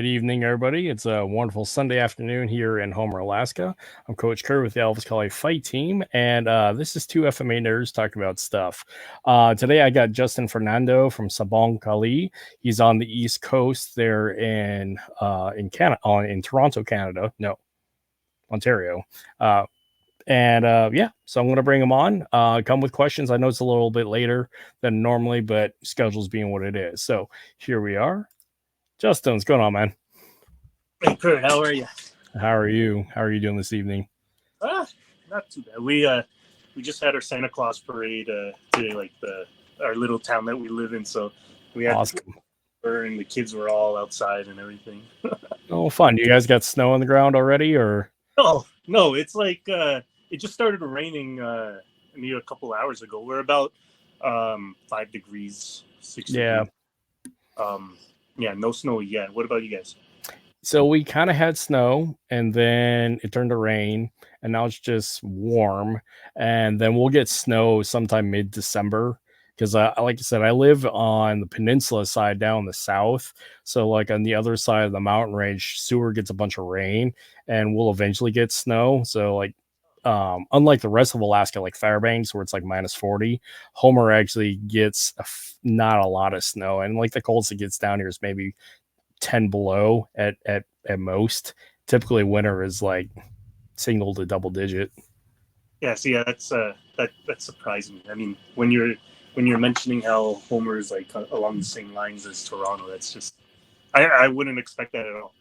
evening, everybody. It's a wonderful Sunday afternoon here in Homer, Alaska. I'm Coach Kerr with the Elvis Collie Fight Team, and this is two FMA nerds talking about stuff. Today, I got Justin Fernando from Sabong, Cali. He's on the East Coast there in Canada, in Toronto, Canada. No, Ontario. So I'm going to bring him on. Come with questions. I know it's a little bit later than normally, but schedule's being what it is. So here we are. Justin, what's going on, man? Hey, Kurt, how are you? How are you? How are you doing this evening? Not too bad. We just had our Santa Claus parade to our little town that we live in, so we had awesome. And the kids were all outside and everything. Oh, fun! You guys got snow on the ground already, or? No, it's like it just started raining maybe a couple hours ago. We're about 5 degrees, 6 degrees. Yeah, no snow yet. What about you guys? So we kind of had snow, and then it turned to rain, and now it's just warm. And then we'll get snow sometime mid-December because, like I said, I live on the peninsula side down in the south. So, like on the other side of the mountain range, Seward gets a bunch of rain, and we'll eventually get snow. So, like, unlike the rest of Alaska, like Fairbanks, where it's like -40, Homer actually gets not a lot of snow, and like the coldest it gets down here is maybe 10 below at most. Typically, winter is like single to double digit. Yeah, see, that's surprising. I mean, when you're mentioning how Homer is like along the same lines as Toronto, that's just I wouldn't expect that at all.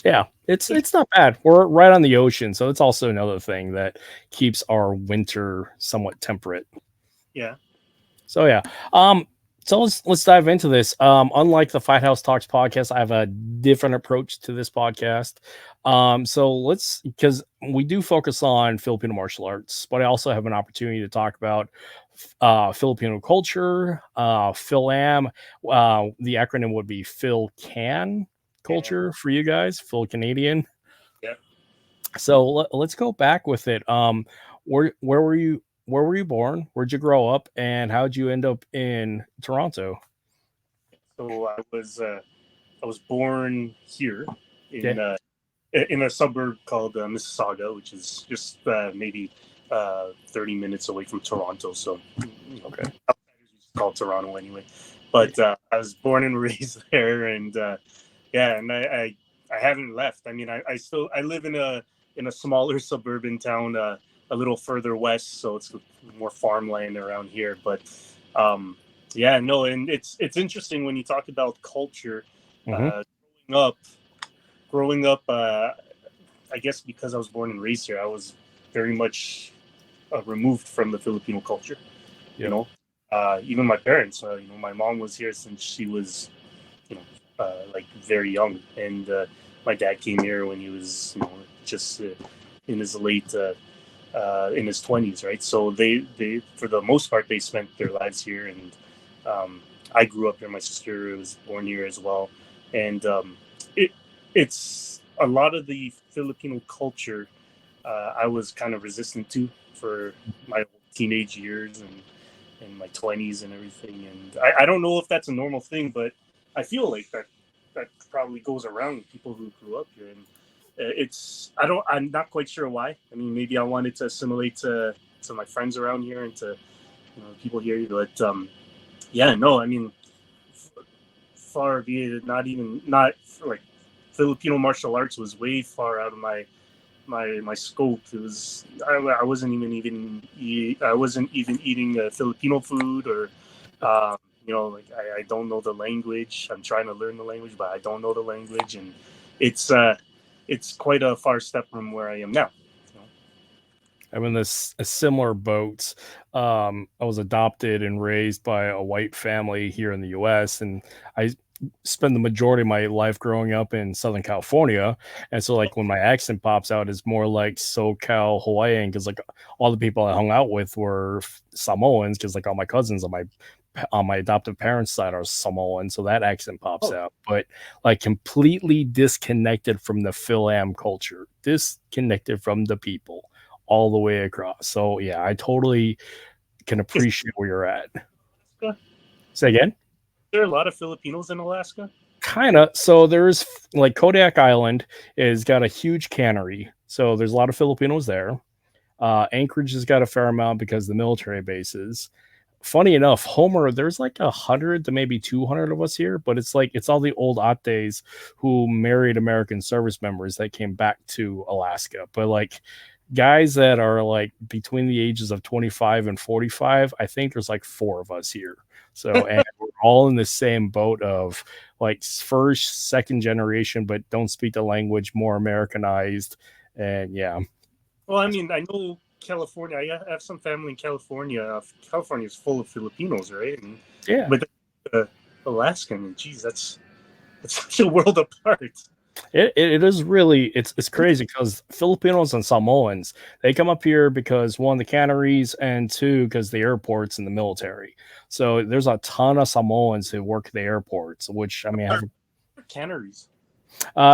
Yeah, it's not bad. We're right on the ocean, so it's also another thing that keeps our winter somewhat temperate. Yeah. So yeah. So let's dive into this. Unlike the Fight House Talks podcast, I have a different approach to this podcast. Because we do focus on Filipino martial arts, but I also have an opportunity to talk about Filipino culture, Phil-Am. The acronym would be Phil-Can culture for you guys, Phil Canadian. Yeah. So let's go back with it. Where were you? Where were you born? Where'd you grow up? And how'd you end up in Toronto? So I was born here in a suburb called Mississauga, which is just maybe 30 minutes away from Toronto. So okay, it's called Toronto anyway. But I was born and raised there, and and I haven't left. I mean, I still live in a smaller suburban town. A little further west, so it's more farmland around here. But and it's interesting when you talk about culture. Growing up, I guess because I was born and raised here, I was very much removed from the Filipino culture. Yeah. You know, even my parents. My mom was here since she was, like very young, and my dad came here when he was, just in his late. In his 20s, right? So they for the most part they spent their lives here, and I grew up here. My sister was born here as well, and it's a lot of the Filipino culture I was kind of resistant to for my teenage years and my 20s and everything. And I don't know if that's a normal thing, but I feel like that probably goes around with people who grew up here. And I'm not quite sure why. I mean, maybe I wanted to assimilate to my friends around here and to people here, but I mean, far be it, not like Filipino martial arts was way far out of my scope. It was I wasn't even eating Filipino food, or like I don't know the language. I'm trying to learn the language, but I don't know the language, and it's quite a far step from where I am now. I'm in a similar boat. I was adopted and raised by a white family here in the U.S., and I spent the majority of my life growing up in Southern California. And so, like, when my accent pops out, it's more like SoCal Hawaiian, because like all the people I hung out with were Samoans, because like all my cousins on my adoptive parents' side are Samoan, so that accent pops out. But like completely disconnected from the Phil-Am culture, disconnected from the people all the way across. So yeah, I totally can appreciate where you're at. Alaska? Say again? There are a lot of Filipinos in Alaska. Kind of. So there's like Kodiak Island is got a huge cannery. So there's a lot of Filipinos there. Anchorage has got a fair amount because of the military bases. Funny enough, Homer, there's like 100 to maybe 200 of us here, but it's like it's all the old Ates who married American service members that came back to Alaska. But like guys that are like between the ages of 25 and 45, I think there's like 4 of us here. So, and we're all in the same boat of like first, second generation, but don't speak the language, more Americanized. And yeah. Well, I mean, I know California. I have some family in California. California is full of Filipinos, right? And, Yeah. but Alaskan, geez, that's such a world apart. It is really it's crazy because Filipinos and Samoans, they come up here because one, the canneries, and two, because the airports and the military. So there's a ton of Samoans who work the airports, which I mean have Canneries.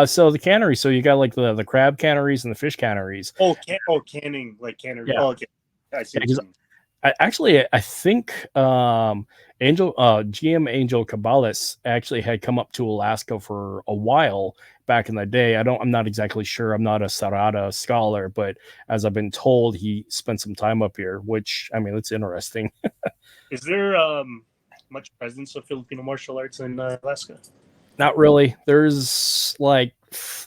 so the cannery, so you got like the crab canneries and the fish canneries. Canning, like cannery. Yeah. Oh, okay. I see. Yeah, I think GM Angel Cabales actually had come up to Alaska for a while back in the day. I'm not exactly sure. I'm not a Sarada scholar, but as I've been told, he spent some time up here, which I mean, it's interesting. Is there much presence of Filipino martial arts in Alaska? Not really. There's like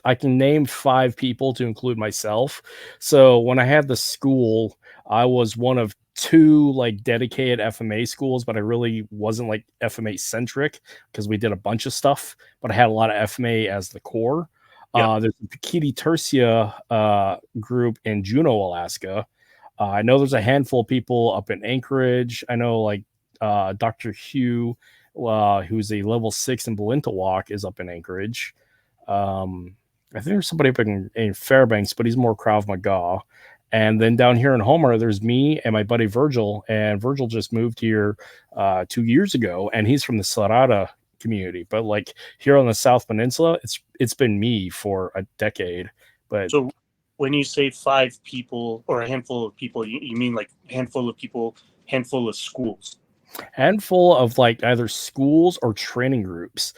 I can name 5 people to include myself. So when I had the school, I was one of 2 like dedicated FMA schools, but I really wasn't like FMA centric because we did a bunch of stuff, but I had a lot of FMA as the core. Yeah. There's the Pekiti Tirsia group in Juneau, Alaska. I know there's a handful of people up in Anchorage. I know like Dr. Hugh, who's a level 6 in Balintawak, is up in Anchorage. I think there's somebody up in Fairbanks, but he's more Krav Maga. And then down here in Homer, there's me and my buddy Virgil. And Virgil just moved here 2 years ago, and he's from the Sarada community. But like here on the South Peninsula, it's been me for a decade. But so when you say 5 people or a handful of people, you mean like handful of people, handful of schools? Handful of like either schools or training groups.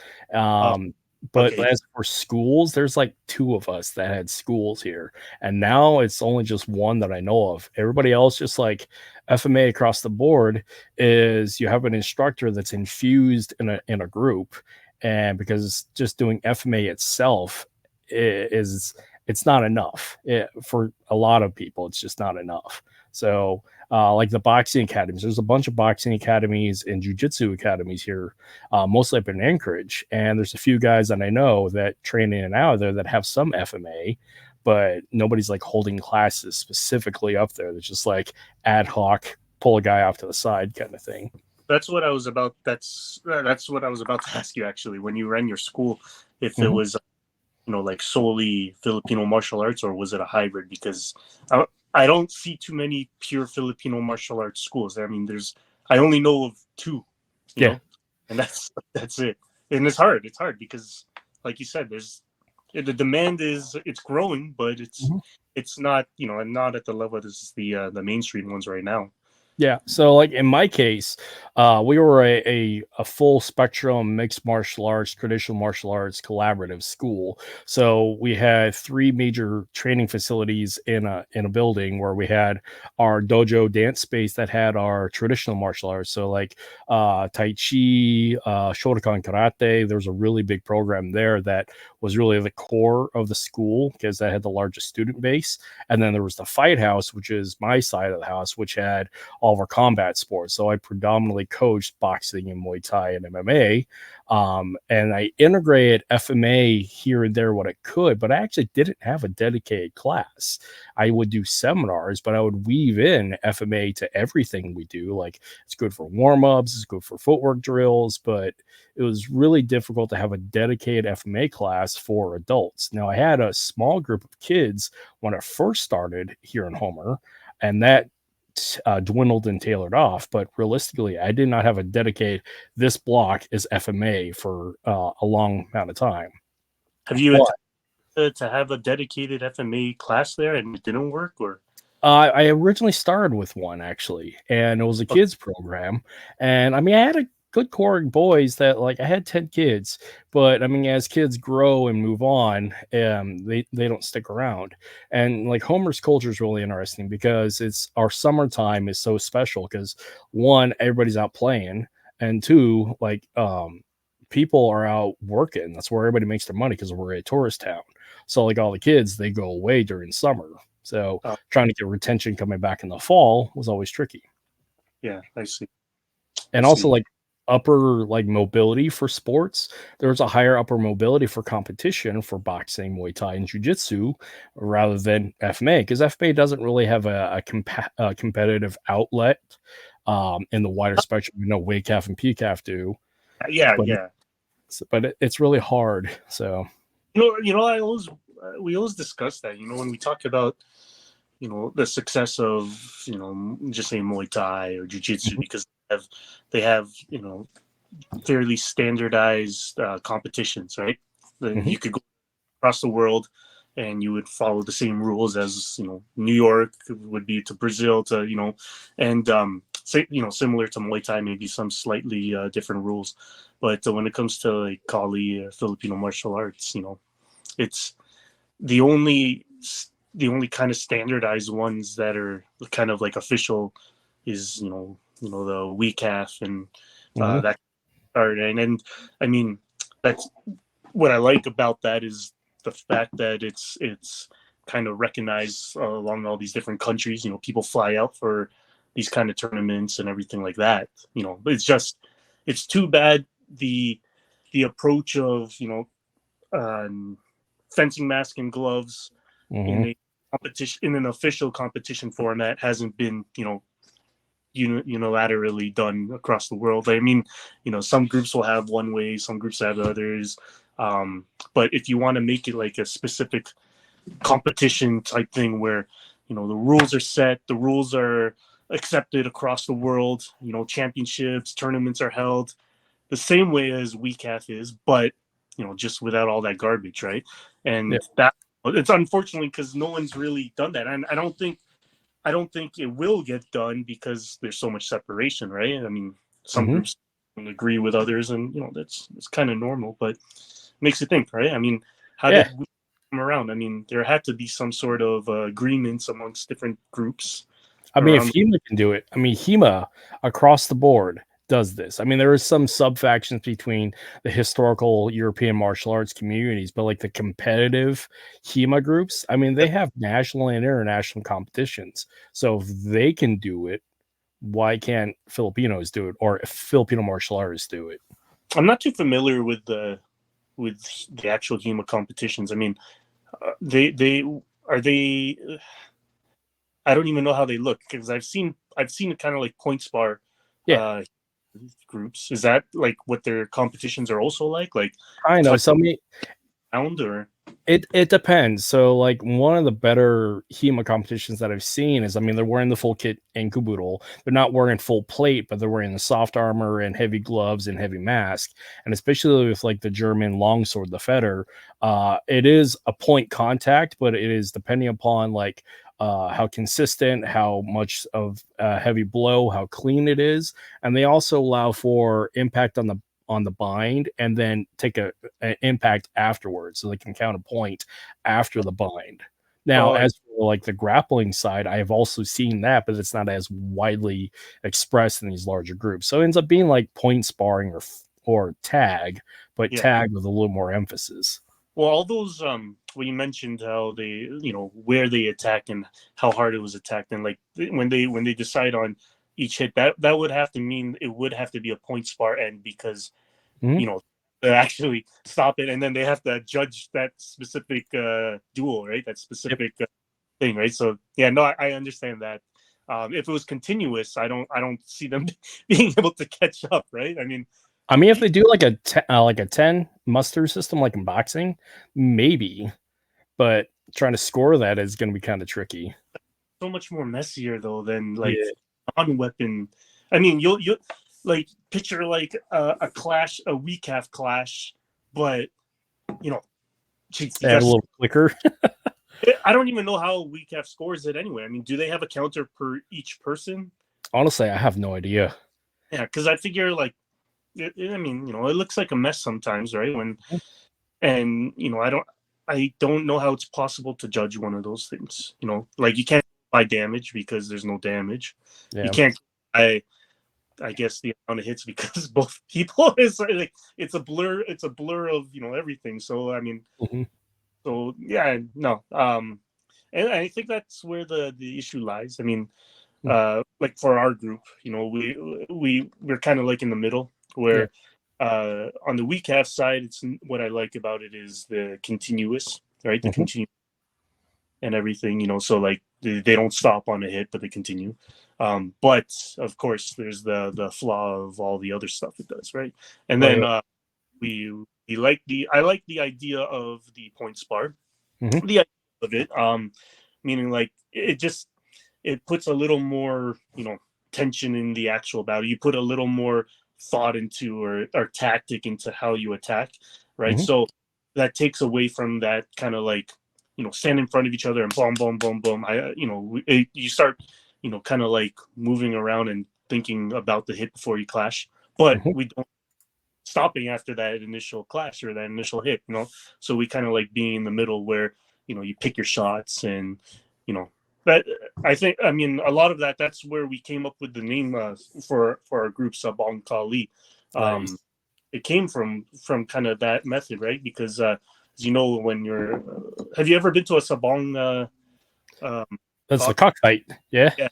But okay. as for schools, there's like 2 of us that had schools here. And now it's only just one that I know of. Everybody else, just like FMA across the board, is you have an instructor that's infused in a group. And because just doing FMA itself it's not enough. For a lot of people, it's just not enough. So like the boxing academies, there's a bunch of boxing academies and jiu-jitsu academies here, mostly up in Anchorage. And there's a few guys that I know that train in and out of there that have some FMA, but nobody's like holding classes specifically up there. It's just like ad hoc, pull a guy off to the side kind of thing. That's what I was about. That's what I was about to ask you actually. When you ran your school, if it was, like solely Filipino martial arts, or was it a hybrid? Because I don't see too many pure Filipino martial arts schools. I mean, I only know of 2, you know, and that's it. And it's hard. It's hard because, like you said, the demand it's growing, but it's not, not at the level as the mainstream ones right now. Yeah. So like in my case, we were a full spectrum mixed martial arts, traditional martial arts collaborative school. So we had 3 major training facilities in a building where we had our dojo dance space that had our traditional martial arts. So like Tai Chi, Shotokan Karate. There was a really big program there that was really the core of the school because that had the largest student base. And then there was the Fight House, which is my side of the house, which had all of our combat sports. So I predominantly coached boxing and Muay Thai and MMA. And I integrated FMA here and there what I could, but I actually didn't have a dedicated class. I would do seminars, but I would weave in FMA to everything we do. Like it's good for warm-ups, it's good for footwork drills, but it was really difficult to have a dedicated FMA class for adults. Now I had a small group of kids when I first started here in Homer, and that dwindled and tailored off, but realistically I did not have a dedicated this block is FMA for a long amount of time. Have you to have a dedicated FMA class there and it didn't work? Or I originally started with one actually, and it was a kids program, and I mean I had a good core boys that like I had 10 kids, but I mean, as kids grow and move on, they don't stick around. And like Homer's culture is really interesting because it's our summertime is so special because one, everybody's out playing, and two, like people are out working. That's where everybody makes their money because we're a tourist town. So like all the kids, they go away during summer. So trying to get retention coming back in the fall was always tricky. Yeah, I see. And also like upper like mobility for sports, there's a higher upper mobility for competition for boxing, Muay Thai, and Jiu-Jitsu rather than FMA because FMA doesn't really have a competitive outlet in the wider spectrum. You know, WEKAF and PCAF do. Yeah, but yeah. It's really hard. So I always we always discuss that. When we talk about the success of just say Muay Thai or Jiu-Jitsu because they have fairly standardized competitions, right? You could go across the world and you would follow the same rules as New York would be to Brazil to and similar to Muay Thai, maybe some slightly different rules. But when it comes to like Kali or Filipino martial arts, it's the only kind of standardized ones that are kind of like official is the WEKAF and that part. And I mean that's what I like about that is the fact that it's kind of recognized along all these different countries. People fly out for these kind of tournaments and everything like that. But it's too bad the approach of fencing mask and gloves in a competition in an official competition format hasn't been unilaterally done across the world. I mean, some groups will have one way, some groups have others. But if you want to make it like a specific competition type thing where the rules are set, the rules are accepted across the world, championships, tournaments are held the same way as WEKAF is, but just without all that garbage, right? And that it's unfortunately because no one's really done that, and I don't think it will get done because there's so much separation, right? I mean, some groups don't agree with others, and that's kind of normal, but makes you think, right? I mean, how did we come around? I mean, there had to be some sort of agreements amongst different groups. I mean, if HEMA can do it, I mean, HEMA across the board does this. I mean, there is some sub factions between the historical European martial arts communities, but like the competitive HEMA groups, I mean, they have national and international competitions. So if they can do it, why can't Filipinos do it or Filipino martial artists do it? I'm not too familiar with the actual HEMA competitions. I mean, they are they. I don't even know how they look because I've seen it kind of like point spar groups. Is that like what their competitions are also like? Like I know some or it depends. So like one of the better HEMA competitions that I've seen is, I mean, they're wearing the full kit and caboodle. They're not wearing full plate, but they're wearing the soft armor and heavy gloves and heavy mask. And especially with like the German longsword, the Feder, it is a point contact, but it is depending upon like how consistent, how much of a heavy blow, how clean it is. And they also allow for impact on the bind and then take an impact afterwards, so they can count a point after the bind. Now, as for like the grappling side, I have also seen that, but it's not as widely expressed in these larger groups. So it ends up being like point sparring or tag, but tag with a little more emphasis. Well, all those when you mentioned how they where they attack and how hard it was attacked, and like when they decide on each hit, that would have to mean it would have to be a point spar end because they actually stop it, and then they have to judge that specific duel, right? That specific thing, right? So yeah, no, I understand that. If it was continuous, I don't see them being able to catch up, right? I mean, if they do like a 10 muster system like in boxing, maybe, but trying to score that is going to be kind of tricky. So much more messier though than like non-weapon. I mean, you'll like picture like a clash, a WEKAF clash, but geez, they have a little clicker. I don't even know how WEKAF scores it anyway. I mean, do they have a counter per each person? Honestly, I have no idea. Yeah, because I figure like I mean, it looks like a mess sometimes, right? And I don't know how it's possible to judge one of those things. Like you can't buy damage because there's no damage. You Yeah. can't. I guess the amount of hits because both people is like it's a blur. It's a blur of everything. So I mean, Mm-hmm. so yeah, no. And I think that's where the issue lies. I mean, like for our group, we're kind of like in the middle Yeah. where on the WEKAF side, it's what I like about it is the continuous, right? The Mm-hmm. continue and everything, so like they don't stop on a hit, but they continue. But of course, there's the flaw of all the other stuff it does, right? And Right. then we like I like the idea of the point spar, Mm-hmm. the idea of it, meaning like it puts a little more tension in the actual battle. You put a little more thought into or tactic into how you attack, right? Mm-hmm. So that takes away from that kind of like stand in front of each other and boom boom boom boom. You start kind of like moving around and thinking about the hit before you clash, but Mm-hmm. we don't stopping after that initial clash or that initial hit, so we kind of like being in the middle where you pick your shots and that I mean a lot of that's where we came up with the name for our group Sabong Kali. Nice. It came from kind of that method, right? Because as when you're have you ever been to a Sabong That's a cock? cockfight. Yeah. Yeah,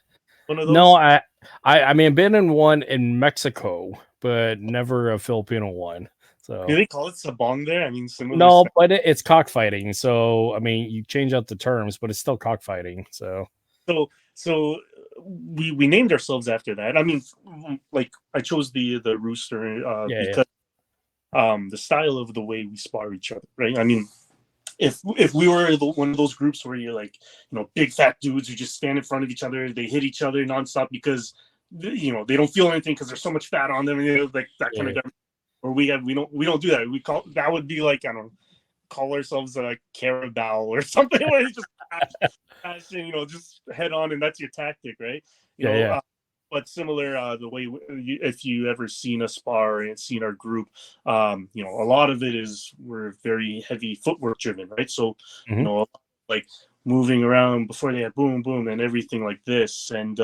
one of No, those. I mean, I've been in one in Mexico, but never a Filipino one. Do So they call it Sabong there? I mean, similar. no, but it's cockfighting. So I mean, you change out the terms, but it's still cockfighting. So So we named ourselves after that. I mean, like I chose the rooster yeah, because the style of the way we spar each other, right? I mean, if we were one of those groups where you're like big fat dudes who just stand in front of each other, they hit each other nonstop because they don't feel anything because there's so much fat on them, and like that kind yeah, of. Or we don't do that. We call that would be like I don't know, call ourselves a Carabao or something where you just passion, just head on, and that's your tactic, right? You yeah, know, yeah. uh, but similar the way if you ever seen a spar and seen our group, a lot of it is we're very heavy footwork driven, right? So, Mm-hmm. like moving around before they had boom boom and everything like this, and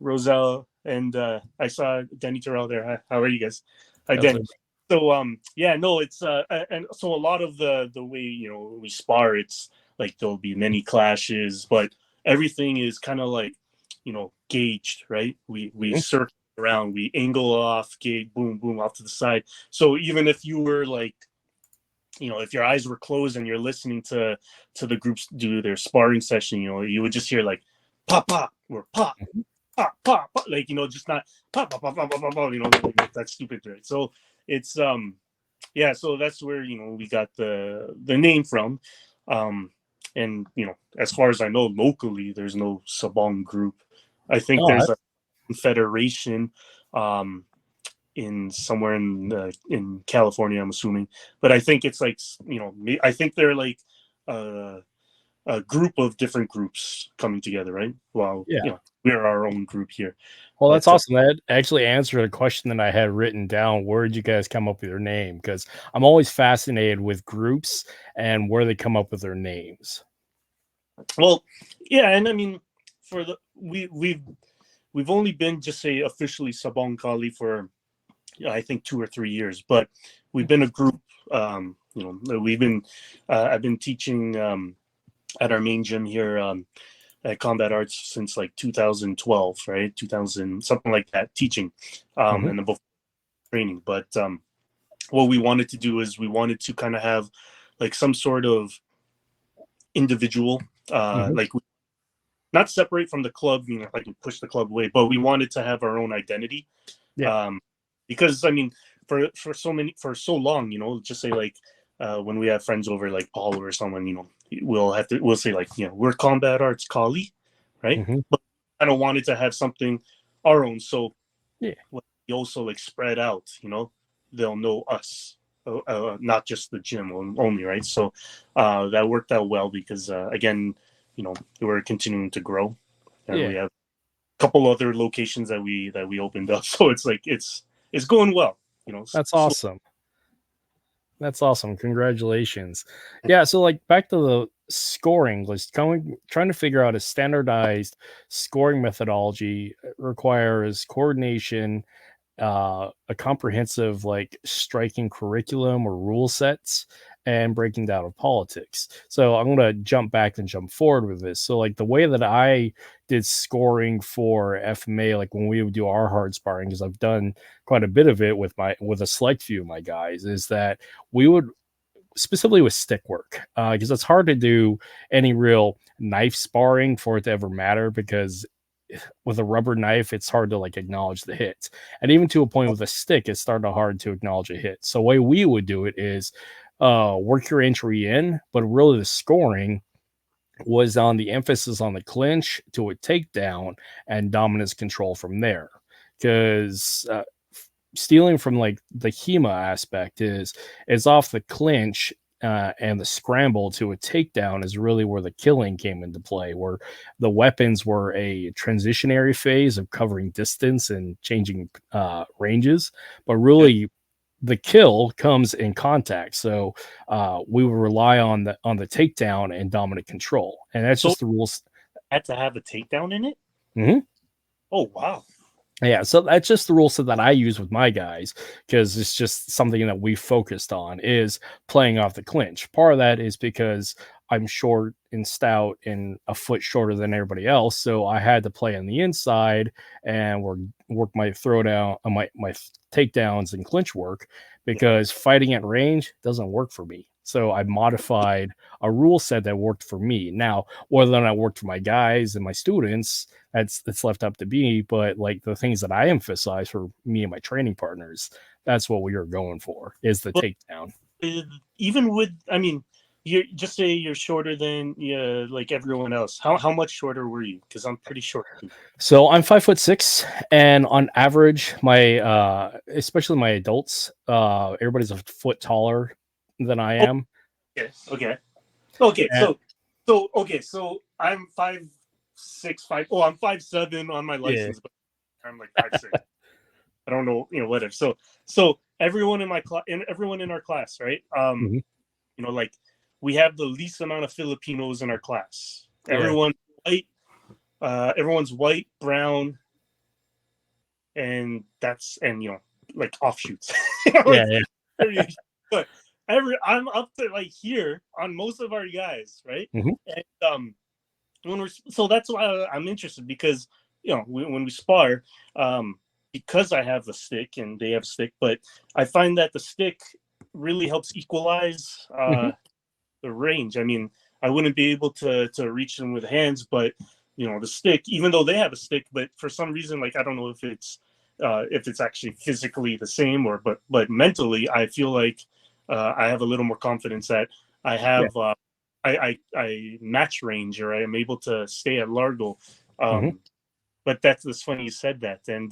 Roselle and I saw Denny Terrell there. How are you guys? Hi, That's Denny. it. So yeah, no, it's and so a lot of the way we spar, it's like there'll be many clashes, but everything is kind of like gauged, right? We Mm-hmm. circle around, we angle off, gauge, boom boom off to the side. So even if you were like if your eyes were closed and you're listening to the groups do their sparring session, you would just hear like pop pop or pop pop pop, pop like just not pop pop pop pop pop, pop that's stupid, right? So it's yeah, so that's where we got the name from. um and as far as I know, locally there's no Sabong group. I think Oh, there's a confederation um in somewhere in California, I'm assuming, but I think it's like I think they're like uh, a group of different groups coming together, right? Well, yeah. we're our own group here, Well, that's but awesome. That actually answered a question that I had written down. Where did you guys come up with your name? Because I'm always fascinated with groups and where they come up with their names. well, yeah, and I mean, for the we've only been just say officially Sabong Kali for I think 2 or 3 years, but we've been a group. We've been I've been teaching at our main gym here at Combat Arts since like 2012, right? 2000 something like that, teaching Mm-hmm. and then before training. But what we wanted to do is we wanted to kind of have like some sort of individual, Mm-hmm. like not separate from the club, like we push the club away, but we wanted to have our own identity. Yeah. Um, because I mean, for so long, just say like when we have friends over, like Paul or someone, we'll say like, we're Combat Arts Kali, right? Mm-hmm. But kind of wanted to have something our own, so Yeah. when we also like spread out, they'll know us, not just the gym only, right? So that worked out well because again, we're continuing to grow, and we Yeah. have a couple other locations that we opened up. So it's like it's going well. You know, That's awesome. That's awesome. Congratulations. Yeah, so like back to the scoring list, trying to figure out a standardized scoring methodology requires coordination, a comprehensive like striking curriculum or rule sets, and breaking down of politics. So I'm going to jump back and jump forward with this. So like the way that I did scoring for FMA, like when we would do our hard sparring, because I've done quite a bit of it with a select few of my guys, is that we would specifically with stick work, because it's hard to do any real knife sparring for it to ever matter, because with a rubber knife it's hard to like acknowledge the hit, and even to a point with a stick it's starting hard to acknowledge a hit. So the way we would do it is work your entry in, but really the scoring was on the emphasis on the clinch to a takedown and dominance control from there, because stealing from like the HEMA aspect is off the clinch, and the scramble to a takedown is really where the killing came into play, where the weapons were a transitionary phase of covering distance and changing ranges, but really the kill comes in contact. So we would rely on the takedown and dominant control, and that's so just the rules. had to have a takedown in it. Mm-hmm. Oh wow. Yeah, so that's just the rule set that I use with my guys, because it's just something that we focused on is playing off the clinch. Part of that is because I'm short and stout and a foot shorter than everybody else, so I had to play on the inside and work my throwdown, my takedowns and clinch work, because fighting at range doesn't work for me. So I modified a rule set that worked for me. Now, whether or not it worked for my guys and my students, that's left up to me. But like the things that I emphasize for me and my training partners, that's what we are going for, is the But takedown. even with, I mean, you just say you're shorter than like everyone else. How much shorter were you? Because I'm pretty short too. So I'm 5'6", and on average, my especially my adults, everybody's a foot taller than I Oh, am. yes. Okay. Okay. And, So I'm 5'6", 5. Oh, I'm 5'7" on my yeah. license, but I'm like 5'6". I don't know, whatever. So everyone in my class, everyone in our class, right? Mhm. Like we have the least amount of Filipinos in our class. Yeah. White, everyone's white, brown, and like offshoots. Yeah. Like variation. But I'm up to like here on most of our guys, right? Mhm. And so that's why I'm interested, because when we spar, because I have the stick and they have stick, but I find that the stick really helps equalize Mhm. the range. I mean, I wouldn't be able to reach them with hands, but the stick, even though they have a stick, but for some reason, like I don't know if it's actually physically the same, or but mentally, I feel like I have a little more confidence that I Yeah. have I match range, or I am able to stay at Largo. Mhm. But that's funny you said that. And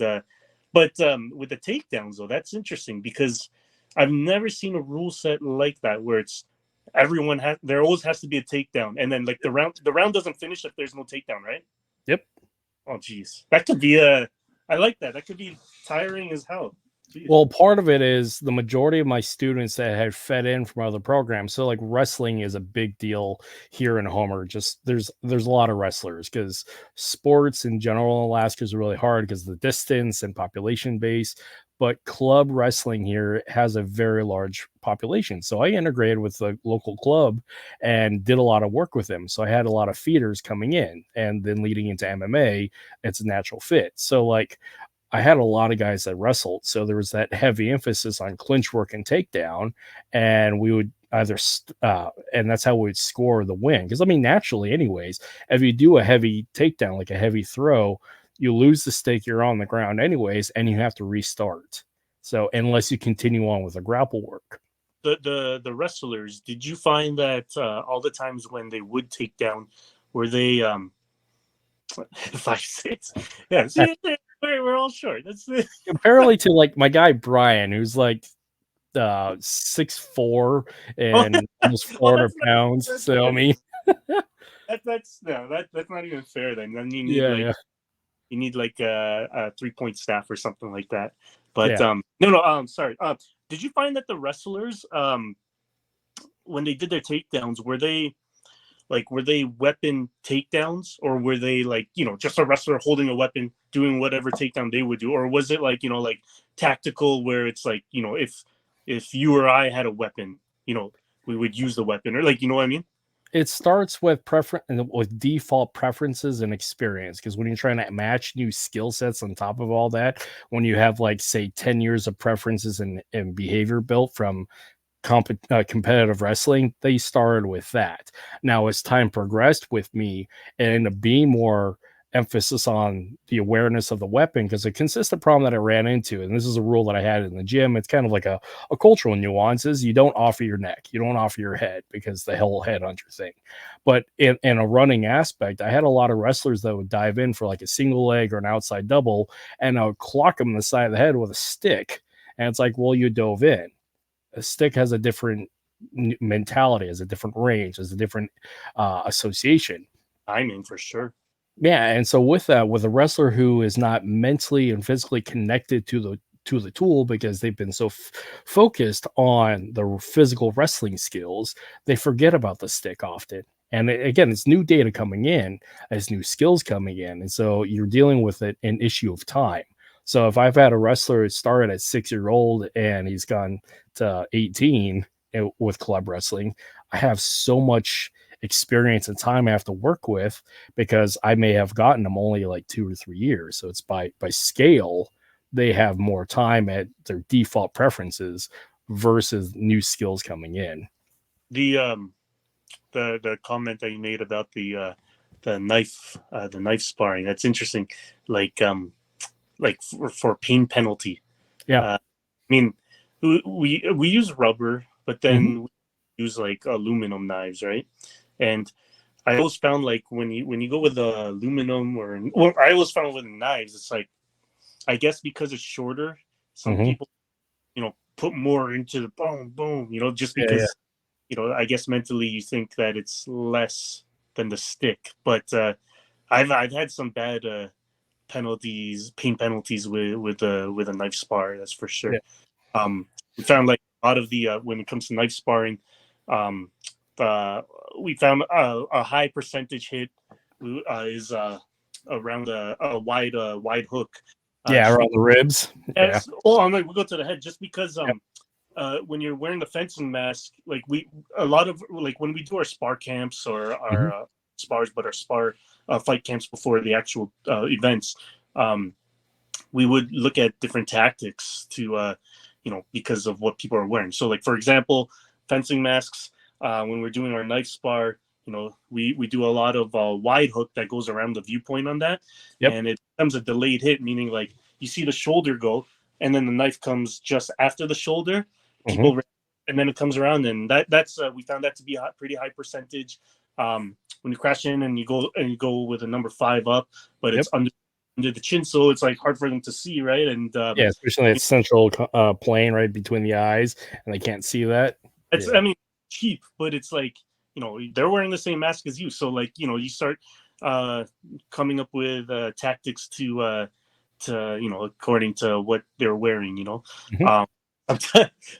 but with the takedowns though, that's interesting, because I've never seen a rule set like that where it's there always has to be a takedown, and then like the round doesn't finish if there's no takedown, right? Yep. Oh geez, that could be I like that. That could be tiring as hell. Jeez. Well, part of it is the majority of my students that had fed in from other programs. So like wrestling is a big deal here in Homer. Just there's a lot of wrestlers, because sports in general in Alaska is really hard because of the distance and population base. But club wrestling here has a very large population. So I integrated with the local club and did a lot of work with them. So I had a lot of feeders coming in, and then leading into MMA, it's a natural fit. So like I had a lot of guys that wrestled, so there was that heavy emphasis on clinch work and takedown, and we would and that's how we would score the win. Because I mean, naturally, anyways, if you do a heavy takedown, like a heavy throw, you lose the stake, you're on the ground anyways, and you have to restart. So unless you continue on with the grapple work. The wrestlers, did you find that all the times when they would take down, were they 5'6"? Yeah, see, we're all short. That's Comparatively to like my guy Brian, who's like 6'4" oh, and almost well, 400 pounds. So I mean, that's no, that's not even fair. Then you need yeah, like yeah. a 3-point staff or something like that. But Yeah. no, sorry. Did you find that the wrestlers, when they did their takedowns, were they weapon takedowns, or were they like, just a wrestler holding a weapon doing whatever takedown they would do, or was it like, like tactical, where it's like, if you or I had a weapon, we would use the weapon, or like, you know what I mean? It starts with with default preferences and experience, because when you're trying to match new skill sets on top of all that, when you have like say 10 years of preferences and behavior built from competitive wrestling, they started with that. Now, as time progressed with me, it ended up being more emphasis on the awareness of the weapon, because a consistent problem that I ran into, and this is a rule that I had in the gym, it's kind of like a cultural nuance, is you don't offer your neck, you don't offer your head, because the whole headhunter thing. But in a running aspect, I had a lot of wrestlers that would dive in for like a single leg or an outside double, and I would clock them in the side of the head with a stick. And it's like, well, you dove in. A stick has a different mentality, has a different range, has a different association. Timing for sure. Yeah, and so with that, with a wrestler who is not mentally and physically connected to the tool, because they've been so focused on the physical wrestling skills, they forget about the stick often. And again, it's new data coming in, as new skills coming in, and so you're dealing with an issue of time. So if I've had a wrestler start at 6 year old and he's gone to 18 with club wrestling, I have so much experience and time I have to work with, because I may have gotten them only like 2 or 3 years. So it's by scale, they have more time at their default preferences versus new skills coming in. The comment that you made about the knife sparring, that's interesting. Like for pain penalty. Yeah. I mean, we use rubber, but Mhm. then we use like aluminum knives, right? And I always found like when you go with the aluminum, I always found with knives, it's like, I guess because it's shorter, some Mhm. people, put more into the boom, boom, just Yeah, yeah. because, I guess mentally you think that it's less than the stick. But I've had some bad pain penalties with a knife spar, that's for sure. Yeah. Um, we found like a lot of the when it comes to knife sparring, um, uh, we found a high percentage hit is around a wide hook. Yeah, Just around the ribs. Yeah. because, oh, I'm like, we'll go to the head, just because Yep. when you're wearing the fencing mask, like a lot of, like, when we do our spar camps, or our Mhm. spars, but our spar fight camps before the actual events, um, we would look at different tactics to because of what people are wearing. So like, for example, fencing masks, when we're doing our knife spar, we do a lot of wide hook that goes around the viewpoint on that, Yep. and it becomes a delayed hit, meaning like you see the shoulder go, and then the knife comes just after the shoulder, Mhm. people, and then it comes around, and that's we found that to be a pretty high percentage. When you crash in and you go with a number 5 up, but Yep. it's under the chin, so it's like hard for them to see, right? And Yeah, especially that central plane right between the eyes, and they can't see that. it's, Yeah. I mean, cheap, but it's like, they're wearing the same mask as you, so like, you start uh coming up with tactics according to what they're wearing. Mhm. um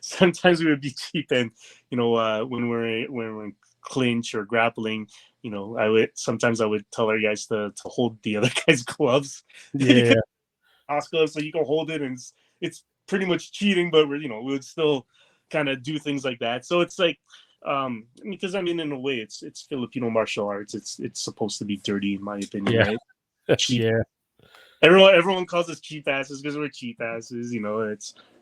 sometimes we would be cheap, and when we're in clinch or grappling, I would tell our guys to hold the other guy's gloves. Yeah. Oscar, so you can hold it, and it's pretty much cheating, but we would still kind of do things like that. So it's like, because I mean, in a way, it's Filipino martial arts. It's supposed to be dirty, in my opinion, Yeah. right? Cheap. Yeah. Everyone calls us cheap asses because we're cheap asses.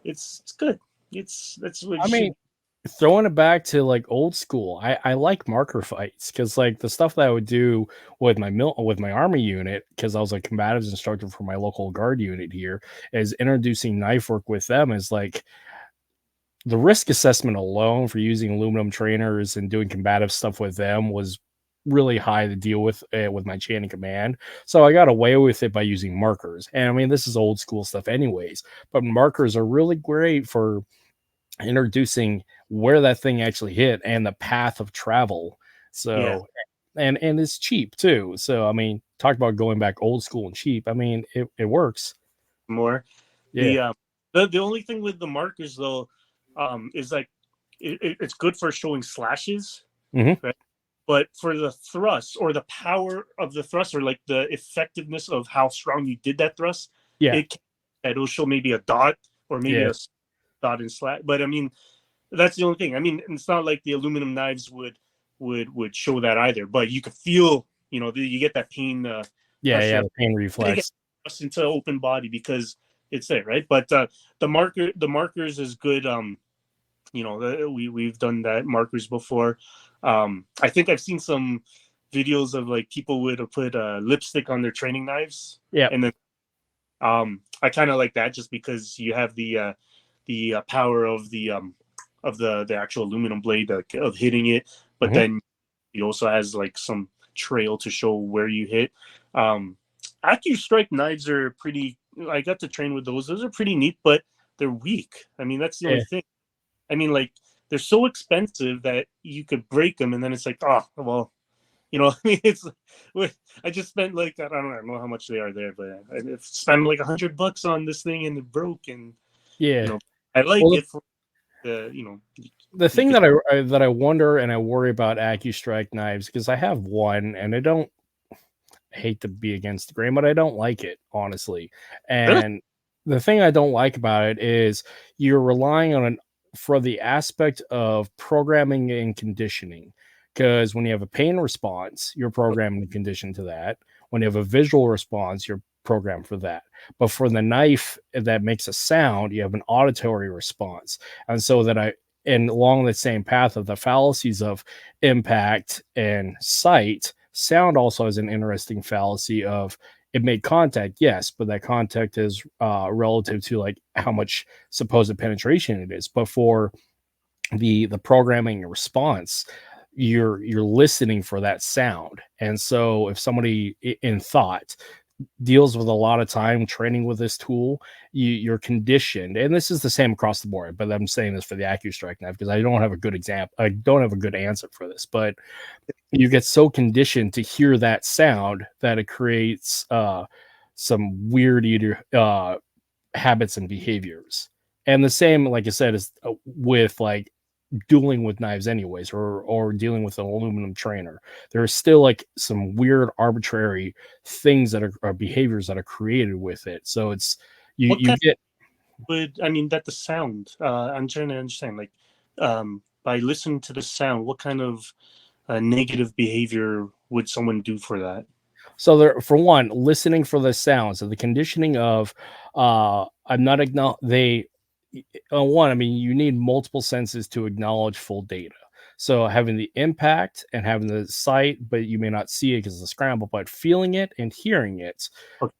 It's good. That's what it I should mean, be. throwing it back to like old school, I like marker fights, because like the stuff that I would do with with my army unit, because I was a combatives instructor for my local guard unit here, is introducing knife work with them, is like the risk assessment alone for using aluminum trainers and doing combative stuff with them was really high to deal with my chain of command. So I got away with it by using markers. And I mean, this is old school stuff anyways, but markers are really great for introducing where that thing actually hit and the path of travel. Yeah, So and it's cheap too. So I mean, talk about going back old school and cheap. I mean, it works. more Yeah. The only thing with the markers though, is like it's good for showing slashes, Mm-hmm. right? But for the thrust or the power of the thrust or like the effectiveness of how strong you did that thrust, Yeah, it'll show maybe a dot or maybe yeah, a dot and slash. But I mean, that's the only thing. I mean, it's not like the aluminum knives would show that either. But you could feel, you get that pain. yeah. Pressure The pain to get reflex. into open body because it's there, right? But the markers is good. We've done that markers before. I think I've seen some videos of like people would put lipstick on their training knives, Yeah. and then I kind of like that just because you have the power of the actual aluminum blade of hitting it, but Mm-hmm. then it also has like some trail to show where you hit. Um, AccuStrike knives are pretty. I got to train with those. Those are pretty neat, but they're weak. I mean, that's the Yeah. only thing. I mean, like they're so expensive that you could break them, and then it's like, oh, well, I mean, it's. I just spent like I don't know how much they are there, but I spent like $100 on this thing, and it broke, and you Yeah. know, I like Well, it for the you thing could. that I wonder and I worry about AccuStrike knives because I have one and I don't hate to be against the grain, but I don't like it, honestly. Really? And the thing I don't like about it is you're relying on for the aspect of programming and conditioning. Because when you have a pain response, you're programmed and conditioned to that. When you have a visual response, you're programmed for that. But for the knife that makes a sound, you have an auditory response. And so and along the same path of the fallacies of impact and sight, sound also has an interesting fallacy of it made contact, yes, but that contact is relative to like how much supposed penetration it is. But for the programming response, you're listening for that sound. And so if somebody in thought deals with a lot of time training with this tool, you're conditioned, and this is the same across the board. But I'm saying this for the AccuStrike knife because I don't have a good example. I don't have a good answer for this, but you get so conditioned to hear that sound that it creates some weird habits and behaviors. And the same, like I said, is with like dueling with knives anyways, or dealing with an aluminum trainer. There are still like some weird arbitrary things that are behaviors that are created with it. So it's What you kind get. would I mean that the sound? I'm trying to understand. Like, by listening to the sound, what kind of negative behavior would someone do for that? So there, for one, listening for the sounds. So the conditioning of I'm not acknowledge they one, I mean, you need multiple senses to acknowledge full data. So having the impact and having the sight, but you may not see it because it's a scramble, but feeling it and hearing it Okay.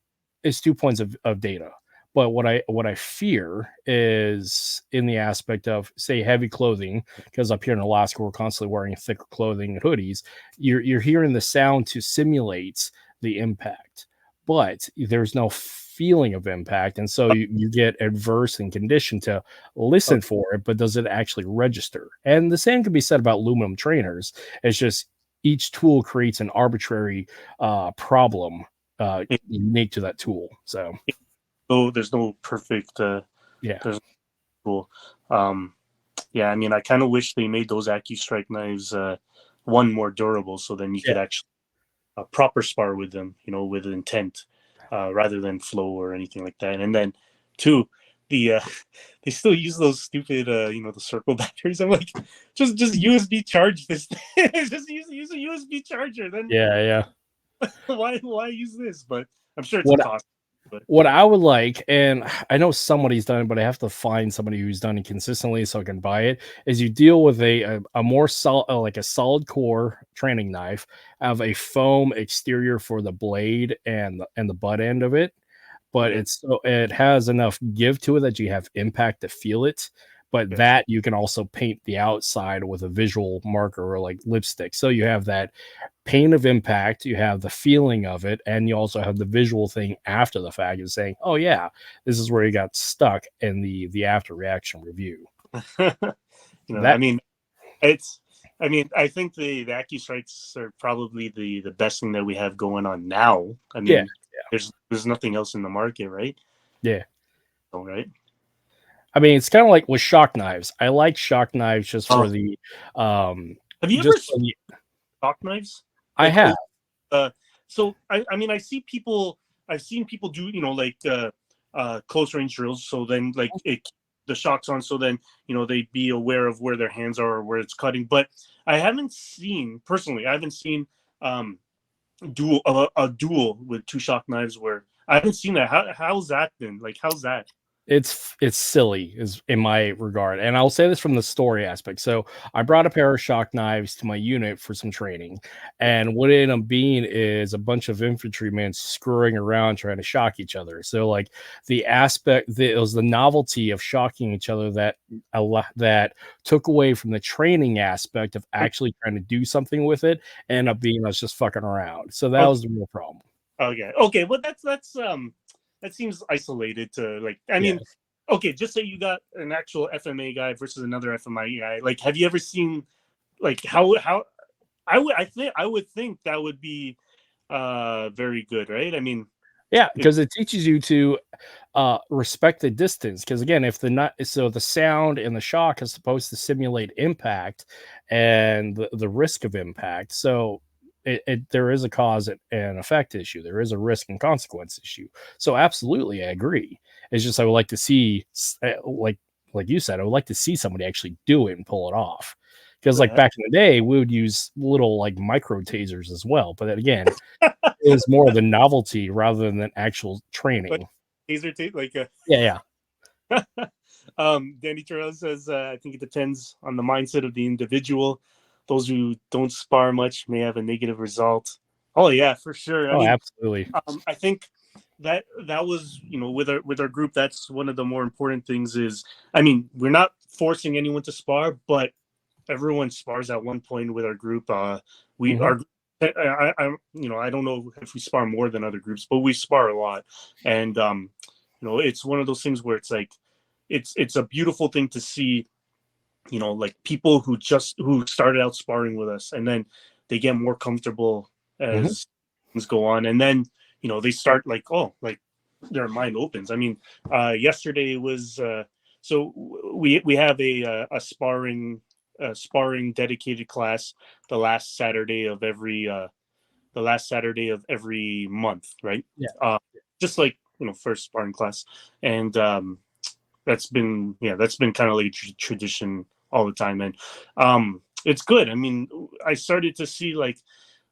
is 2 points of data. But what I fear is in the aspect of say heavy clothing, because up here in Alaska we're constantly wearing thicker clothing and hoodies. You're hearing the sound to simulate the impact, but there's no feeling of impact, and so you get adverse and conditioned to listen Okay. for it, but does it actually register? And the same can be said about aluminum trainers. It's just each tool creates an arbitrary problem unique to that tool. So So there's no perfect. yeah, There's no tool. Um, yeah, I mean, I kind of wish they made those AccuStrike knives one more durable, so then you yeah. could actually proper spar with them, with intent, rather than flow or anything like that. And then two, the they still use those stupid the circle batteries. I'm like, just USB charge this thing. Just use a USB charger. Then Yeah. why use this? But I'm sure it's a What cost. But what I would like, and I know somebody's done it, but I have to find somebody who's done it consistently so I can buy it, is you deal with a more solid, like a solid core training knife, have a foam exterior for the blade and the butt end of it, but okay, it has enough give to it that you have impact to feel it. But okay. that you can also paint the outside with a visual marker or like lipstick. So you have that pain of impact, you have the feeling of it, and you also have the visual thing after the fact of saying, "Oh yeah, this is where you got stuck in the after reaction review." I That mean, it's. I mean, I think the AccuStrikes are probably the best thing that we have going on now. I yeah, mean, there's nothing else in the market, right? yeah. All right. I mean, it's kind of like with shock knives. I like shock knives just for the have you ever just for the shock knives? I Like, have. So I mean, I've seen people do, like close range drills. So then like the shock's on, so then they'd be aware of where their hands are or where it's cutting. But I haven't seen um a duel with two shock knives where I haven't seen that. How's that been? Like, how's that? It's silly is in my regard, and I'll say this from the story aspect. So I brought a pair of shock knives to my unit for some training, and what it ended up being is a bunch of infantrymen screwing around trying to shock each other. So like it was the novelty of shocking each other that took away from the training aspect of actually trying to do something with it, and ended up being us just fucking around. So that Okay. was the real problem. Okay, well that seems isolated to, like, I Yeah. mean, okay, just say you got an actual FMA guy versus another FMI guy. Like, have you ever seen, like, how I would think that would be very good, right? I mean, Yeah, because it teaches you to respect the distance. Because again, if the sound and the shock is supposed to simulate impact and the risk of impact. So there is a cause and effect issue. There is a risk and consequence issue. So absolutely, I agree. It's just I would like to see, like you said, I would like to see somebody actually do it and pull it off. Because like yeah. back in the day, we would use little like micro tasers as well. But then again, it was more the novelty rather than actual Like training. taser tape, like Yeah. Danny Terrell says, I think it depends on the mindset of the individual. Those who don't spar much may have a negative result. Oh yeah, for sure. I Oh, mean, absolutely. I think that was, with our group, that's one of the more important things is, I mean, we're not forcing anyone to spar, but everyone spars at one point with our group. We Mhm. are, I don't know if we spar more than other groups, but we spar a lot, and it's one of those things where it's like, it's a beautiful thing to see, like people who started out sparring with us, and then they get more comfortable Mhm. as things go on, and then they start like, oh, like their mind opens. I mean, yesterday was so we have a sparring dedicated class the last Saturday of every month, right? Yeah. Uh, just like, first sparring class, and that's been kind of like a tradition all the time, and it's good. I mean, I started to see like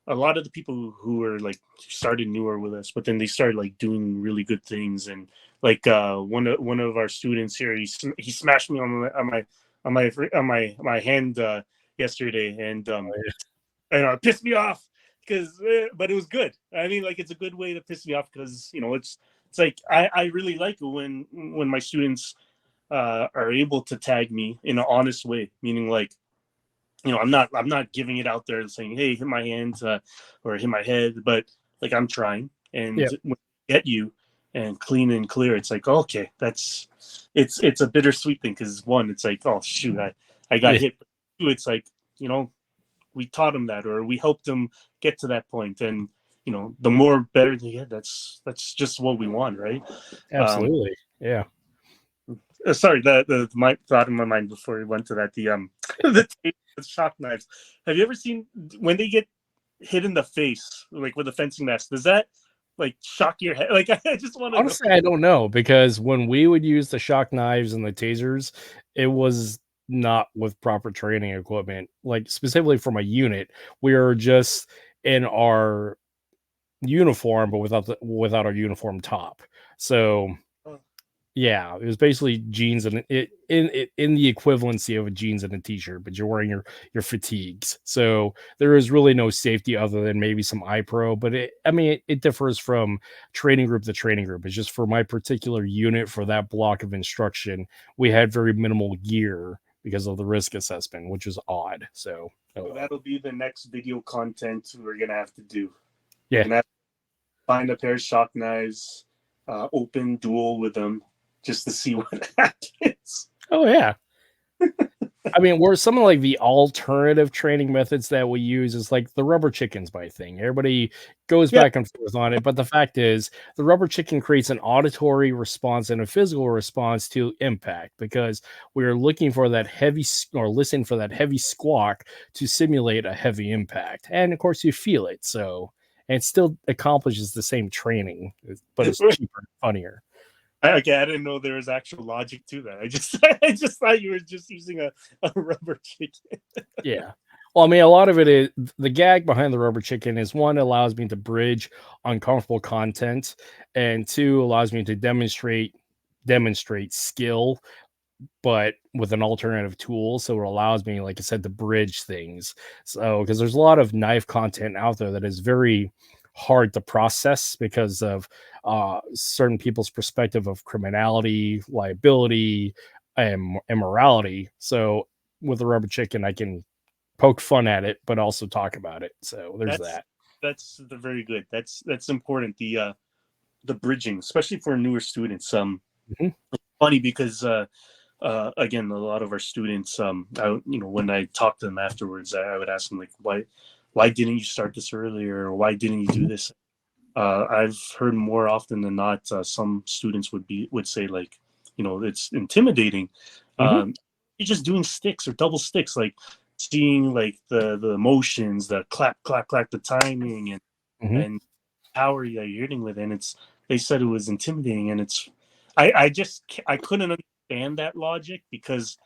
a lot of the people who were like started newer with us, but then they started like doing really good things, and like one of our students here, he smashed me on my hand yesterday, and it pissed me off because, but it was good. I mean, like, it's a good way to piss me off because it's like I really like it when my students are able to tag me in an honest way, meaning like, I'm not giving it out there and saying, hey, hit my hands, or hit my head, but like, I'm trying, and Yeah. when I get you and clean and clear, it's like, okay, it's a bittersweet thing because, one, it's like, oh shoot, I got Yeah. hit, but two, it's like, we taught them that, or we helped them get to that point, and the more better they get, that's just what we want, right? um Absolutely. Yeah. Sorry, the my thought in my mind before we went to that, the the shock knives. Have you ever seen when they get hit in the face, like with a fencing mask? Does that like shock your head? Like, I just want to know. Honestly, I don't know because when we would use the shock knives and the tasers, it was not with proper training equipment. Like specifically for my unit, we were just in our uniform, but without our uniform top. So yeah, it was basically jeans and in the equivalency of a jeans and a t-shirt, but you're wearing your fatigues. So there is really no safety other than maybe some eye pro, but it differs from training group to training group. It's just for my particular unit for that block of instruction, we had very minimal gear because of the risk assessment, which is odd. So oh So well. that'll be the next video content we're gonna have to do. We're Yeah. gonna have to find a pair of shock knives, open duel with them, just to see what happens. Oh yeah. I mean, where some of like the alternative training methods that we use is like the rubber chickens bite thing. Everybody goes Yeah, back and forth on it, but the fact is, the rubber chicken creates an auditory response and a physical response to impact because we're looking for that or listening for that heavy squawk to simulate a heavy impact. And of course, you feel it. So, and it still accomplishes the same training, but it's cheaper and funnier. okay, I didn't know there was actual logic to that. I just I just thought you were just using a rubber chicken. Yeah. Well, I mean, a lot of it is the gag behind the rubber chicken is one, allows me to bridge uncomfortable content, and two, allows me to demonstrate skill, but with an alternative tool. So it allows me, like I said, to bridge things. So because there's a lot of knife content out there that is very hard to process because of certain people's perspective of criminality, liability, and immorality. So with the rubber chicken, I can poke fun at it, but also talk about it. So there's That's that. the very good. That's important. The bridging, especially for newer students. Mhm, Funny because again, a lot of our students, when I talk to them afterwards, I would ask them like, why didn't you start this earlier, or why didn't you do mhm, this? I've heard more often than not, some students would say like, it's intimidating. mhm. Um, you're just doing sticks or double sticks, like seeing like the motions, the clap, clap, clap, the timing, Mhm. and power that you're hitting with, and they said it was intimidating, and I couldn't understand that logic because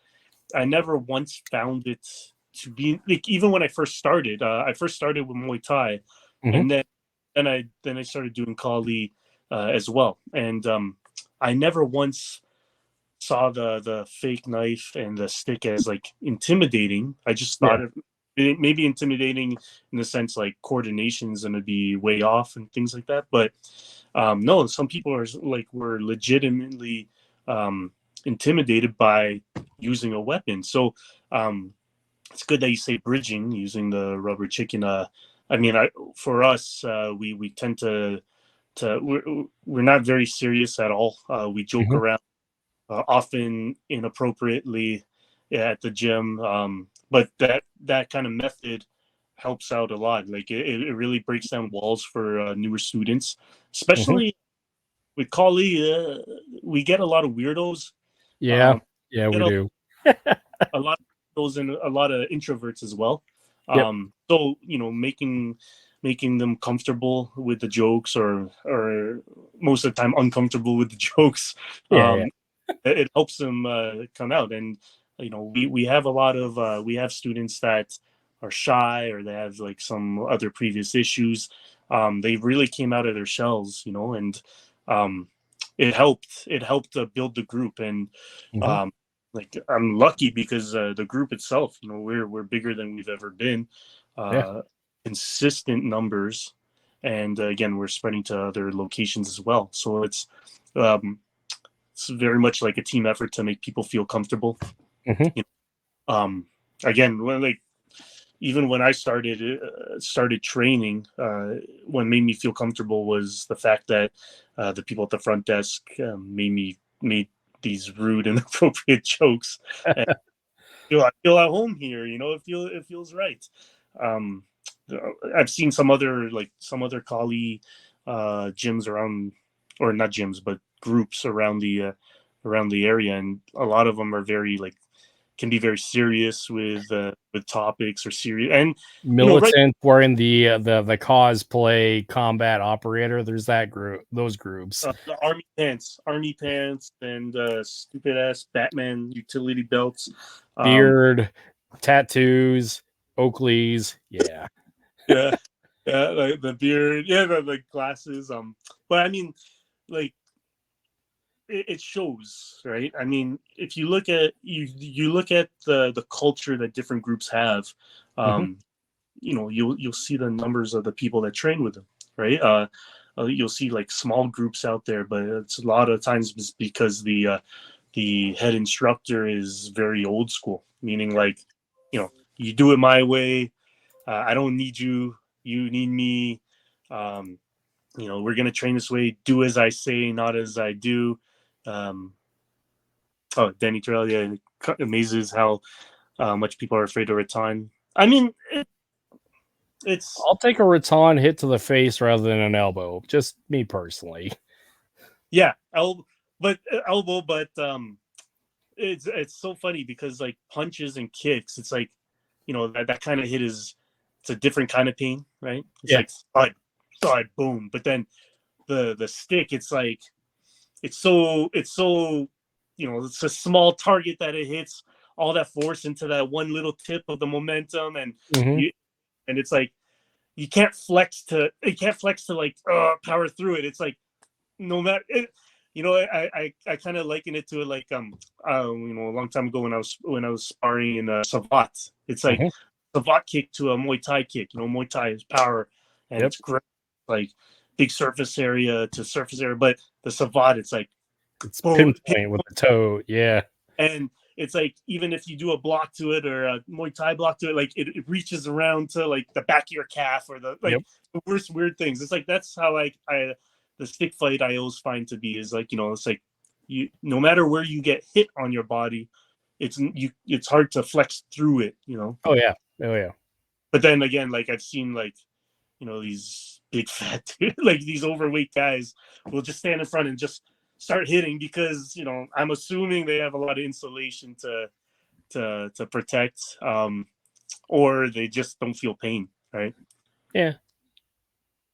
I never once found it to be like, even when I first started with Muay Thai, Mhm. and then I started doing Kali as well, and I never once saw the fake knife and the stick as like intimidating. I just thought Yeah. it may be intimidating in the sense like coordination is going to be way off and things like that. But no, some people were legitimately um, intimidated by using a weapon. So um, it's good that you say bridging using the rubber chicken. I mean, for us, we tend to we're not very serious at all. We joke Mhm. around often inappropriately at the gym. But that kind of method helps out a lot. Like it really breaks down walls for newer students, Mhm. especially with Kali. We get a lot of weirdos. Yeah. Um, Yeah, get we do. a lot of those and a lot of introverts as well. Yep. So making them comfortable with the jokes, or most of the time uncomfortable with the jokes. Yeah, yeah. Um, it helps them come out. And we have a lot of we have students that are shy, or they have like some other previous issues. They really came out of their shells, and um, it helped build the group. And Mhm. um, like, I'm lucky because the group itself, we're bigger than we've ever been. Yeah. uh, Consistent numbers, and again, we're spreading to other locations as well, so um, it's very much like a team effort to make people feel comfortable. Mhm. You Again, like, even when I started training, what made me feel comfortable was the fact that the people at the front desk made these rude and inappropriate jokes, and I feel at home here. It feels right. Um, I've seen some other Kali gyms around, or not gyms, but groups around the area, and a lot of them are very like can be very serious with topics, or serious, and right. Militant, wearing the cosplay combat operator. There's that group, those groups. The army pants, and stupid ass Batman utility belts. Um, Beard, tattoos, Oakleys. Yeah. yeah, yeah, like the beard, yeah, the glasses. But I mean, like, it shows, right? I mean, if you look at the culture that different groups have, Mhm. um, you'll see the numbers of the people that train with them, right? You'll see like small groups out there, but it's a lot of times because the head instructor is very old school, meaning like, you do it my way. I don't need you. You need me. Um, we're gonna train this way. Do as I say, not as I do. Um, oh, Danny Terrell, yeah, amazes how much people are afraid of rattan. I mean, it's I'll take a rattan hit to the face rather than an elbow. Just me personally. yeah, elbow, but it's so funny because like punches and kicks, it's like, you know, that kind of hit is, it's a different kind of pain, right? It's Yeah. like thud, boom. But then the stick, it's like it's so you know, it's a small target that it hits all that force into that one little tip of the momentum, and Mm-hmm. you and it's like you can't flex to like power through it. It's like no matter it, you know, I kind of liken it to it like you know, a long time ago when I was sparring in Savat. It's like Mm-hmm. Savat kick to a Muay Thai kick. You know, Muay Thai is power and Yep. it's great, like big surface area to surface area, but the Savat, it's like It's boom, pinpoint with the toe. Yeah. and it's like even if you do a block to it or a Muay Thai block to it, like it reaches around to like the back of your calf or the like Yep. the worst weird things. It's like that's how I the stick fight I always find to be is like, you know, it's like you, no matter where you get hit on your body, it's hard to flex through it, you know. Oh yeah. Oh yeah. But then again, like I've seen like, you know, these big fat like these overweight guys will just stand in front and just start hitting because, you know, I'm assuming they have a lot of insulation to protect, or they just don't feel pain, right? Yeah.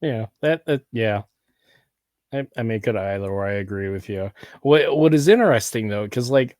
Yeah. That yeah. I mean, it could either or. I agree with you. What is interesting though, because like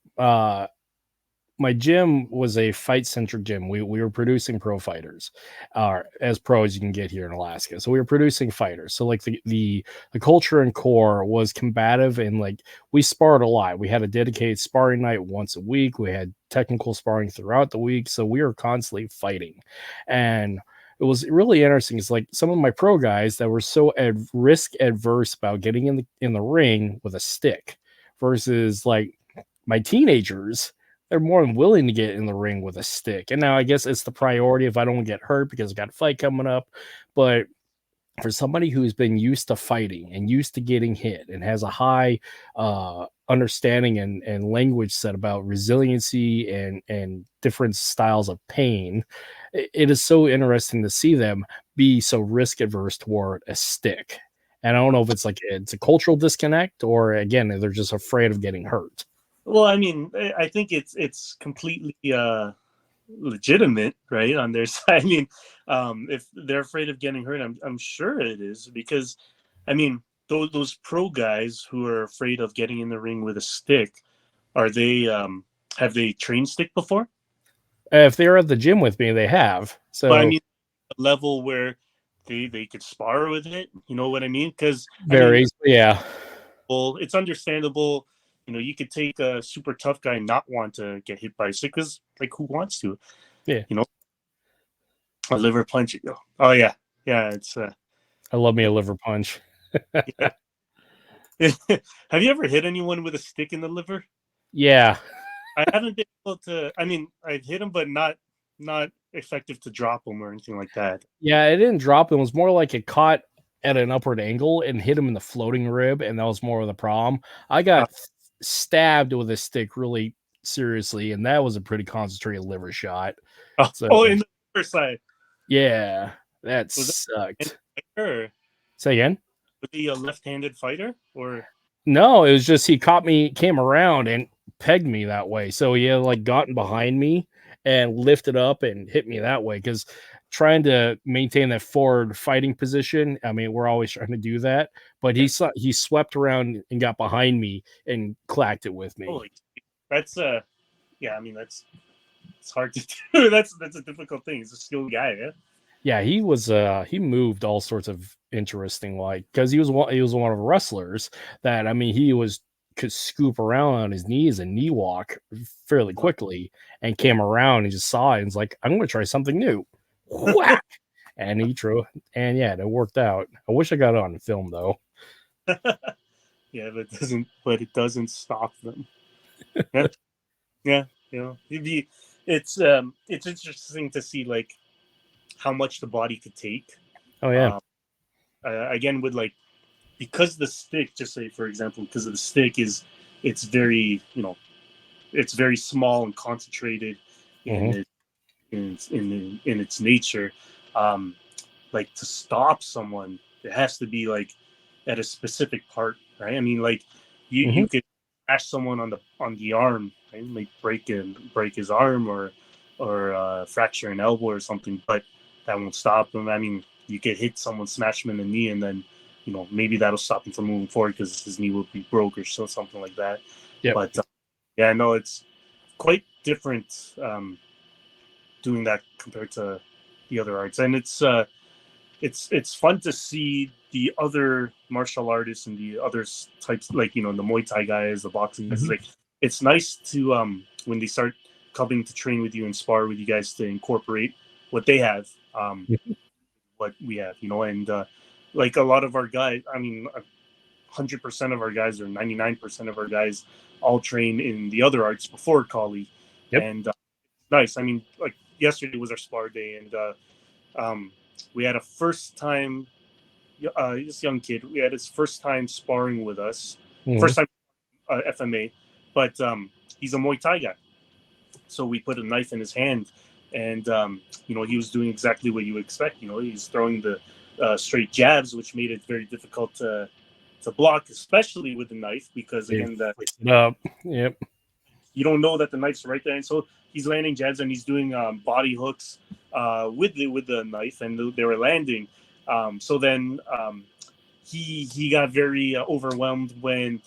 my gym was a fight centric gym. We were producing pro fighters, as pro as you can get here in Alaska. So we were producing fighters. So like the culture and core was combative, and like we sparred a lot. We had a dedicated sparring night once a week. We had technical sparring throughout the week. So we were constantly fighting, and it was really interesting. It's like some of my pro guys that were so risk adverse about getting in the ring with a stick versus like my teenagers, they're more than willing to get in the ring with a stick. And now I guess it's the priority if I don't get hurt because I got a fight coming up. But for somebody who's been used to fighting and used to getting hit and has a high understanding and language set about resiliency and different styles of pain, it is so interesting to see them be so risk adverse toward a stick. And I don't know if it's like it's a cultural disconnect or again they're just afraid of getting hurt. Well, I mean, I think it's completely legitimate, right, on their side. I mean, if they're afraid of getting hurt, I'm sure it is because, I mean, those pro guys who are afraid of getting in the ring with a stick, are they have they trained stick before? If they're at the gym with me, they have. But I So mean, a level where they could spar with it. You know what I mean? Because I mean, varies. Yeah. well, it's understandable. You know, you could take a super tough guy and not want to get hit by a stick because, like, who wants to? Yeah. You know, a liver punch. Oh yeah, yeah. It's I love me a liver punch. yeah. Have you ever hit anyone with a stick in the liver? Yeah. I haven't been able to. I mean, I've hit them, but not effective to drop them or anything like that. Yeah, it didn't drop. It was more like it caught at an upward angle and hit him in the floating rib, and that was more of the problem. I Uh, got stabbed with a stick really seriously, and that was a pretty concentrated liver shot. So oh, in the first side yeah, that was that sucked. or Say again? was he a left-handed fighter or? No, it was just he caught me, came around and pegged me that way. So he had like gotten behind me and lifted up and hit me that way. Because trying to maintain that forward fighting position, I mean, we're always trying to do that. But he swept around and got behind me and clacked it with me. Holy, that's yeah. I mean, that's it's hard to do. That's a difficult thing. He's a skilled guy, yeah. Yeah, he moved all sorts of interesting like because he was one of the wrestlers that I mean he was could scoop around on his knees and knee walk fairly quickly and came around and just saw it and was like, I'm gonna try something new. Whack! And he drew and yeah, it worked out. I wish I got it on film though. Yeah, but it doesn't stop them. Yeah, yeah. You know, it's interesting to see like how much the body could take. Oh yeah. Um, again, with like because the stick, just say for example, because of the stick is it's very, you know, it's very small and concentrated in Mm-hmm. it in its nature. Um, like to stop someone, it has to be like at a specific part, right? I mean, like Mm-hmm. you could smash someone on the arm, right? Like break his arm or fracture an elbow or something, but that won't stop him. I mean, you could hit someone, smash him in the knee, and then maybe that'll stop him from moving forward because his knee will be broke or so something like that. Yep. But yeah, no, it's quite different doing that compared to the other arts, and it's fun to see the other martial artists and the other types, like the Muay Thai guys, the boxing guys. Mm-hmm. Like it's nice to when they start coming to train with you and spar with you guys to incorporate what they have, what we have, and like a lot of our guys. I mean, 100% of our guys or 99% of our guys all train in the other arts before Kali, Yep. and nice. I mean, like yesterday was our spar day, and um, we had a first time this young kid. We had his first time sparring with us, Mm-hmm. first time FMA, but he's a Muay Thai guy. So we put a knife in his hand, and he was doing exactly what you expect. He's throwing the straight jabs, which made it very difficult to block, especially with the knife, because They again, that fix it up. Yep. you don't know that the knife's right there, and so he's landing jabs and he's doing body hooks with the knife, and they were landing. So then he got very overwhelmed when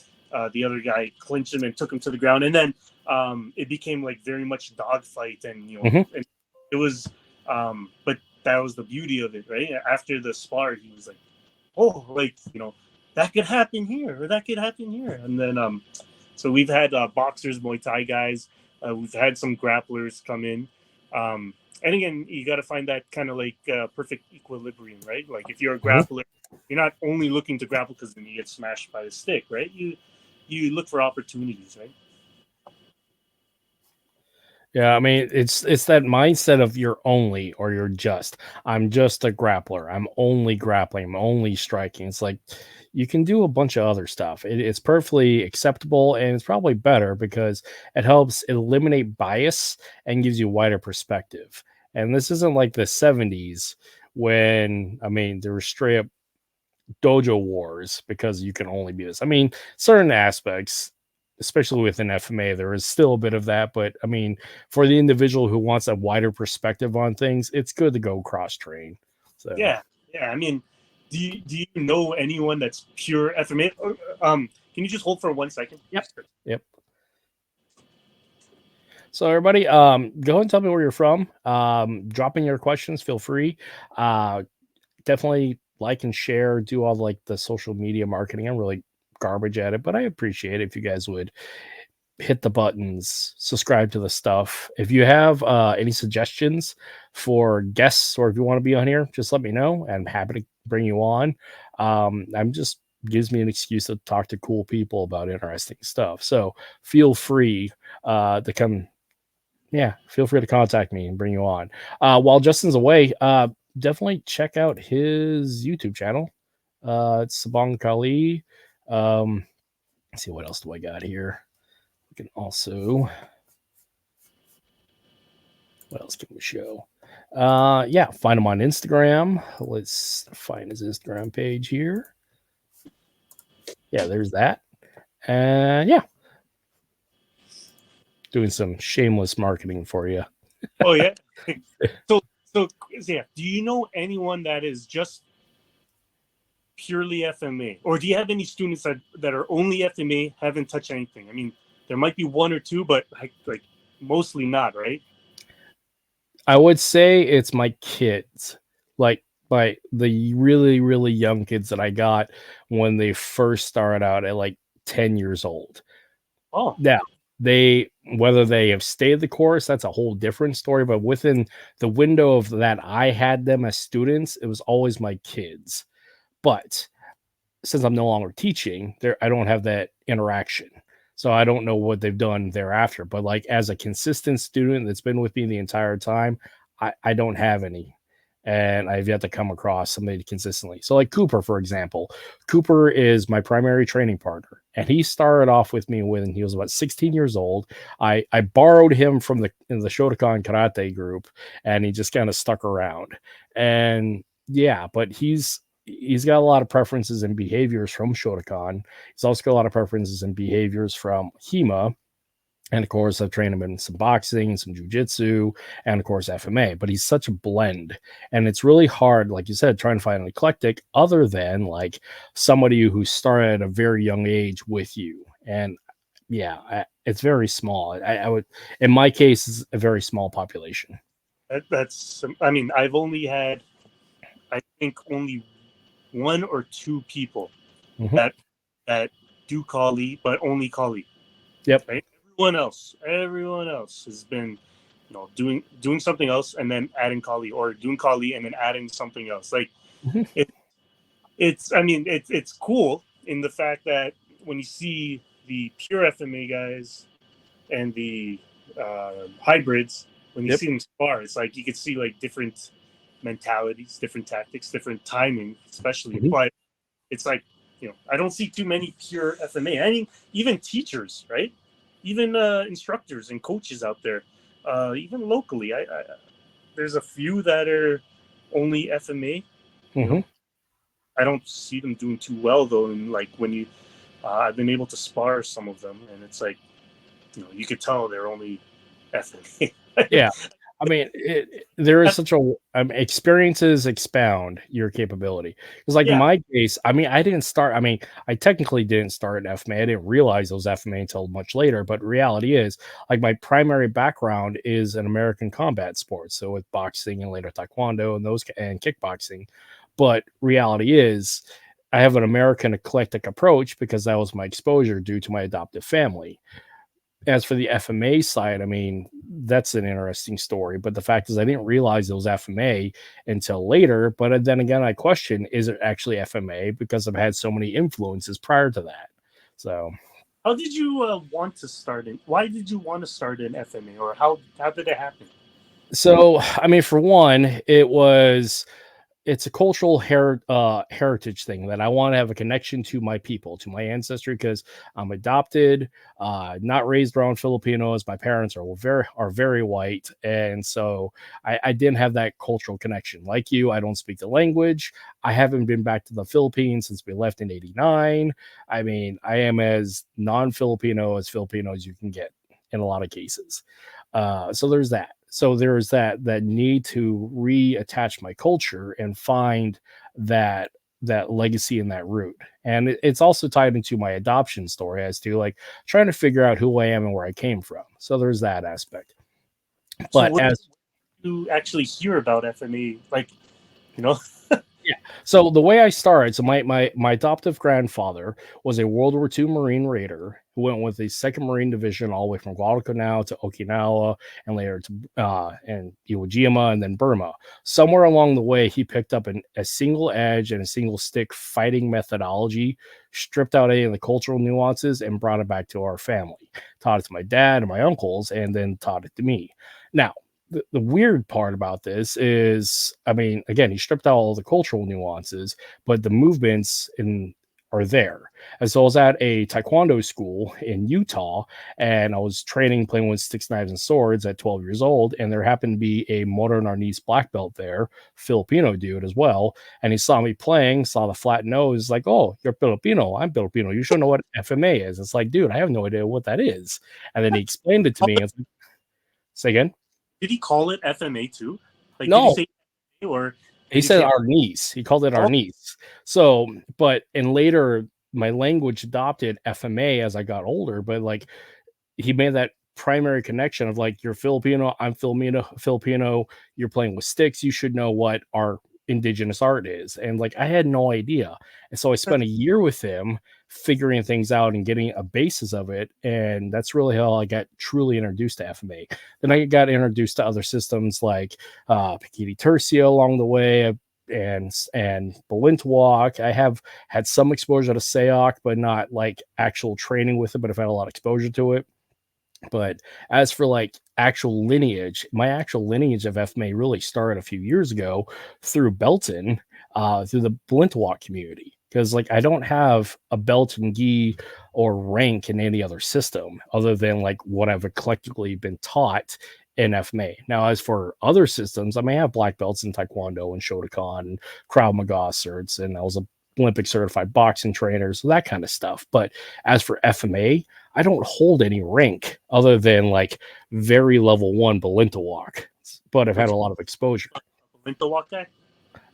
the other guy clinched him and took him to the ground, and then it became like very much dogfight, and Mm-hmm. and it was, but that was the beauty of it, right? After the spar, he was like, oh, like that could happen here or that could happen here, and then so we've had boxers, Muay Thai guys, we've had some grapplers come in. And again, you got to find that kind of like perfect equilibrium, right? Like if you're a Mm-hmm. grappler, you're not only looking to grapple because then you get smashed by the stick, right? You look for opportunities, right? Yeah, I mean, it's that mindset of you're only or you're just. I'm just a grappler. I'm only grappling. I'm only striking. It's like you can do a bunch of other stuff. It's perfectly acceptable and it's probably better because it helps eliminate bias and gives you wider perspective. And this isn't like the 70s when I mean there were straight up dojo wars because you can only be this. I mean, certain aspects, especially within FMA, there is still a bit of that. But I mean, for the individual who wants a wider perspective on things, it's good to go cross train. So, Yeah, yeah. I mean, do you know anyone that's pure FMA? Can you just hold for 1 second? yep, yep. So everybody, go ahead and tell me where you're from. Drop in your questions. Feel free. Definitely like and share. Do all like the social media marketing. I'm really garbage at it, but I appreciate it if you guys would hit the buttons, subscribe to the stuff. If you have any suggestions for guests or if you want to be on here, just let me know. I'm happy to bring you on. I'm just gives me an excuse to talk to cool people about interesting stuff. So feel free to come. Yeah, feel free to contact me and bring you on. While Justin's away, definitely check out his YouTube channel. It's Sabong Kali. Let's see what else do I got here. We can also what else can we show? Yeah, find him on Instagram. Let's find his Instagram page here. Yeah, there's that. And yeah, doing some shameless marketing for you. Oh yeah. So so yeah. Do you know anyone that is just purely FMA, or do you have any students that are only FMA, haven't touched anything? I mean, there might be one or two, but like mostly not, right? I would say it's my kids, like the really, really young kids that I got when they first started out at like 10 years old. Oh, Now, they whether they have stayed the course, that's a whole different story. But within the window of that, I had them as students, it was always my kids. But since I'm no longer teaching, there I don't have that interaction. So I don't know what they've done thereafter. But like as a consistent student that's been with me the entire time, I don't have any. And I've yet to come across somebody consistently. So like Cooper, for example. Cooper is my primary training partner. And he started off with me when he was about 16 years old. I borrowed him from the Shotokan karate group, and he just kind of stuck around. And yeah, but he's got a lot of preferences and behaviors from Shotokan. He's also got a lot of preferences and behaviors from HEMA. And of course, I've trained him in some boxing, some jujitsu, and of course, FMA. But he's such a blend. And it's really hard, like you said, trying to find an eclectic other than like somebody who started at a very young age with you. And yeah, it's very small. I would, in my case, it's a very small population. That's, I mean, I've only had, I think, only one or two people Mm-hmm. that do Kali, but only Kali. Yep. Right? Everyone else has been, doing something else and then adding Kali, or doing Kali and then adding something else. Like Mm-hmm. it's cool in the fact that when you see the pure FMA guys and the hybrids, when you Yep. see them spar, it's like you could see like different mentalities, different tactics, different timing, especially. Mm-hmm. But it's like, I don't see too many pure FMA. I mean, even teachers, right? Even instructors and coaches out there, even locally. There's a few that are only FMA. Mm-hmm. I don't see them doing too well though. And like when I've been able to spar some of them, and it's like, you could tell they're only FMA. Yeah. I mean, there is such a experiences expound your capability. Because, like in Yeah. my case, I mean, I didn't start. I mean, I technically didn't start in FMA. I didn't realize it was FMA until much later. But reality is, like, my primary background is in American combat sports, so with boxing and later taekwondo and those and kickboxing. But reality is, I have an American eclectic approach because that was my exposure due to my adoptive family. As for the FMA side, I mean, that's an interesting story. But the fact is, I didn't realize it was FMA until later. But then again, I question, is it actually FMA? Because I've had so many influences prior to that. So, How did you want to start in? Why did you want to start in FMA, or how did it happen? I mean, for one, it's a cultural heritage thing that I want to have a connection to my people, to my ancestry, because I'm adopted, not raised around Filipinos. My parents are very white, and so I didn't have that cultural connection. Like you, I don't speak the language. I haven't been back to the Philippines since we left in '89. I mean, I am as non-Filipino as Filipino as you can get in a lot of cases. So there's that. So there's that need to reattach my culture and find that legacy and that root. And it's also tied into my adoption story as to like trying to figure out who I am and where I came from. So there's that aspect. So But what did as you actually hear about FMA? Like, you know, Yeah. So the way I started, so my adoptive grandfather was a World War II Marine Raider who went with the Second Marine Division all the way from Guadalcanal to Okinawa and later to and Iwo Jima and then Burma. Somewhere along the way, he picked up a single edge and a single stick fighting methodology, stripped out any of the cultural nuances, and brought it back to our family. Taught it to my dad and my uncles, and then taught it to me. Now, the weird part about this is, I mean, again, he stripped out all the cultural nuances, but the movements are there. And so I was at a taekwondo school in Utah, and I was training playing with sticks, knives, and swords at 12 years old. And there happened to be a modern arnis black belt there, Filipino dude as well. And he saw me playing, saw the flat nose, like, oh, you're Filipino. I'm Filipino. You should know what FMA is. It's like, dude, I have no idea what that is. And then he explained it to me. And it's like, say again? did he call it FMA too? Like, did he No, say, or he did he said say, our niece. He called it our oh, niece. So, but and later my language adopted FMA as I got older. But like he made that primary connection of like you're Filipino, I'm Filipino. You're playing with sticks. You should know what our indigenous art is. And like I had no idea. And so I spent a year with him figuring things out and getting a basis of it. And that's really how I got truly introduced to FMA. Then I got introduced to other systems like Pekiti Tirsia along the way. And Balintawak. I have had some exposure to Sayok, but not like actual training with it, but I've had a lot of exposure to it. But as for like actual lineage, my actual lineage of FMA really started a few years ago through Belton, through the Balintawak community. because like I don't have a belt and gi or rank in any other system other than like what I've eclectically been taught in FMA. Now, as for other systems, I may have black belts in Taekwondo and Shotokan and Krav Maga certs, and I was a Olympic certified boxing trainer, so that kind of stuff. But as for FMA, I don't hold any rank other than like very level 1 Belinta walk, but I've had Which a lot of exposure. Belinta walk guy?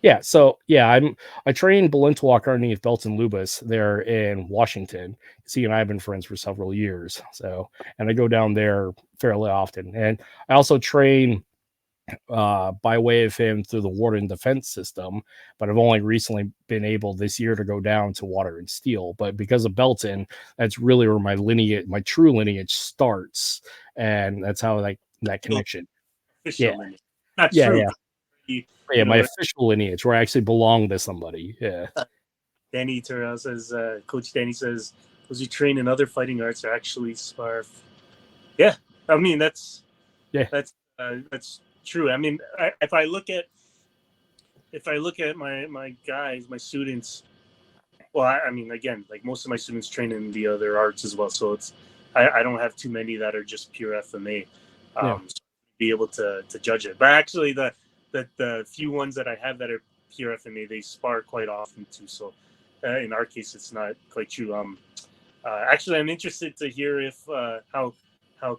Yeah, so yeah, I trained Belinta walk underneath Belton Lubis there in Washington. See, and I have been friends for several years. So, and I go down there fairly often, and I also train by way of him through the water and defense system, but I've only recently been able this year to go down to water and steel. But because of Belton, that's really where my lineage, my true lineage starts, and that's how that connection. Yeah, Official lineage. Not yeah, true, yeah, but yeah. My they're official lineage, where I actually belong to somebody. Yeah, Danny Terrell says, Coach Danny says, those who train in other fighting arts are actually spar. Yeah, I mean that's yeah. that's true. I mean, if I look at my guys, my students, well, I mean, again, like most of my students train in the other arts as well, so I don't have too many that are just pure FMA. Yeah. So be able to judge it. But actually, the few ones that I have that are pure FMA, they spar quite often too. So in our case, it's not quite true. Actually, I'm interested to hear if how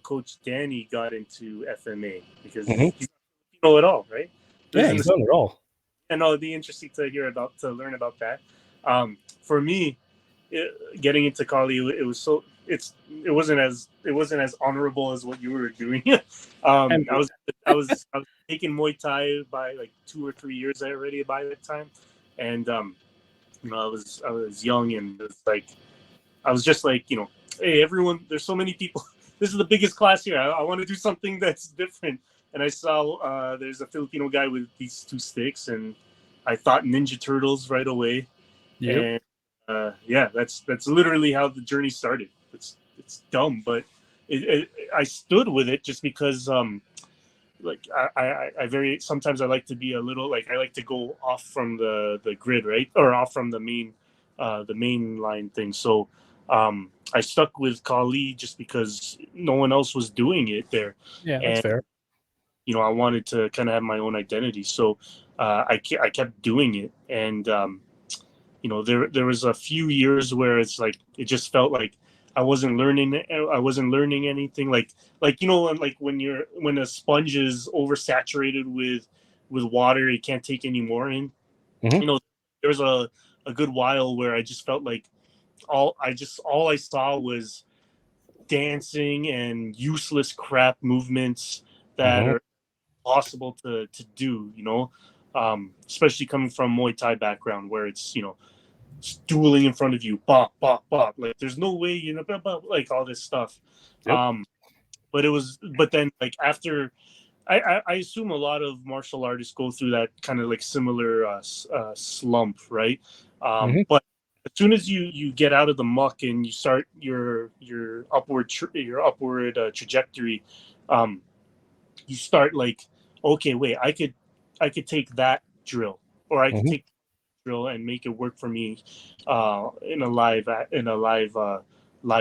Coach Danny got into FMA because Mhm. he's not Filipino at all, right? Yeah, Lives in he's the done it all. and it'll be interesting to learn about that. For me, getting into Kali, it was so it wasn't as honorable as what you were doing. And I was taking Muay Thai by like 2 or 3 years already by that time, and I was young and it's like I was just like hey everyone, there's so many people. This is the biggest class here. I want to do something that's different. And I saw there's a Filipino guy with these two sticks, and I thought Ninja Turtles right away. yep. And yeah, that's literally how the journey started. It's dumb, but I stood with it just because like I very sometimes I like to be a little like I like to go off from the grid, right, or off from the main line thing. So I stuck with Kali just because no one else was doing it there, Yeah, that's and fair. I wanted to kind of have my own identity. So I kept doing it, and there was a few years where it's like it just felt like I wasn't learning anything like when a sponge is oversaturated with water, it can't take any more in. Mhm. There was a good while where I just felt like all I saw was dancing and useless crap movements that Mhm. are possible to do, especially coming from Muay Thai background where it's dueling in front of you, bop, bop, bop. Like there's no way, bop, bop, like all this stuff. Yep. But then like after, I assume a lot of martial artists go through that kind of like similar slump, right? Mhm. But as soon as you get out of the muck and you start your upward trajectory, um, you start like, okay, wait, I could take that drill, or I could Mhm. take drill and make it work for me in a live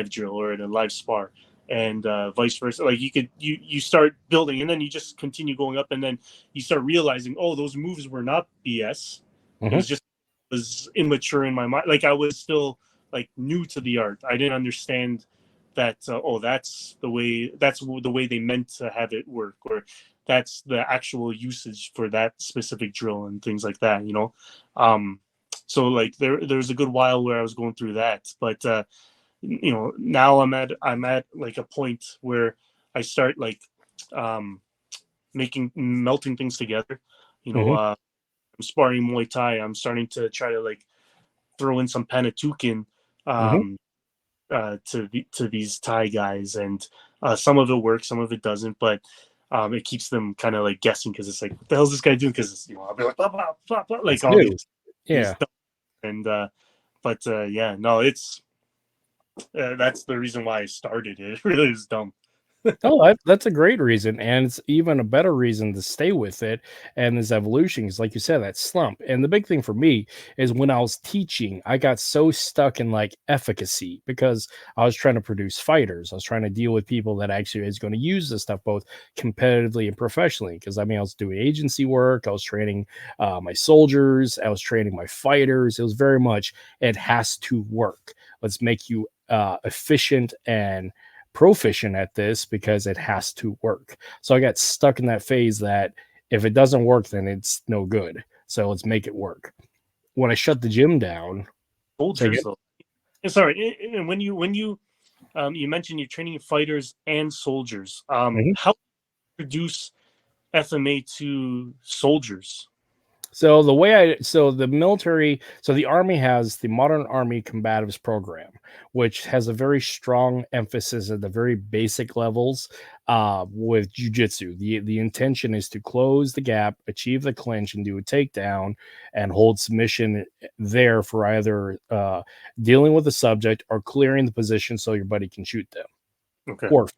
drill or in a live spar, and vice versa. Like you start building, and then you just continue going up, and then you start realizing, oh, those moves were not BS. It Mhm. was just was immature in my mind. Like I was still like new to the art. I didn't understand that. That's the way they meant to have it work, or that's the actual usage for that specific drill and things like that. Um, so like there's a good while where I was going through that, but now I'm at like a point where I start like um, melting things together. Mhm. I'm sparring Muay Thai. I'm starting to try to like throw in some Panatukan Mhm. um, to these Thai guys, and some of it works, some of it doesn't, but it keeps them kind of like guessing because it's like, what the hell's this guy doing? Because I'll be like blah, blah, blah, blah, like It's all new. these Yeah. and but yeah, no, it's that's the reason why I started it. It really is dumb. Oh, that's a great reason, and it's even a better reason to stay with it. And this evolution is, like you said, that slump. And the big thing for me is when I was teaching, I got so stuck in like efficacy because I was trying to produce fighters. I was trying to deal with people that actually is going to use this stuff both competitively and professionally. Because I mean, I was doing agency work, I was training my soldiers, I was training my fighters. It was very much it has to work. Let's make you efficient and proficient at this because it has to work. So I got stuck in that phase that if it doesn't work, then it's no good. So let's make it work. When I shut the gym down, say Soldiers, again? though. Sorry, and when you you mentioned you're training fighters and soldiers. Mhm. How produce FMA to soldiers? So the military, so the army has the Modern Army Combatives program, which has a very strong emphasis at the very basic levels with jujitsu. The intention is to close the gap, achieve the clinch, and do a takedown and hold submission there for either dealing with the subject or clearing the position so your buddy can shoot them. Okay. Or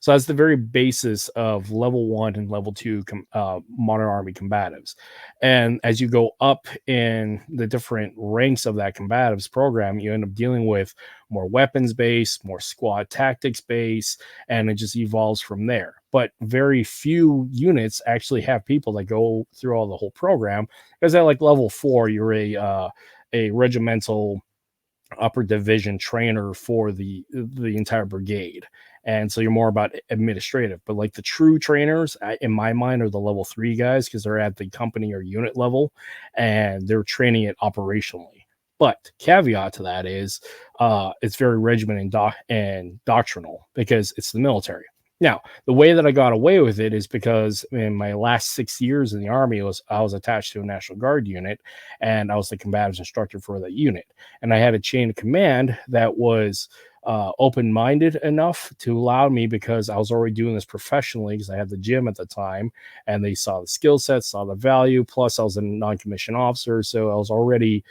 so that's the very basis of level 1 and level 2 modern army combatives. And as you go up in the different ranks of that combatives program, you end up dealing with more weapons base, more squad tactics base, and it just evolves from there. But very few units actually have people that go through all the whole program because at like level 4, you're a regimental upper division trainer for the entire brigade, and so you're more about administrative. But like the true trainers in my mind are the level 3 guys because they're at the company or unit level and they're training it operationally. But caveat to that is it's very regimented and doctrinal because it's the military. Now, the way that I got away with it is because in my last 6 years in the army I was attached to a National Guard unit, and I was the combatives instructor for that unit, and I had a chain of command that was open-minded enough to allow me, because I was already doing this professionally because I had the gym at the time, and they saw the skill set, saw the value. Plus, I was a non-commissioned officer, so I was already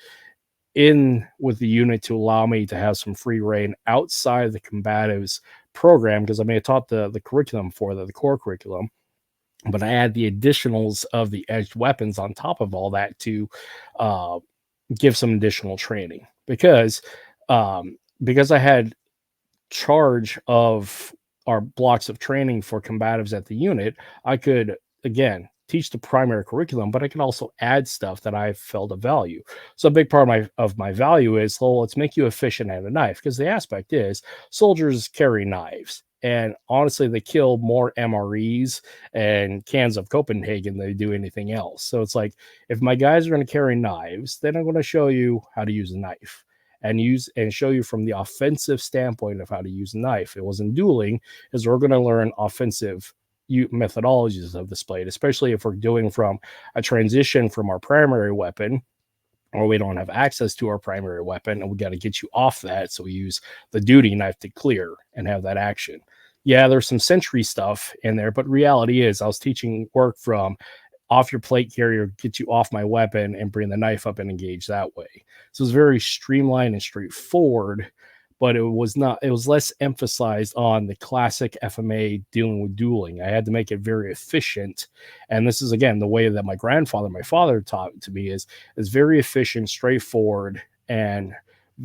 in with the unit to allow me to have some free reign outside of the combatives program. Because I mean, I taught the curriculum for the core curriculum, but I add the additionals of the edged weapons on top of all that to uh, give some additional training because I had charge of our blocks of training for combatives at the unit. I could again teach the primary curriculum, but I can also add stuff that I felt of value. So a big part of my value is, well, let's make you efficient at a knife, because the aspect is soldiers carry knives. And honestly, they kill more MREs and cans of Copenhagen than they do anything else. So it's like, if my guys are going to carry knives, then I'm going to show you how to use a knife and show you from the offensive standpoint of how to use a knife. It wasn't dueling, is we're going to learn offensive methodologies of this blade, especially if we're doing from a transition from our primary weapon, or we don't have access to our primary weapon and we got to get you off that. So we use the duty knife to clear and have that action. Yeah, there's some century stuff in there, but reality is I was teaching work from off your plate carrier, get you off my weapon, and bring the knife up and engage that way. So it's very streamlined and straightforward, but it was not, it was less emphasized on the classic FMA dealing with dueling. I had to make it very efficient. And this is again the way that my father taught it to me is very efficient, straightforward, and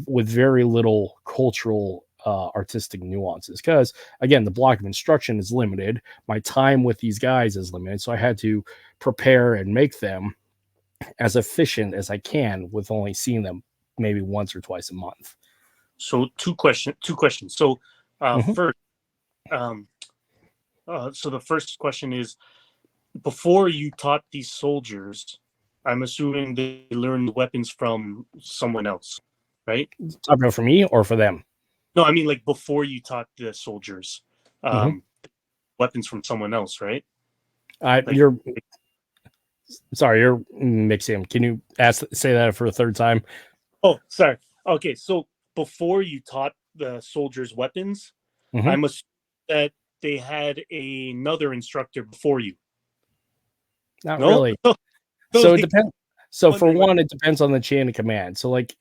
with very little cultural artistic nuances. Because again, the block of instruction is limited. My time with these guys is limited. So I had to prepare and make them as efficient as I can with only seeing them maybe once or twice a month. So two questions. So Mhm. first, so the first question is, before you taught these soldiers, I'm assuming they learned weapons from someone else, right? Talk about for me or for them. No, I mean like before you taught the soldiers, Mhm. um, weapons from someone else, right? Like, You're sorry, you're mixing. Can you say that for a third time? oh, sorry. Okay, so before you taught the soldiers weapons, Mhm. I'm assuming that they had another instructor before you. Not No, really. so So it like, depends. So Well, for one, it depends on the chain of command. So like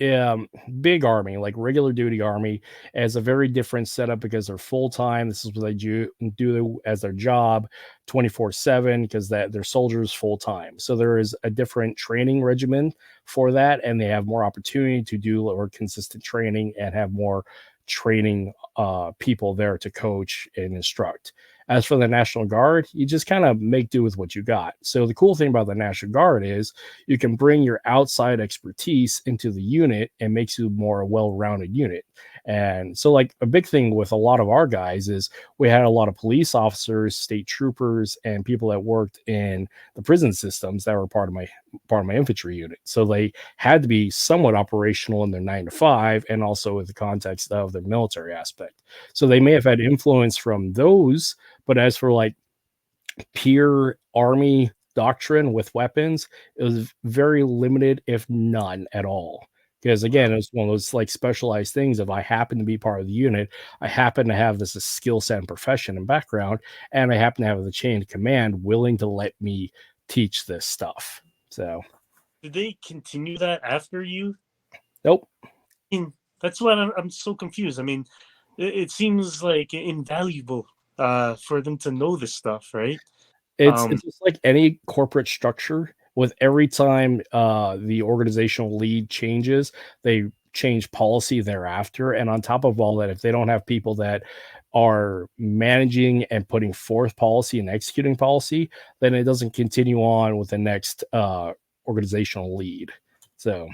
big army, like regular duty army, has a very different setup because they're full time. This is what they do as their job, 24/7, because that their soldiers full time. So there is a different training regimen for that, and they have more opportunity to do or consistent training and have more training people there to coach and instruct. As for the National Guard, you just kind of make do with what you got. So the cool thing about the National Guard is you can bring your outside expertise into the unit and makes you more well-rounded unit. And so like a big thing with a lot of our guys is we had a lot of police officers, state troopers, and people that worked in the prison systems that were part of my infantry unit. So they had to be somewhat operational in their 9 to 5 and also with the context of their military aspect. So they may have had influence from those, but as for like pure army doctrine with weapons, it was very limited, if none at all. Because wow. again, it was one of those like specialized things. If I happen to be part of the unit, I happen to have this skill set and profession and background, and I happen to have the chain of command willing to let me teach this stuff. So, Did they continue that after you? nope. I mean, that's what I'm so confused. I mean, it seems like invaluable for them to know this stuff, right? It's just like any corporate structure. With every time the organizational lead changes, they change policy thereafter. And on top of all that, if they don't have people that are managing and putting forth policy and executing policy, then it doesn't continue on with the next organizational lead. So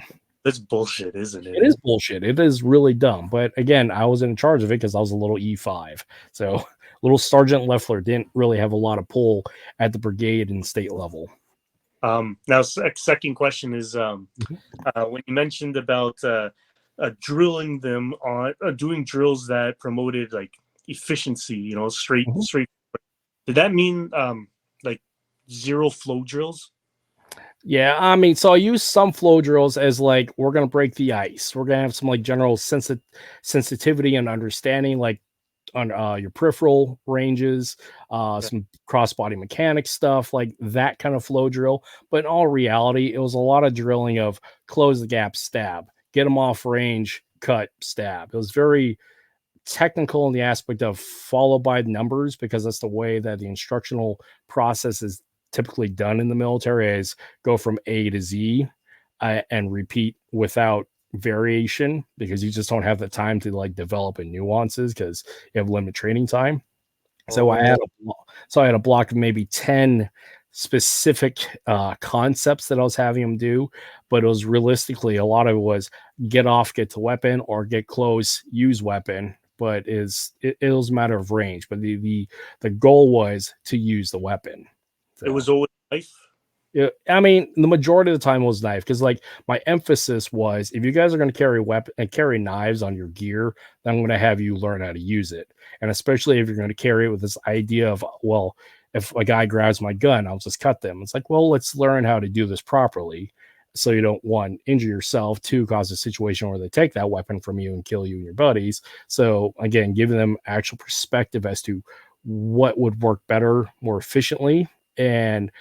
That's bullshit, isn't it is it? bullshit. It is really dumb. But again, I was in charge of it because I was a little E5. So little Sergeant Leffler didn't really have a lot of pull at the brigade and state level. Now, second question is Mhm. when you mentioned about drilling them on doing drills that promoted like efficiency, Mhm. straight. Did that mean like zero flow drills? Yeah, I mean, so I use some flow drills as like we're gonna break the ice. We're gonna have some like general sensitivity and understanding, like on your peripheral ranges, Yeah. some cross body mechanics stuff, like that kind of flow drill. But in all reality, it was a lot of drilling of close the gap, stab, get them off range, cut, stab. It was very technical in the aspect of follow by numbers because that's the way that the instructional process is typically done in the military is go from A to Z and repeat without variation because you just don't have the time to like develop in nuances because you have limited training time. So Oh, I had a block of maybe 10 specific concepts that I was having them do, but it was realistically a lot of it was get off, get to weapon, or get close, use weapon. But it was a matter of range. But the goal was to use the weapon. it So was always life. yeah, I mean, the majority of the time was knife because, like, my emphasis was if you guys are going to carry weapon and carry knives on your gear, then I'm going to have you learn how to use it, and especially if you're going to carry it with this idea of, well, if a guy grabs my gun, I'll just cut them. It's like, well, let's learn how to do this properly, so you don't one injure yourself, two cause a situation where they take that weapon from you and kill you and your buddies. So again, giving them actual perspective as to what would work better, more efficiently, and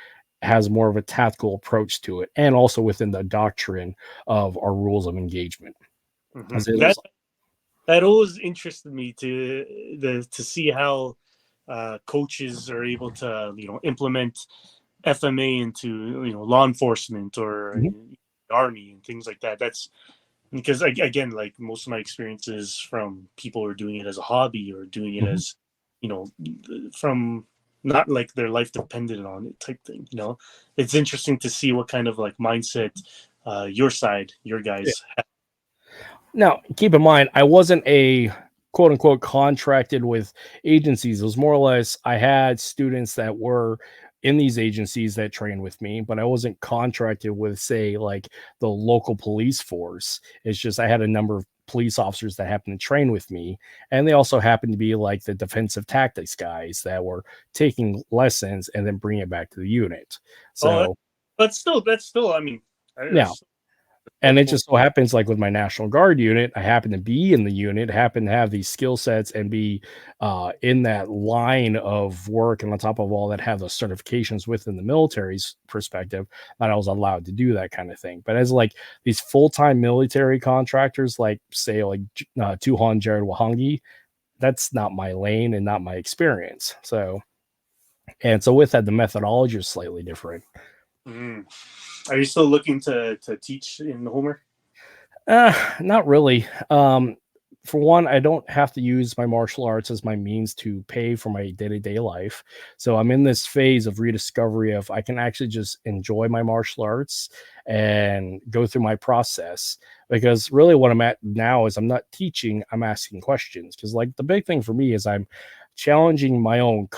has more of a tactical approach to it, and also within the doctrine of our rules of engagement. Hmm. As it That was, that always interested me to see how coaches are able to implement FMA into law enforcement or Mhm, army and things like that. That's because again, like most of my experiences from people who are doing it as a hobby or doing it mhm. as you know from not like their life dependent on it type thing. It's interesting to see what kind of like mindset your Yeah. guys Now, keep in mind, I wasn't a quote unquote contracted with agencies. It was more or less I had students that were in these agencies that trained with me, but I wasn't contracted with, say, like the local police force. It's just I had a number of police officers that happened to train with me, and they also happened to be like the defensive tactics guys that were taking lessons and then bringing it back to the unit. oh So but still that's still I mean now, that's And it just so happens, like with my National Guard unit, I happen to be in the unit, happen to have these skill sets and be in that line of work. And on top of all that, have those certifications within the military's perspective that I was allowed to do that kind of thing. But as like these full time military contractors, like say like Tuhon Jared Wahangi, that's not my lane and not my experience. So, and so with that, the methodology is slightly different. Mm. Are you still looking to teach in Homer? Not really. For one, I don't have to use my martial arts as my means to pay for my day-to-day life. So I'm in this phase of rediscovery of I can actually just enjoy my martial arts and go through my process. Because really what I'm at now is I'm not teaching, I'm asking questions. Because like the big thing for me is I'm challenging my own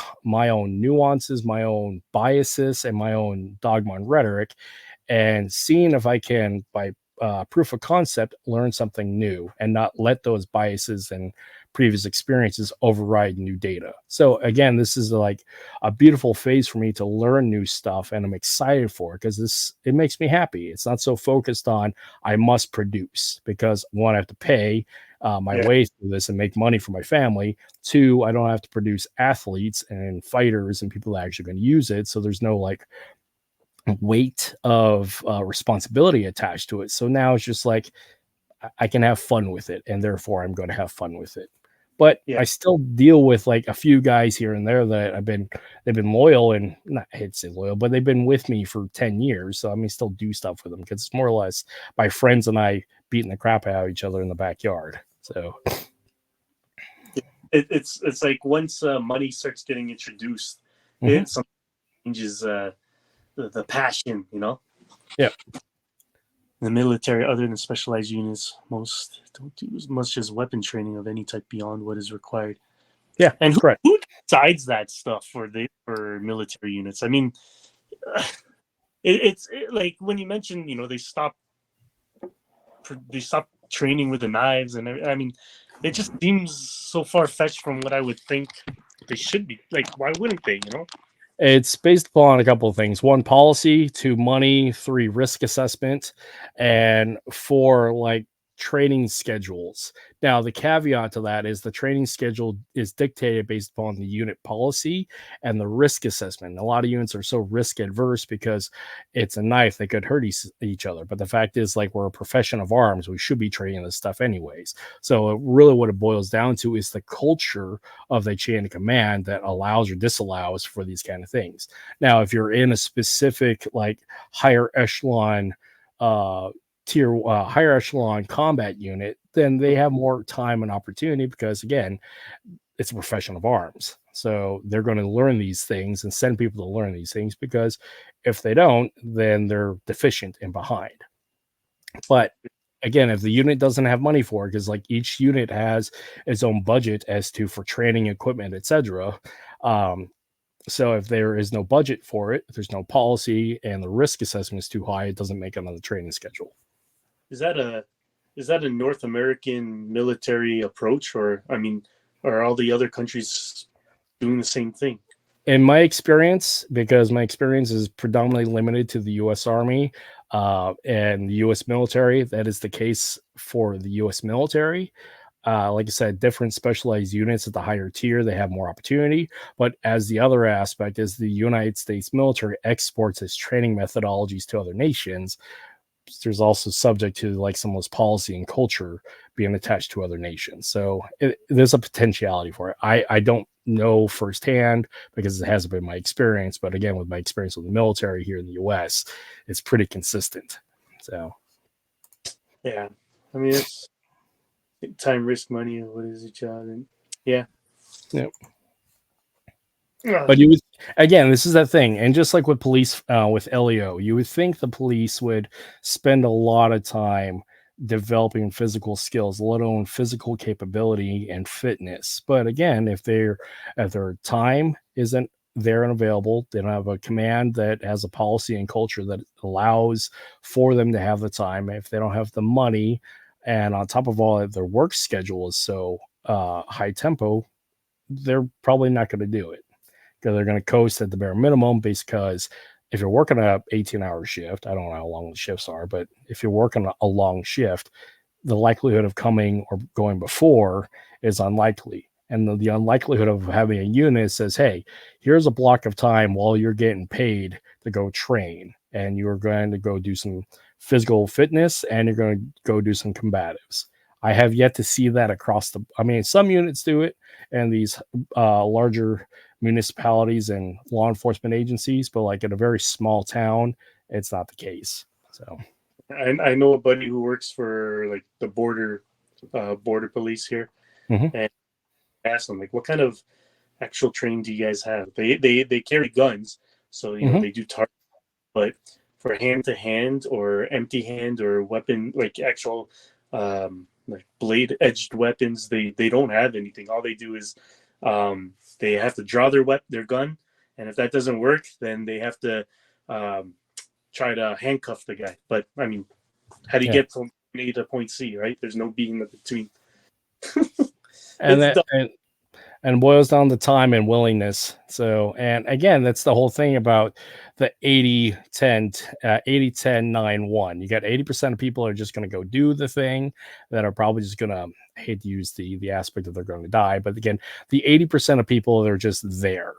nuances, my own biases, and my own dogma and rhetoric, and seeing if I can, by proof of concept, learn something new and not let those biases and previous experiences override new data. So again, this is like a beautiful phase for me to learn new stuff, and I'm excited for it because it makes me happy. It's not so focused on I must produce, because one, I have to pay my way through this and make money for my family. Two, I don't have to produce athletes and fighters and people that are actually going to use it. So there's no like weight of responsibility attached to it. So now it's just like I can have fun with it, and therefore I'm going to have fun with it. But Yeah. I still deal with like a few guys here and there that they've been loyal, and not I hate to say loyal, but they've been with me for 10 years. So I mean still do stuff with them because it's more or less my friends and I beating the crap out of each other in the backyard. So it's like once money starts getting introduced, it sometimes changes the passion, you know. Yeah. The military, other than specialized units, most don't do as much as weapon training of any type beyond what is required. Yeah, and correct. Who decides that stuff for military units? I mean, it's like when you mentioned, you know, they stop training with the knives, and I mean, it just seems so far fetched from what I would think they should be. Like, why wouldn't they? You know? It's based upon a couple of things. One, policy. Two, money. Three, risk assessment. And four, like training schedules. Now, the caveat to that is the training schedule is dictated based upon the unit policy and the risk assessment. A lot of units are so risk adverse because it's a knife that could hurt each other. But the fact is, like, we're a profession of arms. We should be training this stuff anyways. So really what it boils down to is the culture of the chain of command that allows or disallows for these kind of things. Now, if you're in a specific like higher echelon higher echelon combat unit, then they have more time and opportunity because again, it's a profession of arms. So they're going to learn these things and send people to learn these things, because if they don't, then they're deficient and behind. But again, if the unit doesn't have money for it, because like each unit has its own budget as to for training equipment, etc. So if there is no budget for it, if there's no policy and the risk assessment is too high, it doesn't make it on the training schedule. Is that a North American military approach, or I mean, are all the other countries doing the same thing? In my experience, because my experience is predominantly limited to the U.S. Army and the U.S. military, that is the case for the U.S. military. Like I said, different specialized units at the higher tier, they have more opportunity. But as the other aspect is the United States military exports its training methodologies to other nations, there's also subject to like some of this policy and culture being attached to other nations. So there's a potentiality for it. I don't know firsthand because it hasn't been my experience. But again, with my experience with the military here in the US, it's pretty consistent. So, yeah, I mean, it's time, risk, money. What is the job? And yeah. But you would, again, this is that thing. And just like with police, with LEO, you would think the police would spend a lot of time developing physical skills, let alone physical capability and fitness. But again, if their time isn't there and available, they don't have a command that has a policy and culture that allows for them to have the time. If they don't have the money, and on top of all that, their work schedule is so high tempo, they're probably not going to do it, because they're going to coast at the bare minimum because if you're working a 18-hour shift, I don't know how long the shifts are, but if you're working a long shift, the likelihood of coming or going before is unlikely. And the unlikelihood of having a unit says, hey, here's a block of time while you're getting paid to go train, and you're going to go do some physical fitness, and you're going to go do some combatives. I have yet to see that across the, I mean, some units do it, and these larger municipalities and law enforcement agencies, but like in a very small town, it's not the case. So I know a buddy who works for like the border police here, mm-hmm. and I asked them like, what kind of actual training do you guys have? They carry guns, so you know Mm-hmm. they do target, but for hand to hand or empty hand or weapon like actual like blade edged weapons, they don't have anything. All they do is they have to draw their gun, and if that doesn't work, then they have to um, try to handcuff the guy. But I mean, how do you get from point A to point C, right? There's no B in between. and that and boils down to time and willingness. So, and again, that's the whole thing about the 80 10 80 10 9 1. You got 80% of people are just going to go do the thing, that are probably just going to, I hate to use the aspect that they're going to die, but again, the 80% of people that are just there.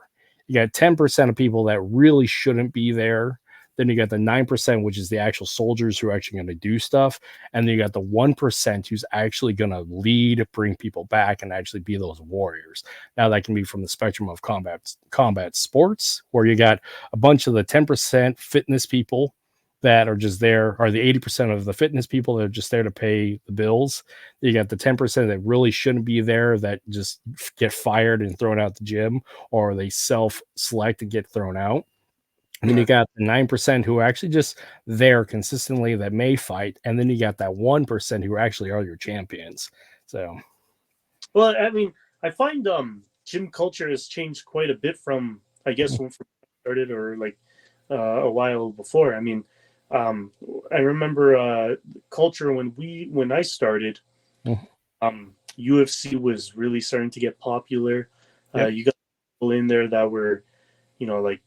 You got 10% of people that really shouldn't be there. Then you got the 9%, which is the actual soldiers who are actually going to do stuff. And then you got the 1% who's actually going to lead, bring people back, and actually be those warriors. Now, that can be from the spectrum of combat sports, where you got a bunch of the 10% fitness people that are just there, or the 80% of the fitness people that are just there to pay the bills. You got the 10% that really shouldn't be there, that just get fired and thrown out the gym, or they self-select and get thrown out. And then you got the 9% who are actually just there consistently that may fight. And then you got that 1% who actually are your champions. So, well, I mean, I find gym culture has changed quite a bit from, I guess, when I started or like a while before. I mean, I remember culture when I started, UFC was really starting to get popular. yep. You got people in there that were, like,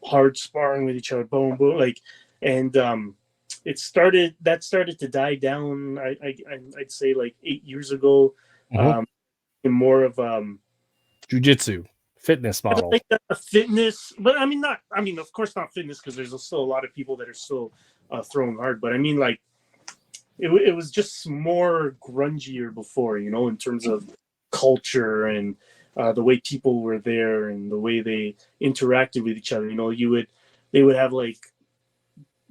hard sparring with each other, boom, boom, like, and that started to die down. I'd say like 8 years ago. And more of Jiu-jitsu fitness model. like a fitness, but I mean not. I mean, of course, not fitness, because there's still a lot of people that are still throwing hard. But I mean, like, it was just more grungier before, in terms of culture and the way people were there and the way they interacted with each other. They would have like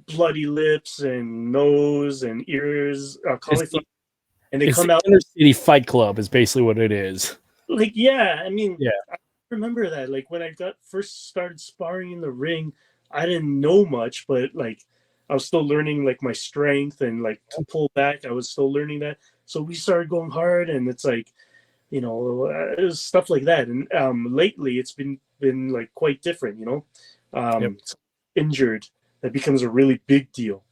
bloody lips and nose and ears, and they come the out. inner city fight club is basically what it is. Like, yeah, I mean, yeah. I remember that. Like, when I first started sparring in the ring, I didn't know much, but like I was still learning like my strength and like to pull back. I was still learning that. So we started going hard, and it's like, it was stuff like that. And lately it's been like quite different. Injured, that becomes a really big deal.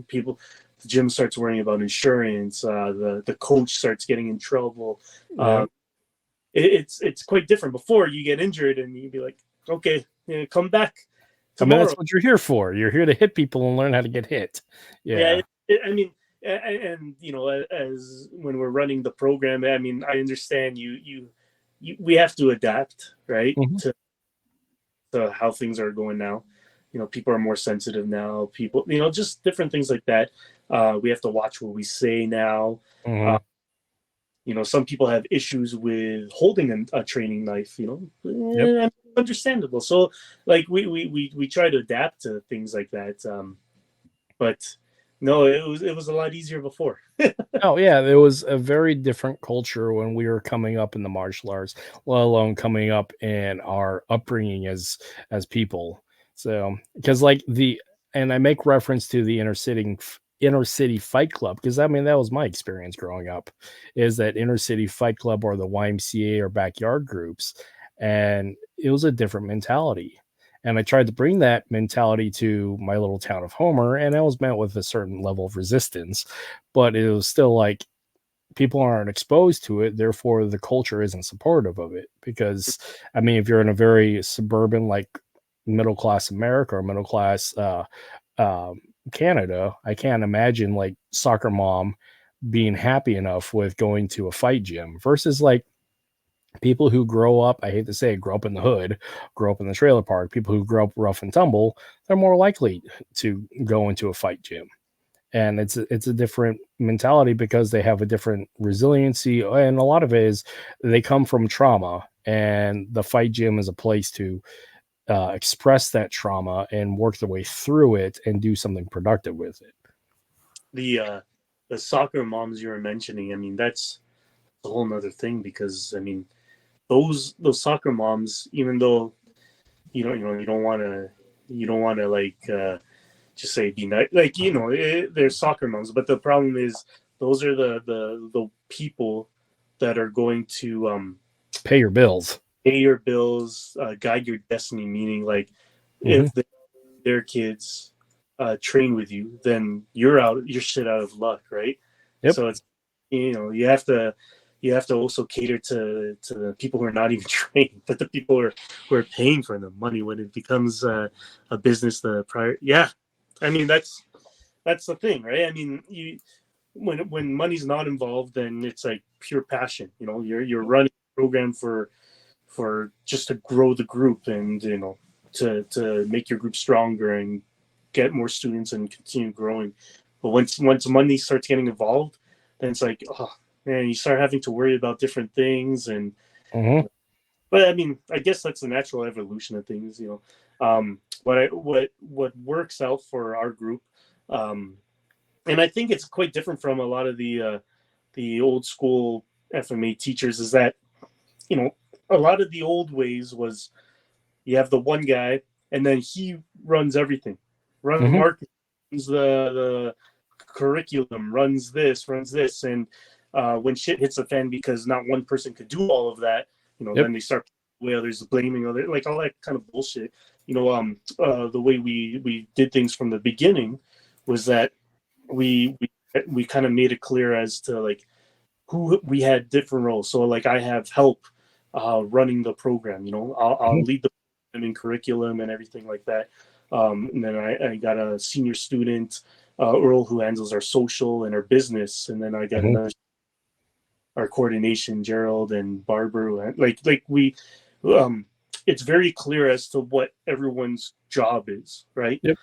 People, the gym starts worrying about insurance. The coach starts getting in trouble. It's quite different. Before, you get injured and you'd be like, okay, come back tomorrow. I mean, that's what you're here for. You're here to hit people and learn how to get hit. Yeah. I mean, and as when we're running the program, I mean, I understand we have to adapt, right, to how things are going now. People are more sensitive now. People, just different things like that. We have to watch what we say now. Some people have issues with holding a training knife. Understandable. So, like, we try to adapt to things like that. But no, it was a lot easier before. Oh yeah, there was a very different culture when we were coming up in the martial arts, let alone coming up in our upbringing as people. So, because and I make reference to the inner city fight club, because I mean that was my experience growing up, is that inner city fight club or the YMCA or backyard groups, and it was a different mentality. And I tried to bring that mentality to my little town of Homer, and I was met with a certain level of resistance. But it was still like, people aren't exposed to it, therefore the culture isn't supportive of it. Because, I mean, if you're in a very suburban, like middle class America or middle class Canada, I can't imagine like soccer mom being happy enough with going to a fight gym versus like people who grow up, I hate to say it, grow up in the hood, grow up in the trailer park, people who grow up rough and tumble, they're more likely to go into a fight gym. And it's a different mentality because they have a different resiliency, and a lot of it is they come from trauma, and the fight gym is a place to express that trauma and work their way through it and do something productive with it. The soccer moms you were mentioning, I mean, that's a whole nother thing, because I mean, those soccer moms, even though you don't want to like just say be nice, like they're soccer moms, but the problem is those are the people that are going to Pay your bills, pay your bills, guide your destiny. Meaning, like, mm-hmm. if their kids train with you, then you're shit out of luck, right? Yep. So it's you have to also cater to the people who are not even trained, but the people who are paying for the money when it becomes a business. I mean, that's the thing, right? I mean, when money's not involved, then it's like pure passion. You're running a program for just to grow the group, and to make your group stronger and get more students and continue growing. But once money starts getting involved, then it's like, oh man, you start having to worry about different things. And Mm-hmm. but I mean, I guess that's the natural evolution of things. What works out for our group, and I think it's quite different from a lot of the old school FMA teachers, is that a lot of the old ways was you have the one guy, and then he runs everything, runs Mm-hmm. marketing, runs the curriculum, runs this, and when shit hits the fan, because not one person could do all of that, Yep. then they start way others blaming other, like all that kind of bullshit. The way we did things from the beginning was that we kind of made it clear as to like who we had different roles. So like I have help running the program. I'll lead the program in curriculum and everything like that. And then I got a senior student, Earl, who handles our social and our business, and then I got Mm-hmm. another, our coordination, Gerald and Barbara. Like we, it's very clear as to what everyone's job is, right? Yep.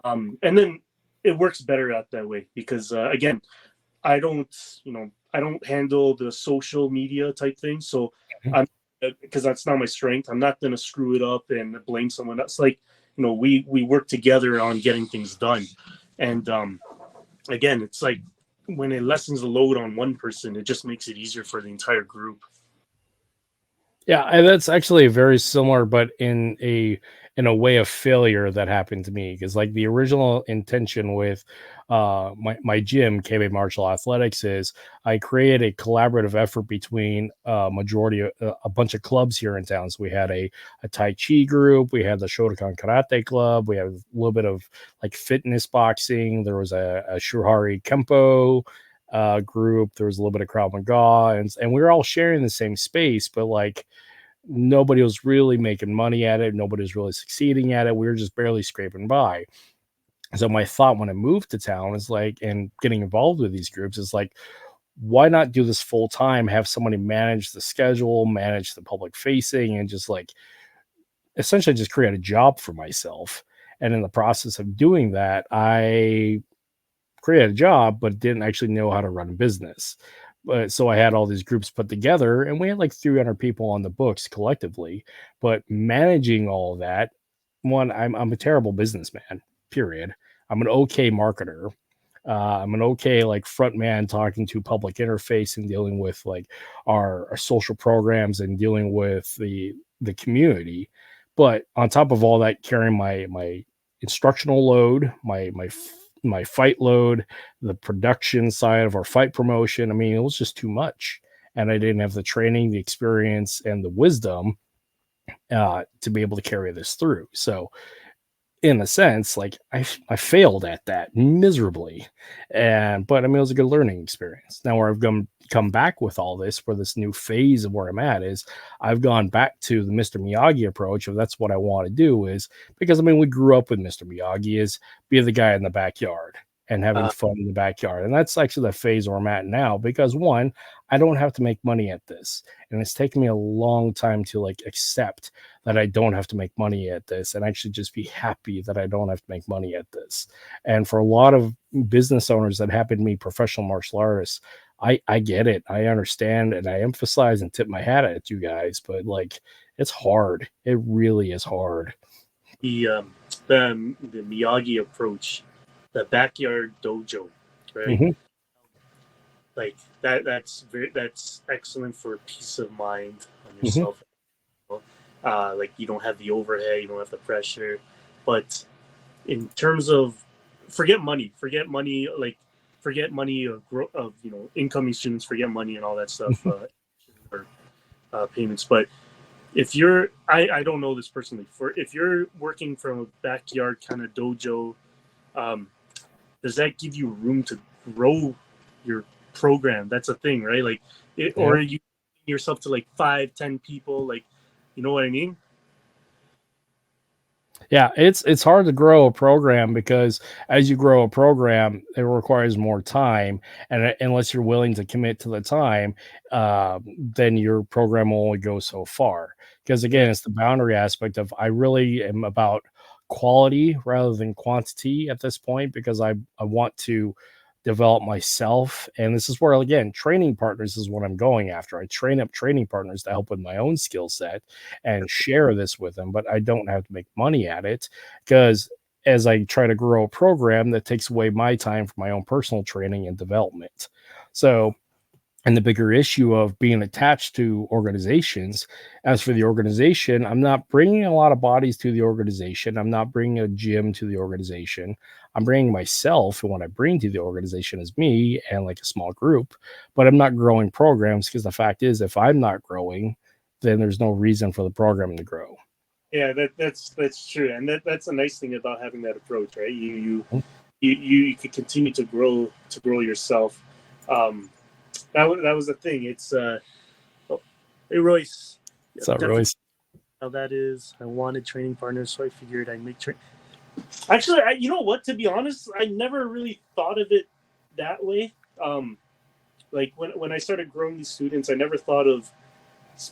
And then it works better out that way, because again, I don't handle the social media type thing. So I'm, because that's not my strength, I'm not going to screw it up and blame someone else. Like, we work together on getting things done. And again, it's like when it lessens the load on one person, it just makes it easier for the entire group. Yeah, and that's actually very similar, but in a way of failure that happened to me, because like the original intention with my gym, KB Martial Athletics, is I create a collaborative effort between a bunch of clubs here in town. So we had a Tai Chi group, we had the Shotokan Karate Club, we had a little bit of like fitness boxing, there was a Shuhari Kempo group, there was a little bit of Krav Maga, and we were all sharing the same space, but like nobody was really making money at it, nobody was really succeeding at it, we were just barely scraping by. So my thought when I moved to town is like, and getting involved with these groups is like, why not do this full time, have somebody manage the schedule, manage the public facing, and just like essentially just create a job for myself. And in the process of doing that, I created a job, but didn't actually know how to run a business. But so I had all these groups put together, and we had like 300 people on the books collectively. But managing all of that, one, I'm a terrible businessman. Period. I'm an okay marketer. I'm an okay like front man talking to public interface and dealing with like our social programs and dealing with the community. But on top of all that, carrying my instructional load, my fight load, the production side of our fight promotion. I mean, it was just too much. And I didn't have the training, the experience, and the wisdom to be able to carry this through. So in a sense, like I failed at that miserably, but I mean it was a good learning experience. Now where I've come back with all this, for this new phase of where I'm at, is I've gone back to the Mr. Miyagi approach of that's what I want to do, is because I mean we grew up with Mr. Miyagi, is be the guy in the backyard and having Uh, fun in the backyard. And that's actually the phase where I'm at now, because one, I don't have to make money at this. And it's taken me a long time to like accept that I don't have to make money at this and actually just be happy that I don't have to make money at this. And for a lot of business owners that happen to be professional martial artists, I get it. I understand, and I emphasize and tip my hat at you guys, but like it's hard. It really is hard. the um, the Miyagi approach, the backyard dojo, right? Hmm. Like that's excellent for peace of mind on Hmm. yourself. Like you don't have the overhead, you don't have the pressure. But in terms of forget money, like forget money of incoming students, forget money and all that stuff, or payments. But if you're, I don't know this personally. For if you're working from a backyard kind of dojo, um, does that give you room to grow your program? That's a thing, right? Like, or Yeah. are you yourself to like 5, 10 people? Like, you know what I mean? Yeah, it's hard to grow a program, because as you grow a program, it requires more time, and unless you're willing to commit to the time, then your program will only go so far. Because Yeah, again, it's the boundary aspect of I really am about quality rather than quantity at this point, because I want to develop myself, and this is where again training partners is what I'm going after. I train up training partners to help with my own skill set and share this with them, but I don't have to make money at it, because as I try to grow a program, that takes away my time for my own personal training and development. So, and the bigger issue of being attached to organizations, as for the organization, I'm not bringing a lot of bodies to the organization. I'm not bringing a gym to the organization. I'm bringing myself, and what I bring to the organization is me and like a small group, but I'm not growing programs, because the fact is, if I'm not growing, then there's no reason for the program to grow. yeah, that's true, and that's a nice thing about having that approach, right? You could continue to grow yourself. Um, that was the thing. It really So really, definitely how that is. I wanted training partners, so I figured I'd make train. Actually, you know what? To be honest, I never really thought of it that way. Um, like when I started growing these students, I never thought of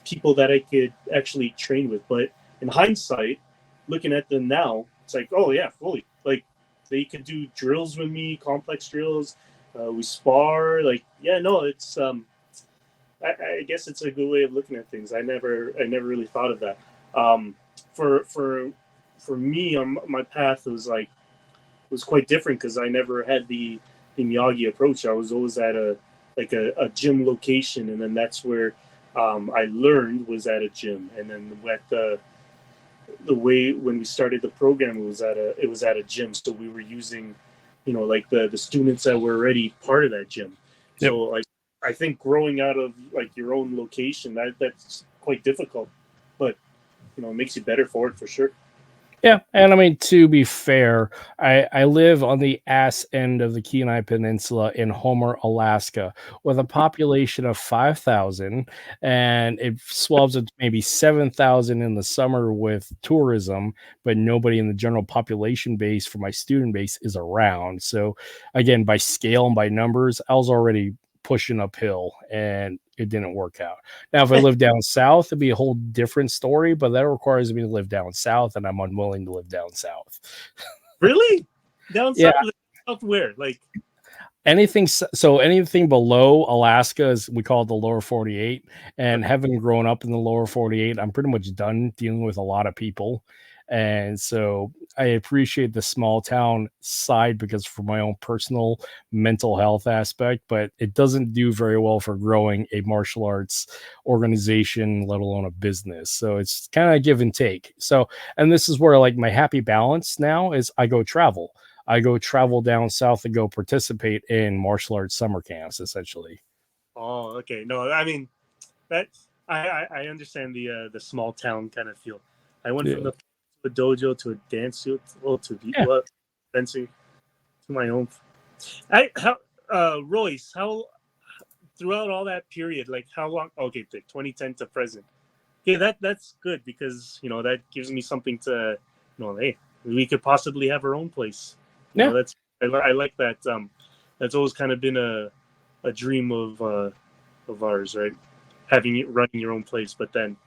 people that I could actually train with. But in hindsight, looking at them now, it's like, oh yeah, fully. Like they could do drills with me, complex drills. We spar. Like yeah, no, it's I guess it's a good way of looking at things. I never really thought of that. Um, for for for me on my path, it was quite different because I never had the Miyagi approach. I was always at a gym location, and then that's where I learned was at a gym, and then at the way when we started the program, it was at a gym. So we were using, like the students that were already part of that gym. yep. So like I think growing out of like your own location that's quite difficult, but it makes you better for it for sure. Yeah, and I mean, to be fair, I live on the ass end of the Kenai Peninsula in Homer, Alaska, with a population of 5,000, and it swells at maybe 7,000 in the summer with tourism, but nobody in the general population base for my student base is around. So, again, by scale and by numbers, I was already pushing uphill, and it didn't work out. Now, if I live down south, it'd be a whole different story, but that requires me to live down south, and I'm unwilling to live down south. Really? Down Yeah, south, south where? Like, so anything below Alaska is, we call it the lower 48. And having grown up in the lower 48, I'm pretty much done dealing with a lot of people. And so I appreciate the small town side because for my own personal mental health aspect, but it doesn't do very well for growing a martial arts organization, let alone a business. So it's kind of give and take. So, and this is where like my happy balance now is I go travel down south and go participate in martial arts summer camps, essentially. oh, okay. No, I mean that I understand the small town kind of feel. I went from Yeah. the a dojo to a dance studio, well, to be fencing, to my own. Royce, how throughout all that period, like how long? Okay, 2010 to present. Yeah, that's good because that gives me something to, hey, we could possibly have our own place. That's I like that. That's always kind of been a dream of ours, right? Running your own place, but then,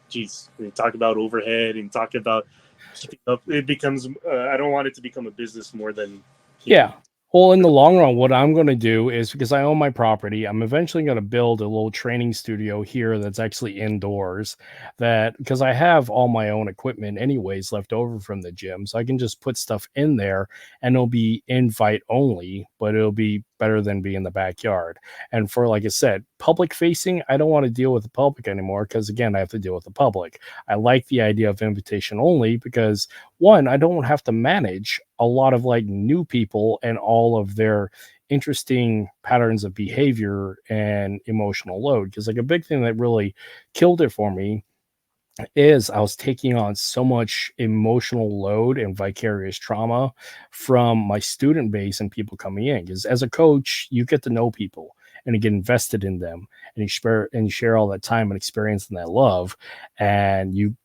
geez, we talk about overhead and talk about keeping up. It becomes I don't want it to become a business more than keeping. Well, in the long run, what I'm going to do is, because I own my property, I'm eventually going to build a little training studio here that's actually indoors, that because I have all my own equipment anyways left over from the gym. So I can just put stuff in there and it'll be invite only, but it'll be better than be in the backyard. And for, like I said, public facing, I don't want to deal with the public anymore because, again, I have to deal with the public. I like the idea of invitation only because, one, I don't have to manage a lot of like new people and all of their interesting patterns of behavior and emotional load. Because like a big thing that really killed it for me is I was taking on so much emotional load and vicarious trauma from my student base and people coming in. Because as a coach, you get to know people and you get invested in them, and you share all that time and experience and that love, and you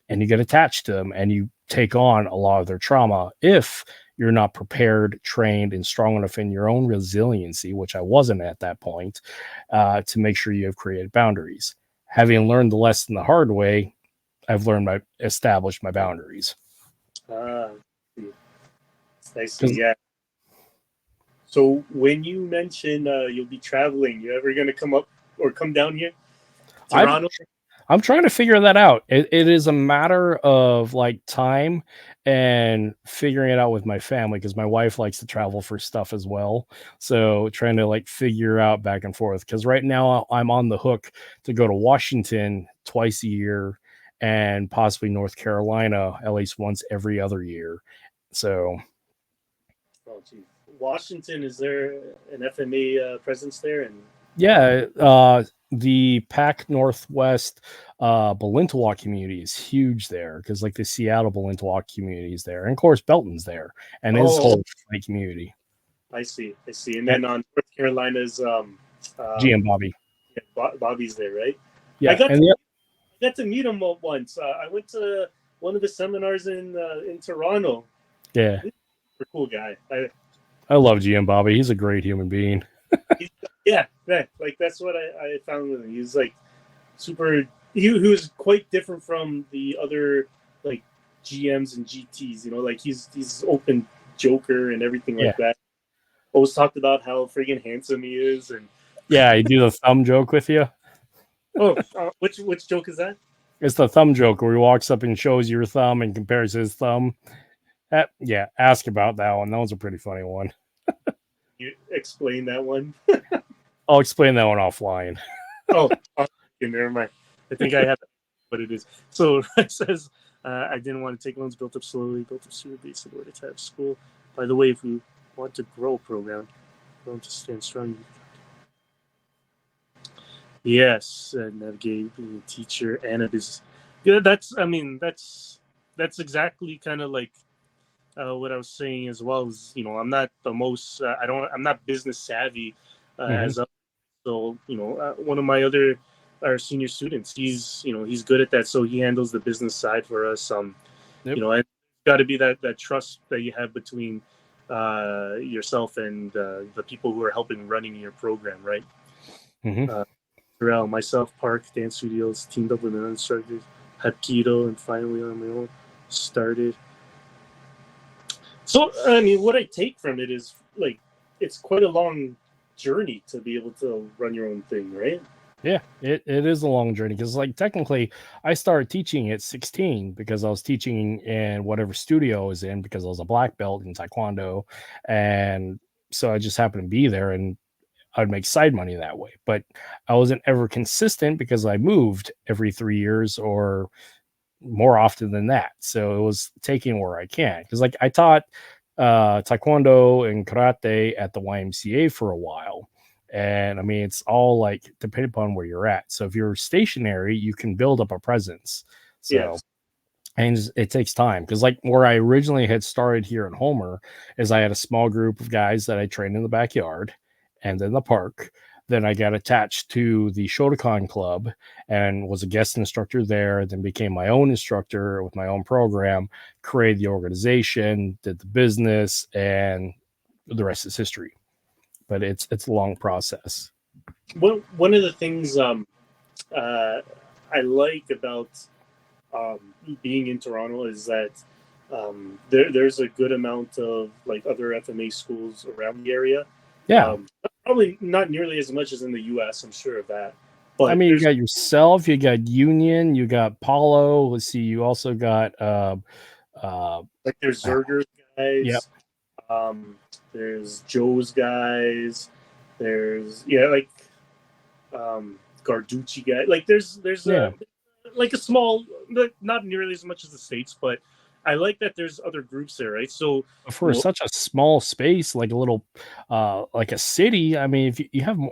get attached to them, and you take on a lot of their trauma if you're not prepared, trained, and strong enough in your own resiliency, which I wasn't at that point, to make sure you have created boundaries. Having learned the lesson the hard way, I've established my boundaries. It's nice. Yeah. So when you mention you'll be traveling, you ever going to come down here? Toronto? I'm trying to figure that out. It is a matter of like time and figuring it out with my family, because my wife likes to travel for stuff as well. So trying to like figure out back and forth, because right now I'm on the hook to go to Washington twice a year and possibly North Carolina at least once every other year. So, Washington, is there an FMA presence there? And the Pac Northwest Balintawak community is huge there, because like the Seattle Balintawak community is there, and of course Belton's there, and his whole community. I see. And then on North Carolina's GM Bobby. Yeah, Bobby's there, right? Yeah, I got to meet him once. I went to one of the seminars in Toronto. Yeah, he's a cool guy. I love GM Bobby. He's a great human being. Yeah, like that's what I found with him. He's like super. He was quite different from the other like GMs and GTs. Like he's open joker and everything like that. Always talked about how friggin' handsome he is, and he do the thumb joke with you. Which joke is that? It's the thumb joke where he walks up and shows your thumb and compares his thumb. Ask about that one. That was a pretty funny one. You explain that one? I'll explain that one offline. Never mind. I think I have what it is. So it says, I didn't want to take loans, built up slowly, built up super base in order to have school. By the way, if we want to grow a program, we want to stand strong. Yes, navigate, being a teacher and a business. Yeah, that's exactly kind of like what I was saying as well. Is I'm not the most I'm not business savvy so one of my our senior students, he's good at that, so he handles the business side for us. And it's got to be that trust that you have between yourself and the people who are helping running your program, right? Myself, Park Dance Studios, teamed up with an instructor, had keto, and finally on my own started. So what I take from it is like it's quite a long journey to be able to run your own thing, right? Yeah, it is a long journey, because like technically I started teaching at 16 because I was teaching in whatever studio I was in, because I was a black belt in Taekwondo, and so I just happened to be there, and I'd make side money that way. But I wasn't ever consistent because I moved every 3 years or more often than that. So it was taking where I can, because like I taught Taekwondo and karate at the YMCA for a while. And I mean, it's all like depending upon where you're at. So if you're stationary, you can build up a presence. So and it takes time because like where I originally had started here in Homer is I had a small group of guys that I trained in the backyard and in the park. Then I got attached to the Shotokan club and was a guest instructor there, then became my own instructor with my own program, created the organization, did the business, and the rest is history. But it's a long process. One of the things I like about being in Toronto is that there's a good amount of like other FMA schools around the area. Yeah. Probably not nearly as much as in the U.S. I'm sure of that. I mean, you got yourself, you got Union, you got Paulo. Let's see, you also got like there's Zerger's guys. Yep. There's Joe's guys. There's like Garducci guy. Like there's like a small, not nearly as much as the States, but I like that there's other groups there, right? So for such a small space, like a little, like a city. I mean,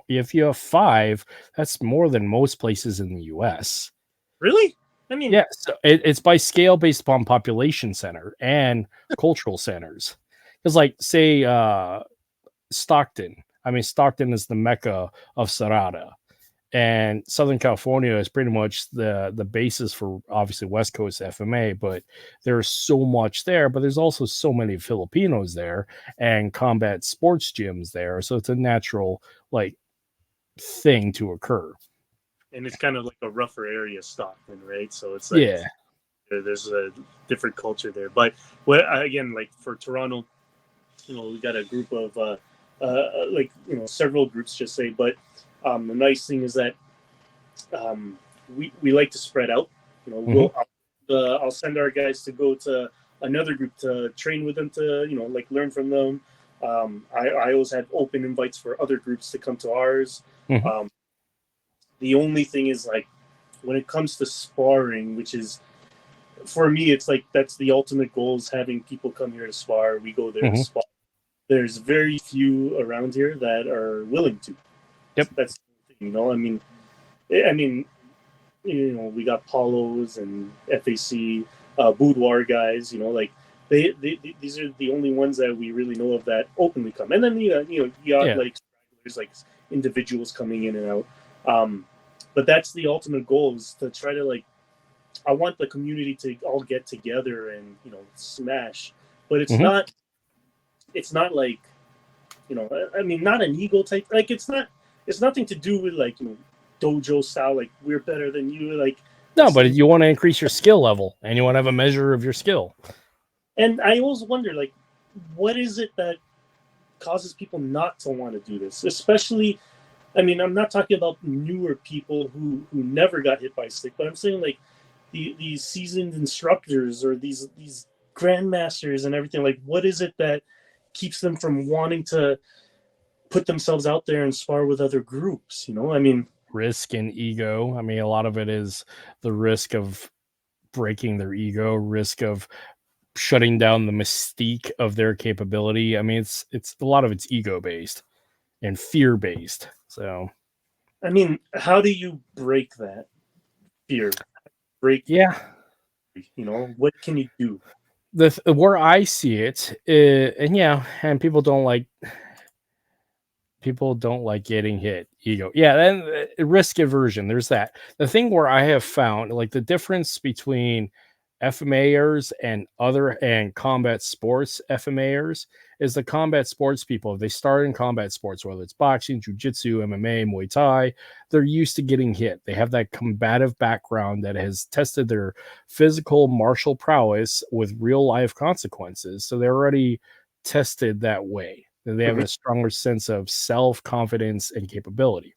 if you have 5, that's more than most places in the U.S. Really? I mean, yeah. So it's by scale based upon population center and cultural centers. Because, like, say, Stockton. I mean, Stockton is the mecca of Serrata. And Southern California is pretty much the basis for obviously West Coast FMA, but there's so much there, but there's also so many Filipinos there and combat sports gyms there. So it's a natural like thing to occur. And it's kind of like a rougher area, Stockton, right? So it's like, yeah, there's a different culture there. But what again, like for Toronto, we got a group of like several groups, just say, but the nice thing is that we like to spread out. I'll send our guys to go to another group to train with them, to like learn from them. I always have open invites for other groups to come to ours. The only thing is, like, when it comes to sparring, which is for me, it's like that's the ultimate goal, is having people come here to spar. We go there to spar. There's very few around here that are willing to. Yep. That's the thing, I mean, we got Paulos and FAC, boudoir guys. Like they these are the only ones that we really know of that openly come. And then you got like there's like individuals coming in and out. But that's the ultimate goal, is to try to, like, I want the community to all get together and smash. But it's not. It's not like, I mean, not an ego type. Like, it's nothing to do with, like, dojo style, like we're better than you, like. No, but you want to increase your skill level and you want to have a measure of your skill. And I always wonder, like, what is it that causes people not to want to do this? Especially, I mean, I'm not talking about newer people who never got hit by a stick, but I'm saying, like, these seasoned instructors or these grandmasters and everything. Like, what is it that keeps them from wanting to put themselves out there and spar with other groups? I mean, risk and ego. I mean, a lot of it is the risk of breaking their ego, risk of shutting down the mystique of their capability. I mean, it's a lot of it's ego based and fear based. So, I mean, how do you break that fear? What can you do? Where I see it, and people don't like getting hit. Ego, and risk aversion. There's that. The thing where I have found, like, the difference between FMAers and combat sports FMAers is the combat sports people. If they start in combat sports, whether it's boxing, jiu-jitsu, MMA, Muay Thai, they're used to getting hit. They have that combative background that has tested their physical martial prowess with real life consequences. So they're already tested that way. They have a stronger sense of self-confidence and capability.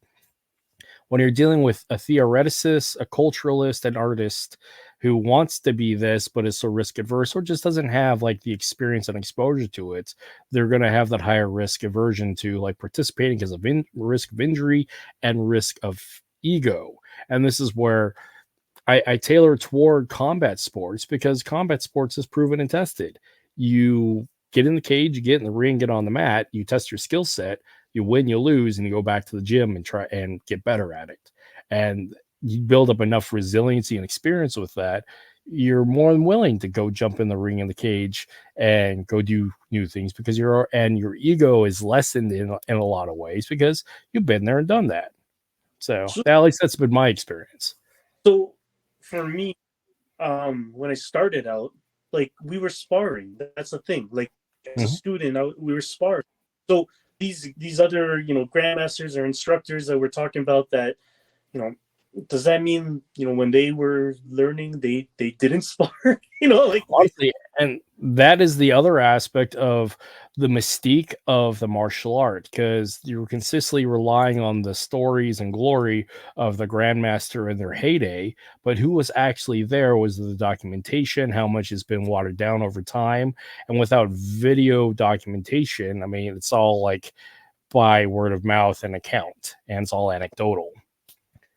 When you're dealing with a theoreticist, a culturalist, an artist who wants to be this, but is so risk adverse or just doesn't have like the experience and exposure to it, they're going to have that higher risk aversion to like participating because of risk of injury and risk of ego. And this is where I tailor toward combat sports, because combat sports is proven and tested. You get in the cage, you get in the ring, get on the mat, you test your skill set, you win, you lose, and you go back to the gym and try and get better at it. And you build up enough resiliency and experience with that, you're more than willing to go jump in the ring in the cage and go do new things because your ego is lessened in a lot of ways because you've been there and done that. So So, at least that's been my experience. so for me, when I started out, like we were sparring. That's the thing. Like as a Mhm. student, we were sparring. So these other grandmasters or instructors that we're talking about that does that mean when they were learning they didn't spar? Like Honestly, and that is the other aspect of the mystique of the martial art because you're consistently relying on the stories and glory of the grandmaster in their heyday, but who was actually there was the documentation, how much has been watered down over time, and without video documentation, I mean, it's all like by word of mouth and account, and it's all anecdotal.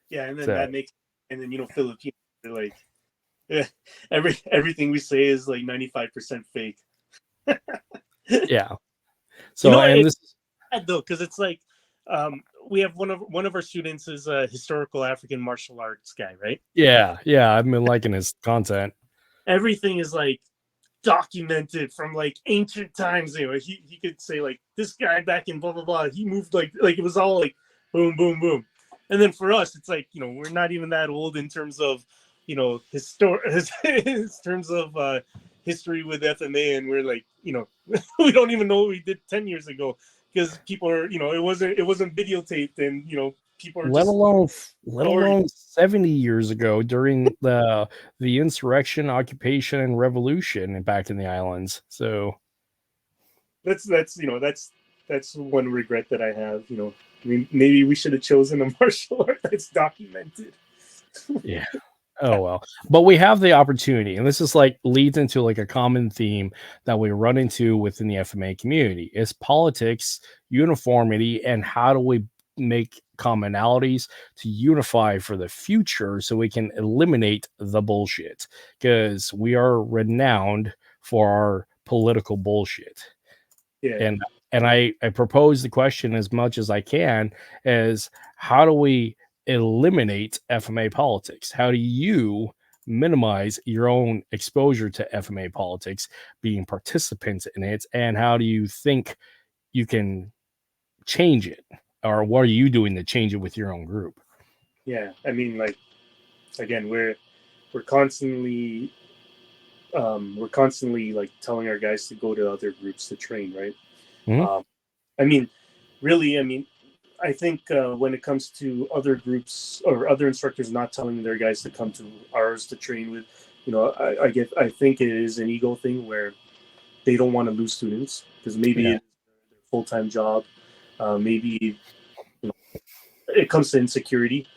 yeah, and then So that makes and then Filipinos are like yeah, everything we say is like 95% fake. yeah. So and It's this sad though because it's like we have one of our students is a historical African martial arts guy, right? yeah, I've been liking his content. Everything is like documented from like ancient times. He could say like this guy back in blah blah blah. He moved like it was all like boom boom boom. And then for us, it's like we're not even that old in terms of in terms of history with FMA, and we're like we don't even know what we did 10 years ago because people are it wasn't videotaped, and people are let just alone let stories. alone 70 years ago during the insurrection, occupation, and revolution back in the islands. So That's one regret that I have. I mean, maybe we should have chosen a martial art that's documented. yeah. Oh well. But we have the opportunity, and this is like leads into like a common theme that we run into within the FMA community is politics, uniformity, and how do we make commonalities to unify for the future so we can eliminate the bullshit because we are renowned for our political bullshit. Yeah, and I propose the question as much as I can is how do we eliminate FMA politics? How do you minimize your own exposure to FMA politics, being participants in it, and how do you think you can change it, or what are you doing to change it with your own group? yeah. I mean, like again, we're constantly like telling our guys to go to other groups to train, right? Mhm. Um, I mean, really, I mean, I think when it comes to other groups or other instructors not telling their guys to come to ours to train with, I think it is an ego thing where they don't want to lose students because maybe Yeah. it's their full time job. Maybe it comes to insecurity.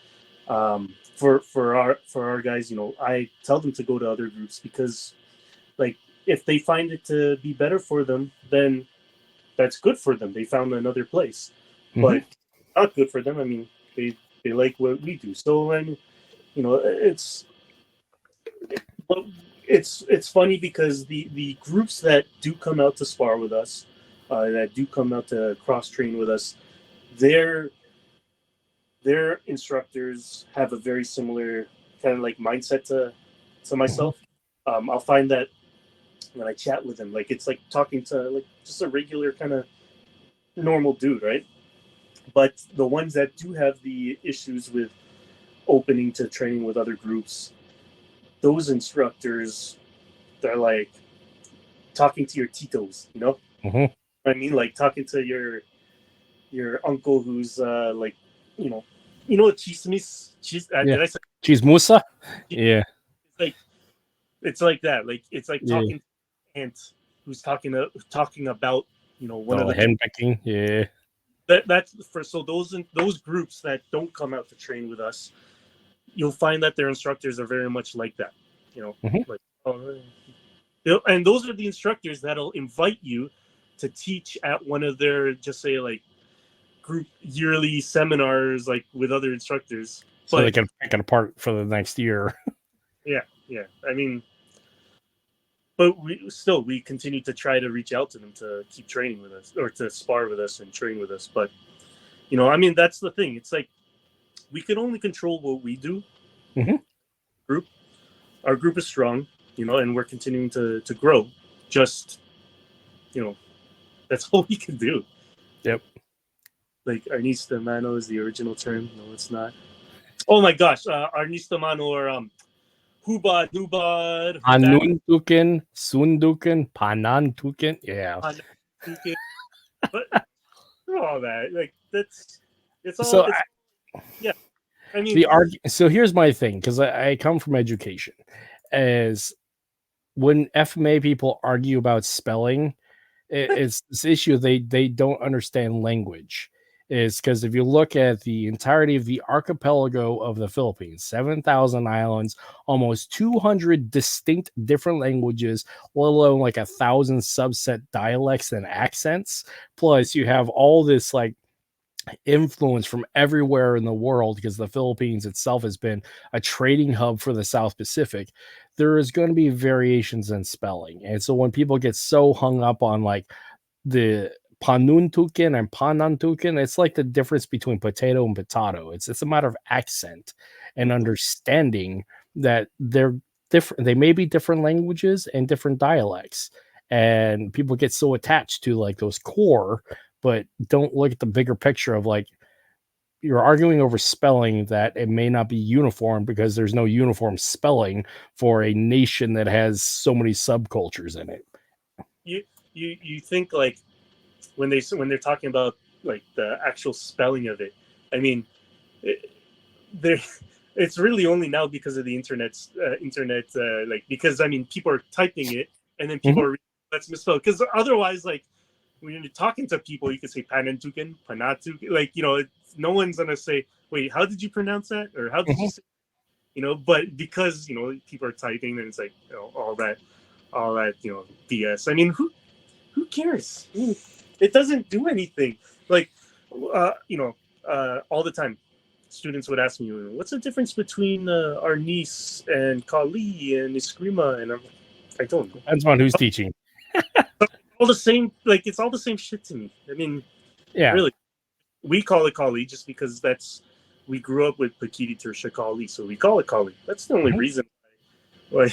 For our guys, I tell them to go to other groups because, like, if they find it to be better for them, then that's good for them. They found another place. Mhm. But not good for them. I mean, they like what we do. So and well, it's funny because the groups that do come out to spar with us, that do come out to cross train with us, their their instructors have a very similar kind of like mindset to Mhm. myself. I'll find that when I chat with them, like it's like talking to like just a regular kind of normal dude, right? But the ones that do have the issues with opening to training with other groups, those instructors, they're like talking to your titos, Mhm. what I mean? Like talking to your uncle who's like, you know, what chismis? Yeah. Did I say? Cheese Musa. Yeah. It's like that. Like it's like Yeah. talking to aunt who's talking about one of Oh, the henpecking. Yeah. that's for so those groups that don't come out to train with us, you'll find that their instructors are very much like that. Mhm. Like oh, and those are the instructors that'll invite you to teach at one of their just say like group yearly seminars like with other instructors. So they But can pick it apart for the next year. yeah, I mean, but we continue to try to reach out to them to keep training with us or to spar with us and train with us. But I mean, that's the thing. It's like we can only control what we do Mhm. group. our group is strong, and we're continuing to grow. Just, that's all we can do. Yep. Like Arnista Mano is the original term. No, it's not. Oh my gosh, Arnista Mano or Hubad, Hubad, Hudak, Anuntukin, Sundukin, Panantukin. Yeah. but all that, like it's all So it's yeah. I mean, so here's my thing, because I come from education, as when FMA people argue about spelling, it's this issue they don't understand language. Is because if you look at the entirety of the archipelago of the Philippines, 7,000 islands, almost 200 distinct different languages, let alone like 1,000 subset dialects and accents. Plus, you have all this like influence from everywhere in the world, because the Philippines itself has been a trading hub for the South Pacific. There is going to be variations in spelling. And so when people get so hung up on like the panuntukin and panantukin, it's like the difference between potato and potato. It's a matter of accent and understanding that they're different. They may be different languages and different dialects. And people get so attached to like those core, but don't look at the bigger picture of like, you're arguing over spelling that it may not be uniform because there's no uniform spelling for a nation that has so many subcultures in it. You think like when they're talking about like the actual spelling of it, I mean, it's really only now because of the internet, like, because I mean people are typing it and then people are that's misspelled, because otherwise, like, when you're talking to people, you can say panantukin, panatukin, like, no one's gonna say, wait, how did you pronounce that, or how did you say, but because people are typing, then it's like, all that BS. I mean, who cares? I mean, it doesn't do anything. Like, all the time, students would ask me, what's the difference between our niece and Kali and Eskrima? And I don't know. Depends on who's teaching. All the same, like, it's all the same shit to me. I mean, Yeah. really, we call it Kali just because we grew up with Pekiti, Tirsia, Kali, so we call it Kali. That's the only reason why.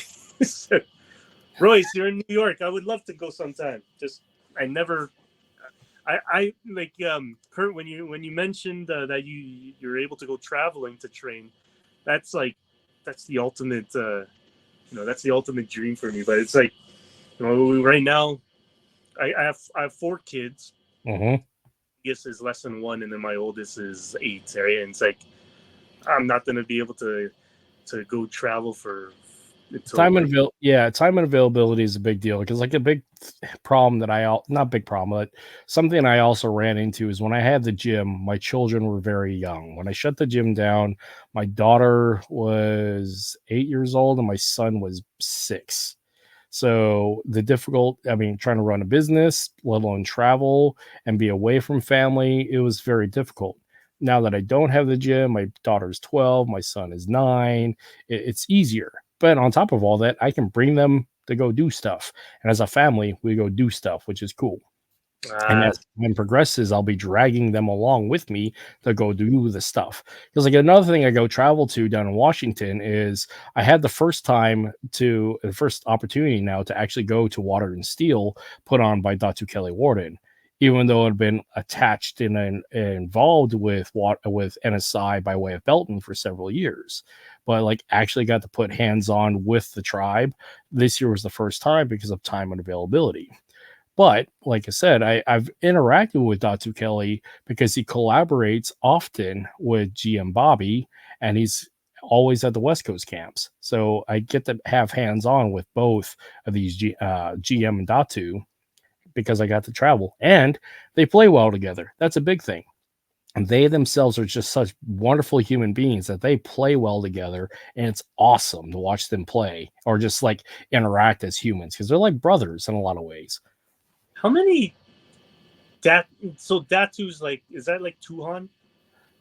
Royce, you're in New York. I would love to go sometime. I like Kurt, when you mentioned that you're able to go traveling to train. That's the ultimate that's the ultimate dream for me. But it's like, right now I have 4 kids. Youngest is less than 1, and then my oldest is 8. Right? And it's like, I'm not going to be able to go travel for time and availability is a big deal, because like a big problem that not big problem, but something I also ran into is when I had the gym, my children were very young. When I shut the gym down, my daughter was 8 years old and my son was 6. So trying to run a business, let alone travel and be away from family, it was very difficult. Now that I don't have the gym, my daughter's 12, my son is 9, it's easier. But on top of all that, I can bring them to go do stuff. And as a family, we go do stuff, which is cool. And as time progresses, I'll be dragging them along with me to go do the stuff. Because like another thing I go travel to down in Washington is I had the first opportunity now to actually go to Water and Steel put on by Dr. Kelly Warden, even though it had been attached and involved with NSI by way of Belton for several years. But like actually got to put hands on with the tribe. This year was the first time because of time and availability. But like I said, I've interacted with Dr. Kelly because he collaborates often with GM Bobby, and he's always at the West Coast camps. So I get to have hands on with both of these GM and Datu, because I got to travel, and they play well together. That's a big thing. And they themselves are just such wonderful human beings that they play well together, and it's awesome to watch them play or just like interact as humans, because they're like brothers in a lot of ways. How many Datu's, like, is that like Tuhan?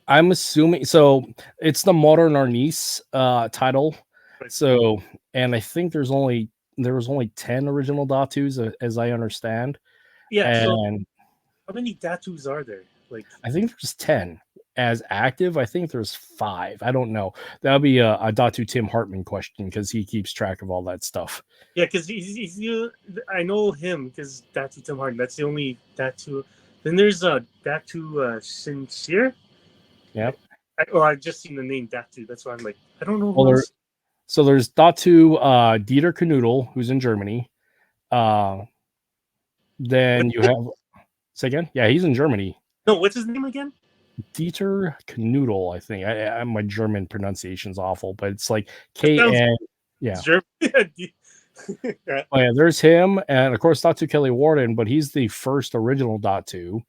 I'm assuming so. It's the modern Arnis title. So, and I think there was only 10 original Datus, as I understand. Yeah. And so how many Datus are there? Like, I think there's 10. as active. I think there's 5. I don't know. That'll be a Datu Tim Hartman question because he keeps track of all that stuff. Yeah, because I know him because Datu Tim Harden. That's the only Datu. Then there's Datu Sincere. Yep. I've just seen the name Datu. That's why I'm like, I don't know who Well, else. so there's Datu Dieter Kanoodle, who's in Germany. Then you have, say again? Yeah, he's in Germany. No, what's his name again? Dieter Kanoodle, I think. My German pronunciation's awful, but it's like Sounds KN. Yeah. German. Yeah. Oh, yeah, there's him, and of course Datu Kelly Warden, but he's the first original Datu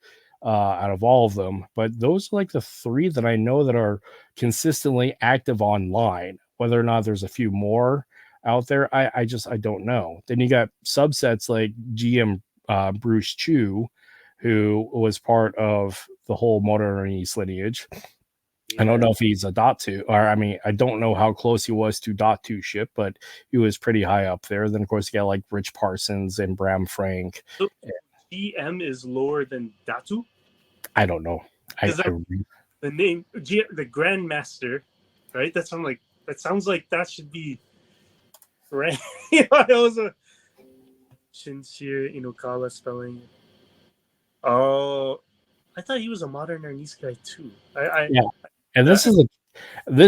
out of all of them. But those are like the 3 that I know that are consistently active online. Whether or not there's a few more out there, I don't know. Then you got subsets like GM Bruce Chu, who was part of the whole Modern East lineage. I don't know if he's a Datu, or I mean, I don't know how close he was to Datu ship, but he was pretty high up there. Then, of course, you got like Rich Parsons and Bram Frank. So GM is lower than Datu? I don't know. The name, the Grandmaster, right? That sounds like that should be right. It was a Shinshir Inokala spelling. Oh, I thought he was a modern Arnis guy too. Yeah. And this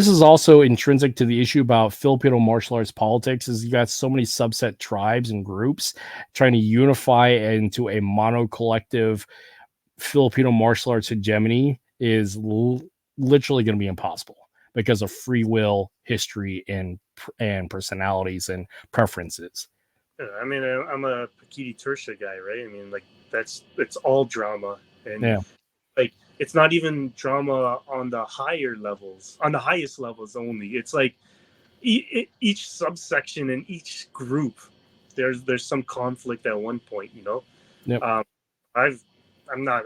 is also intrinsic to the issue about Filipino martial arts politics. Is you got so many subset tribes and groups trying to unify into a mono collective Filipino martial arts hegemony is literally going to be impossible because of free will, history, and personalities and preferences. I mean, I'm a Pekiti Tirsia guy, right? I mean, like it's all drama, and like it's not even drama on the higher levels, on the highest levels only. It's like each subsection in each group, there's some conflict at one point, you know. Yep. I'm not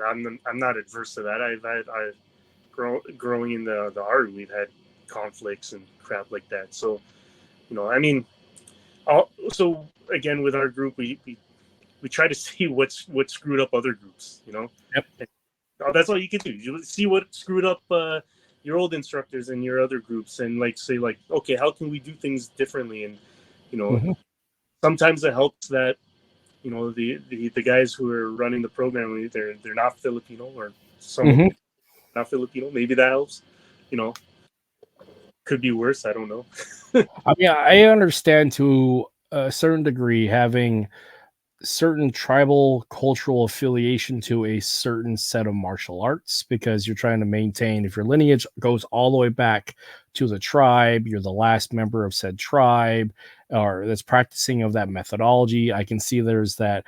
adverse to that. I've growing in the art, we've had conflicts and crap like that. So, you know, I mean, so again with our group, we try to see what screwed up other groups, you know. Yep. And that's all you can do. You see what screwed up your old instructors and your other groups, and like say like, okay, how can we do things differently? And you know, sometimes it helps that you know the guys who are running the program, they're not Filipino, or some not Filipino. Maybe that helps. You know, could be worse. I don't know. I mean, I understand to a certain degree having certain tribal cultural affiliation to a certain set of martial arts because you're trying to maintain, if your lineage goes all the way back to the tribe, you're the last member of said tribe or that's practicing of that methodology. I can see there's that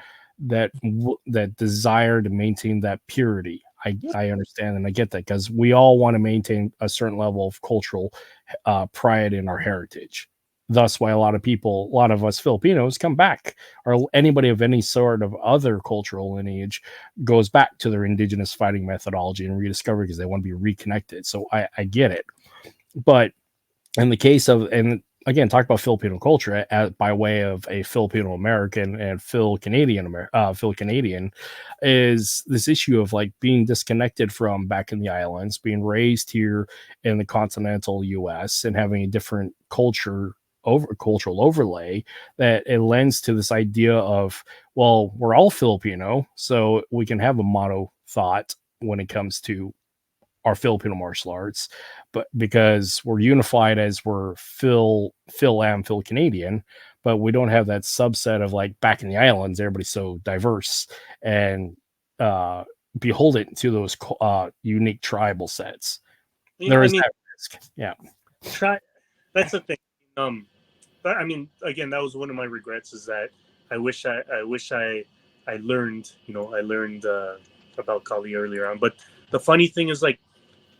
desire to maintain that purity. I understand and I get that because we all want to maintain a certain level of cultural pride in our heritage. Thus why a lot of us Filipinos come back, or anybody of any sort of other cultural lineage goes back to their indigenous fighting methodology and rediscover because they want to be reconnected. So I get it. But in the case of, and again, talk about Filipino culture by way of a Filipino American and Phil Canadian is this issue of like being disconnected from back in the islands, being raised here in the continental US and having a different cultural overlay that it lends to this idea of, well, we're all Filipino, so we can have a mono thought when it comes to our Filipino martial arts, but because we're unified as we're Phil Canadian, but we don't have that subset of like back in the islands, everybody's so diverse and beholden to those unique tribal sets. There is that risk. Yeah. That's the thing. But I mean, again, that was one of my regrets is that I wish I learned, you know, I learned about Kali earlier on. But the funny thing is, like,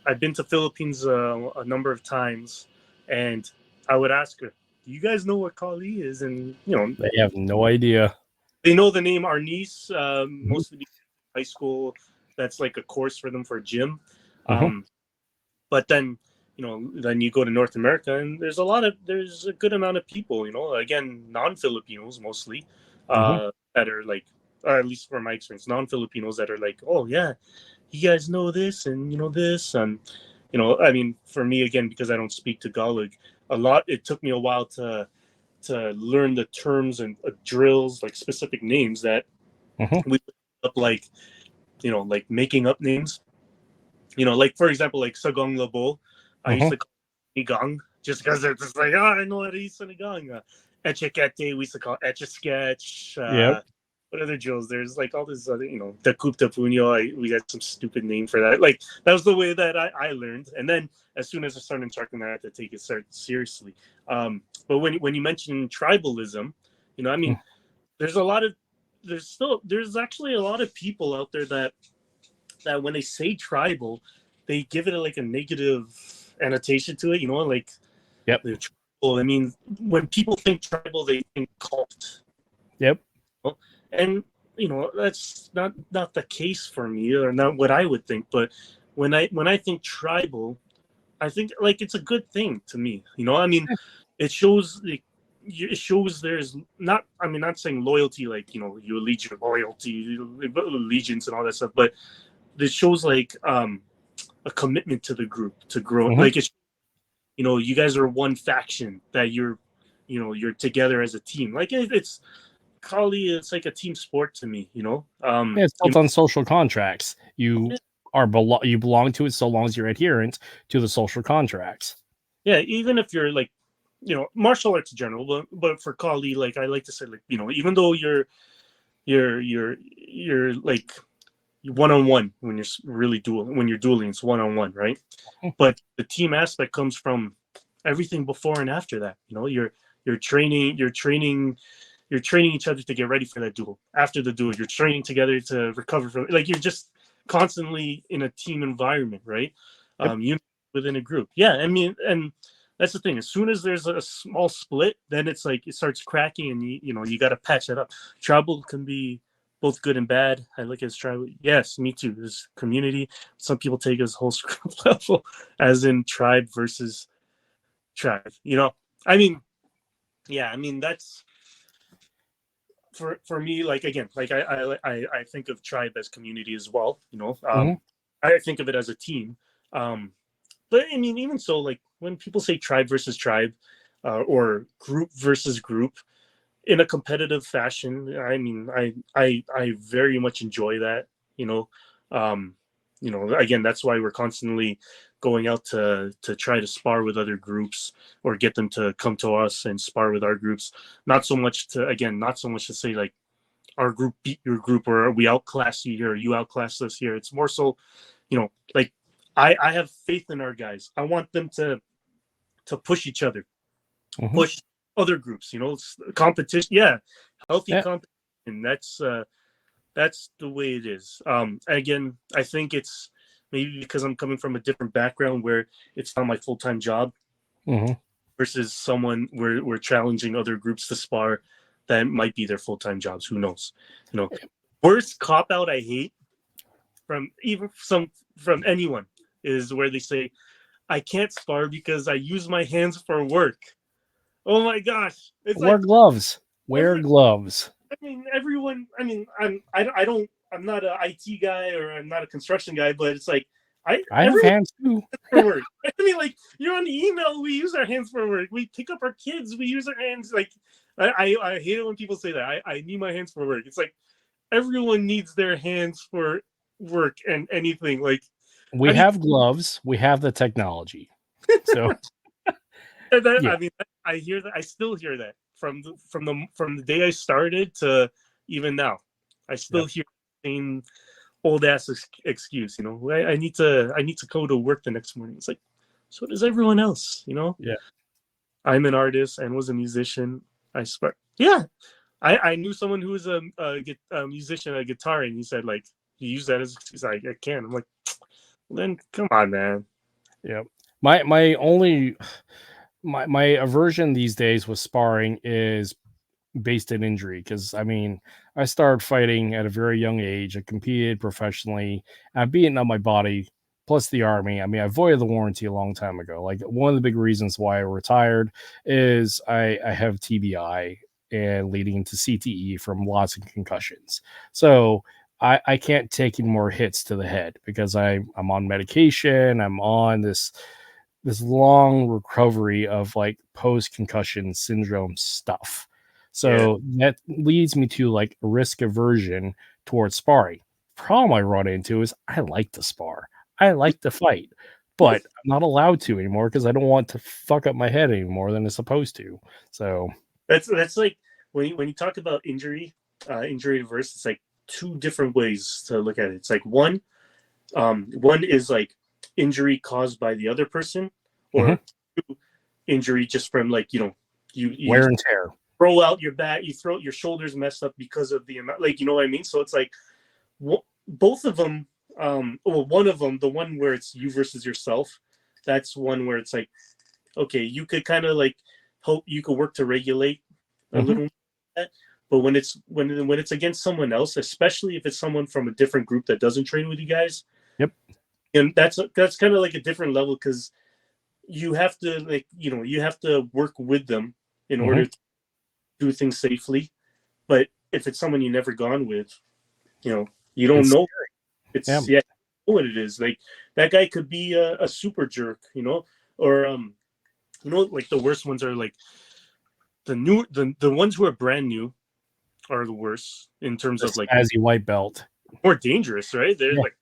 I've been to Philippines a number of times, and I would ask her, "Do you guys know what Kali is?" And you know, they have no idea. They know the name Arnis, mostly because high school. That's like a course for them for gym. But then, you know, then you go to North America, and there's a good amount of people, you know, again, non-Filipinos mostly, that are like, or at least from my experience, non-Filipinos that are like, oh yeah, you guys know this and you know this, and I mean, for me again, because I don't speak Tagalog a lot, it took me a while to learn the terms and drills, like specific names that Mm-hmm. we look up, like like making up names. Like for example, like Sagong Labo, I used Mm-hmm. to call it Nigang just because it's just like, oh, I know what he's Nigang. Echekete, we used to call Etch a Sketch. Yep. What other drills? There's like all this other, the Coup de Puño. We got some stupid name for that. Like that was the way that I learned. And then as soon as I started instructing, I had to take it seriously. But when you mention tribalism, I mean, there's a lot of there's actually a lot of people out there that when they say tribal, they give it like a negative annotation to it. Like Yep. the tribal. I mean, when people think tribal, they think cult. Yep. And that's not the case for me, or not what I would think. But when I think tribal, I think like it's a good thing to me. I mean, it shows there's not. I mean, not saying loyalty like you allegiance and all that stuff, but it shows like a commitment to the group to grow. Mm-hmm. Like it's you guys are one faction, that you're together as a team. Like it's Kali, it's like a team sport to me. Yeah, it's built on social contracts. You you belong to it so long as you're adherent to the social contracts. Yeah, even if you're like martial arts in general, but for Kali, like I like to say, like even though you're like one-on-one, when you're really dueling, it's one-on-one, right? But the team aspect comes from everything before and after that. You're training each other to get ready for that duel. After the duel, you're training together to recover from, like, you're just constantly in a team environment, right? Yep. You within a group. Yeah, I mean, and that's the thing. As soon as there's a small split, then it's like it starts cracking, and you got to patch it up. Tribal can be both good and bad. I look at it as tribal. Yes, me too. There's community. Some people take it as whole scrum level, as in tribe versus tribe. I mean, yeah, I mean that's for me. Like again, like I think of tribe as community as well. I think of it as a team. But I mean, even so, like when people say tribe versus tribe, or group versus group, in a competitive fashion, I mean, I very much enjoy that. Again, that's why we're constantly going out to try to spar with other groups, or get them to come to us and spar with our groups. Not so much to say like our group beat your group, or we outclass you here, or you outclass us here. It's more so, like I have faith in our guys. I want them to push each other, push other groups. Competition. Yeah, healthy competition. That's the way it is. Again, I think it's maybe because I'm coming from a different background where it's not my full-time job, versus someone where we're challenging other groups to spar that might be their full-time jobs. Who knows? Worst cop out I hate from anyone is where they say, I can't spar because I use my hands for work. Oh my gosh. It's Wear like gloves. Wear gloves. I mean, everyone. I mean, I'm not an IT guy, or I'm not a construction guy, but it's like I have hands too. For work. I mean, like on the email, we use our hands for work. We pick up our kids, we use our hands. Like I hate it when people say that. I need my hands for work. It's like everyone needs their hands for work and anything. Like we have gloves. We have the technology. So I mean, I hear that. I still hear that from the day I started to even now. I still hear the same old ass excuse. I need to go to work the next morning. It's like, so does everyone else. Yeah. I'm an artist and was a musician. I spar. Yeah, I knew someone who was a musician, a guitar, and he said like he used that as excuse. I can. I'm like, well, then come on, man. Yeah. My only my aversion these days with sparring is based in injury, because I mean I started fighting at a very young age. I competed professionally. I've beaten up my body, plus the army. I mean, I voided the warranty a long time ago. Like, one of the big reasons why I retired is I have TBI and leading to CTE from lots of concussions. So I can't take any more hits to the head because I'm on medication. I'm on this long recovery of like post concussion syndrome stuff. So that leads me to like a risk aversion towards sparring. Problem I run into is I like to spar. I like to fight, but I'm not allowed to anymore because I don't want to fuck up my head any more than it's supposed to. So that's like when you talk about injury averse, it's like two different ways to look at it. It's like one is like injury caused by the other person, or two, injury just from like you wear and tear. Throw out your back, you throw your shoulders messed up because of the amount, like you know what I mean. So it's like both of them. Well, one of them, the one where it's you versus yourself, that's one where it's like, okay, you could kind of like hope you could work to regulate a little bit, but when it's against someone else, especially if it's someone from a different group that doesn't train with you guys, and that's kind of like a different level because you have to like you have to work with them in order to do things safely. But if it's someone you never gone with, you don't know. It's you know what it is. Like that guy could be a super jerk, or like the worst ones are like the ones who are brand new are the worst in terms of like Azzy white belt. More dangerous, right? They're like,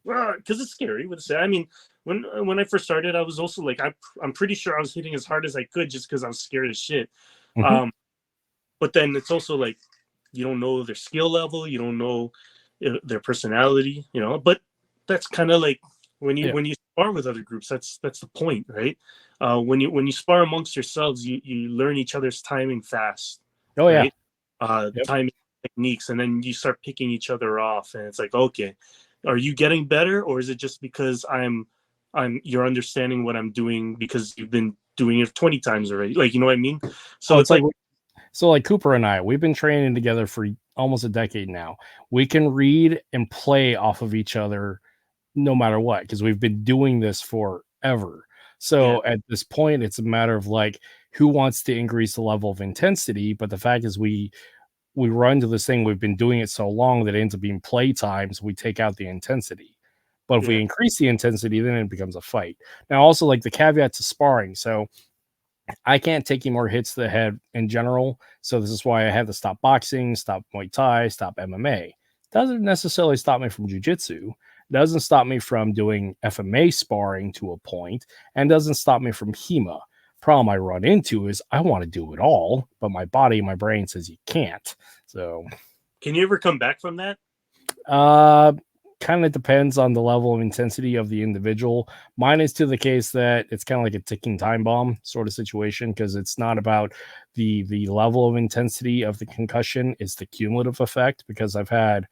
because it's scary. I mean, when I first started, I was also like, I'm pretty sure I was hitting as hard as I could just because I was scared as shit. But then it's also like you don't know their skill level, you don't know their personality, But that's kind of like when you spar with other groups, that's the point, right? When you spar amongst yourselves, you learn each other's timing fast. Oh right? Timing techniques, and then you start picking each other off, and it's like, okay, are you getting better, or is it just because you're understanding what I'm doing because you've been doing it 20 times already? Like, you know what I mean? So it's like Cooper and I, we've been training together for almost a decade now. We can read and play off of each other no matter what, because we've been doing this forever. So at this point, it's a matter of like who wants to increase the level of intensity. But the fact is we run to this thing, we've been doing it so long that it ends up being play times, we take out the intensity. But if we increase the intensity, then it becomes a fight. Now, also like the caveat to sparring. So I can't take any more hits to the head in general. So this is why I had to stop boxing, stop Muay Thai, stop MMA. Doesn't necessarily stop me from jiu-jitsu. Doesn't stop me from doing FMA sparring to a point, and doesn't stop me from HEMA. Problem I run into is I want to do it all, but my body, my brain says you can't. So can you ever come back from that? Kind of depends on the level of intensity of the individual. Mine is to the case that it's kind of like a ticking time bomb sort of situation, because it's not about the level of intensity of the concussion, it's the cumulative effect, because I've had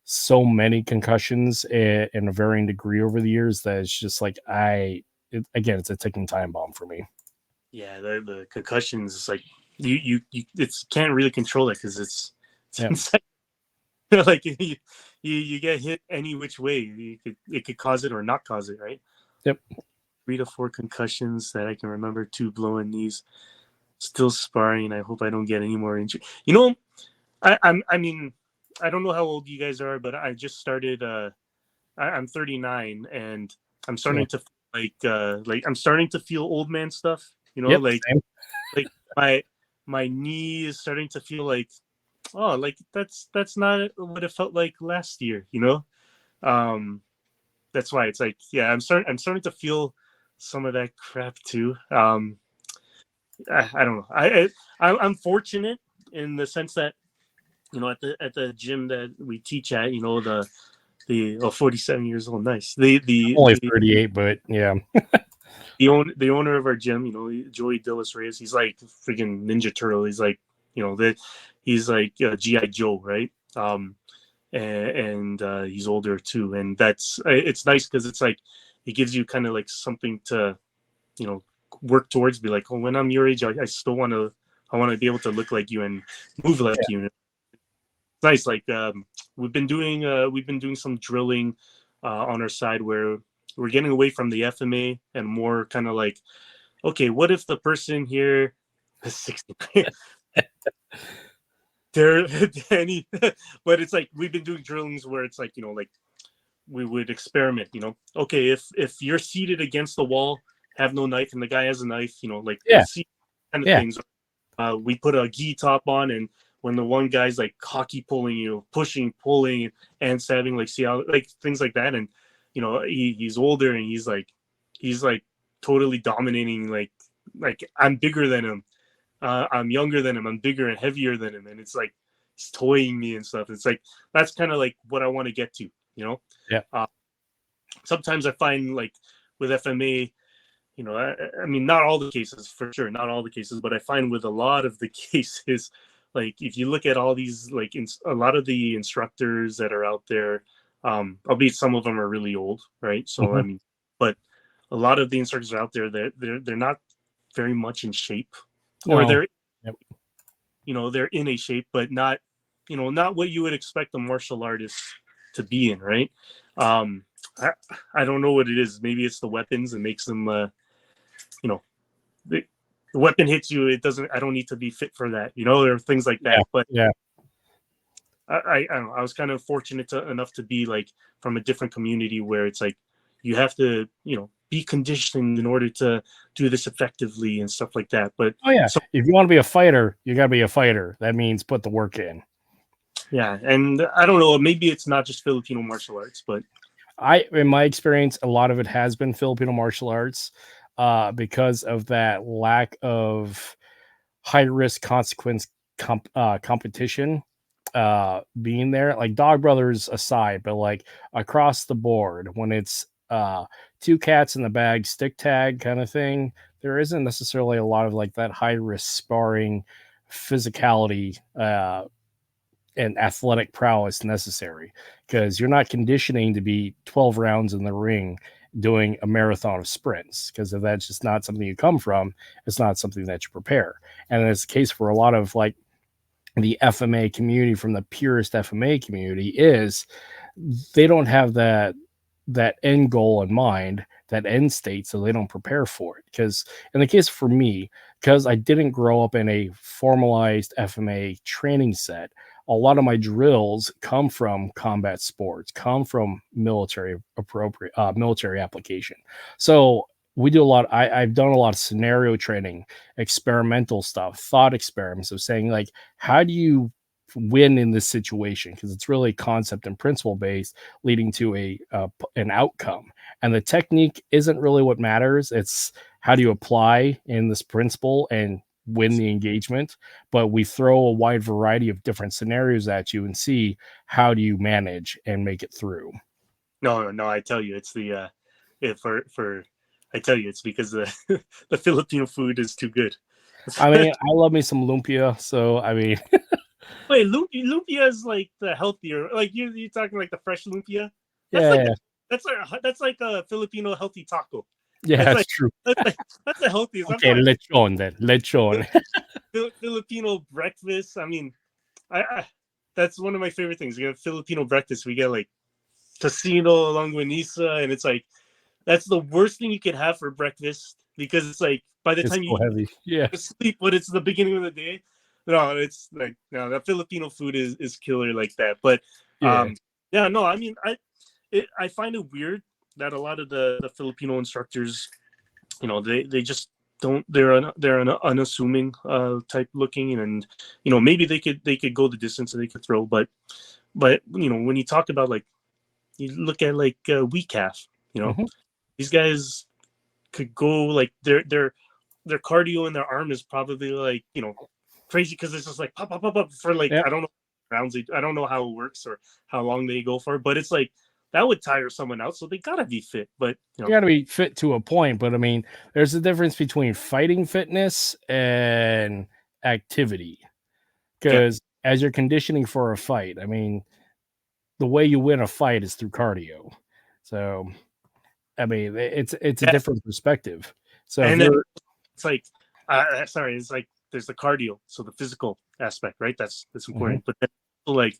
so many concussions in a varying degree over the years that it's just like again, it's a ticking time bomb for me. Yeah, the concussions is like you can't really control it because it's insane. Like you get hit any which way. It could cause it or not cause it, right? Yep. 3 to 4 concussions that I can remember, 2 blowing knees, still sparring. I hope I don't get any more injury. I mean, I don't know how old you guys are, but I just started. I'm 39, and I'm starting to like I'm starting to feel old man stuff. Like my knee is starting to feel like, oh, like that's not what it felt like last year, that's why it's like, I'm starting to feel some of that crap too. I don't know. I'm fortunate in the sense that at the gym that we teach at, the 47 years old, nice, the I'm only 38, but yeah. the owner of our gym, Joey Dillis Reyes, he's like freaking Ninja Turtle. He's like, he's like GI Joe, right? And he's older too, and it's nice because it's like it gives you kind of like something to work towards. Be like, oh, when I'm your age, I still want to be able to look like you and move like you. It's nice. Like we've been doing some drilling on our side where we're getting away from the FMA and more kind of like, okay, what if the person here is 60? there any, but it's like we've been doing drillings where it's like, like we would experiment, okay, if you're seated against the wall, have no knife, and the guy has a knife, like Yeah. kind of things. We put a gi top on, and when the one guy's like hockey pulling you, pushing, pulling, and stabbing, like see how like things like that, and he's older and he's like totally dominating, like I'm bigger than him, I'm younger than him, I'm bigger and heavier than him, and it's like he's toying me and stuff. It's like that's kind of like what I want to get to, Yeah. Sometimes I find like with FMA, I mean, not all the cases, for sure, not all the cases, but I find with a lot of the cases, like if you look at all these, like a lot of the instructors that are out there, albeit some of them are really old, right? So I mean, but a lot of the instructors out there, they're not very much in shape, or No. they're in a shape, but not not what you would expect a martial artist to be in, right? I don't know what it is. Maybe it's the weapons. It makes them the weapon hits you, it doesn't, I don't need to be fit for that, or things like that. But yeah, I don't know, I was kind of fortunate enough to be like from a different community where it's like you have to be conditioned in order to do this effectively and stuff like that. But if you want to be a fighter, you got to be a fighter. That means put the work in. Yeah, and I don't know, maybe it's not just Filipino martial arts, but in my experience, a lot of it has been Filipino martial arts, because of that lack of high risk consequence competition being there. Like Dog Brothers aside, but like across the board, when it's two cats in the bag, stick tag kind of thing, there isn't necessarily a lot of like that high risk sparring physicality and athletic prowess necessary, because you're not conditioning to be 12 rounds in the ring doing a marathon of sprints, because if that's just not something you come from, it's not something that you prepare. And it's the case for a lot of like the FMA community, from the purest FMA community, is they don't have that end goal in mind, that end state, so they don't prepare for it. Because in the case for me, because I didn't grow up in a formalized FMA training set, a lot of my drills come from combat sports, come from military application. So we do a lot. I've done a lot of scenario training, experimental stuff, thought experiments of saying like, how do you win in this situation? Because it's really concept and principle based, leading to an outcome. And the technique isn't really what matters. It's how do you apply in this principle and win the engagement. But we throw a wide variety of different scenarios at you and see how do you manage and make it through. No, I tell you, it's the I tell you, it's because the the Filipino food is too good. I mean, I love me some lumpia, so I mean. Wait, lumpia is like the healthier, like you're talking like the fresh lumpia. Yeah, that's like a Filipino healthy taco. yeah, that's that's like, true. That's the healthiest. Okay, lechon then. Lechon. Filipino breakfast. I mean, I that's one of my favorite things. We get Filipino breakfast. We get like tocino, longanisa, and it's like that's the worst thing you could have for breakfast, because it's like by the time you heavy. Yeah, sleep, but it's the beginning of the day. No, it's like no, that Filipino food is killer like that. But yeah, no, I mean, I find it weird that a lot of the Filipino instructors, they just don't, they're an unassuming type looking, and maybe they could go the distance and they could throw, but when you talk about like, you look at like WEKAF, these guys could go like their cardio in their arm is probably like crazy, because it's just like pop pop pop pop for like I don't know rounds. I don't know how it works or how long they go for, but it's like that would tire someone out. So they gotta be fit, but you gotta be fit to a point. But I mean, there's a difference between fighting fitness and activity. Because as you're conditioning for a fight, I mean, the way you win a fight is through cardio. So I mean, it's a different perspective. So and then it's like it's like there's the cardio, so the physical aspect, right? That's important. But then like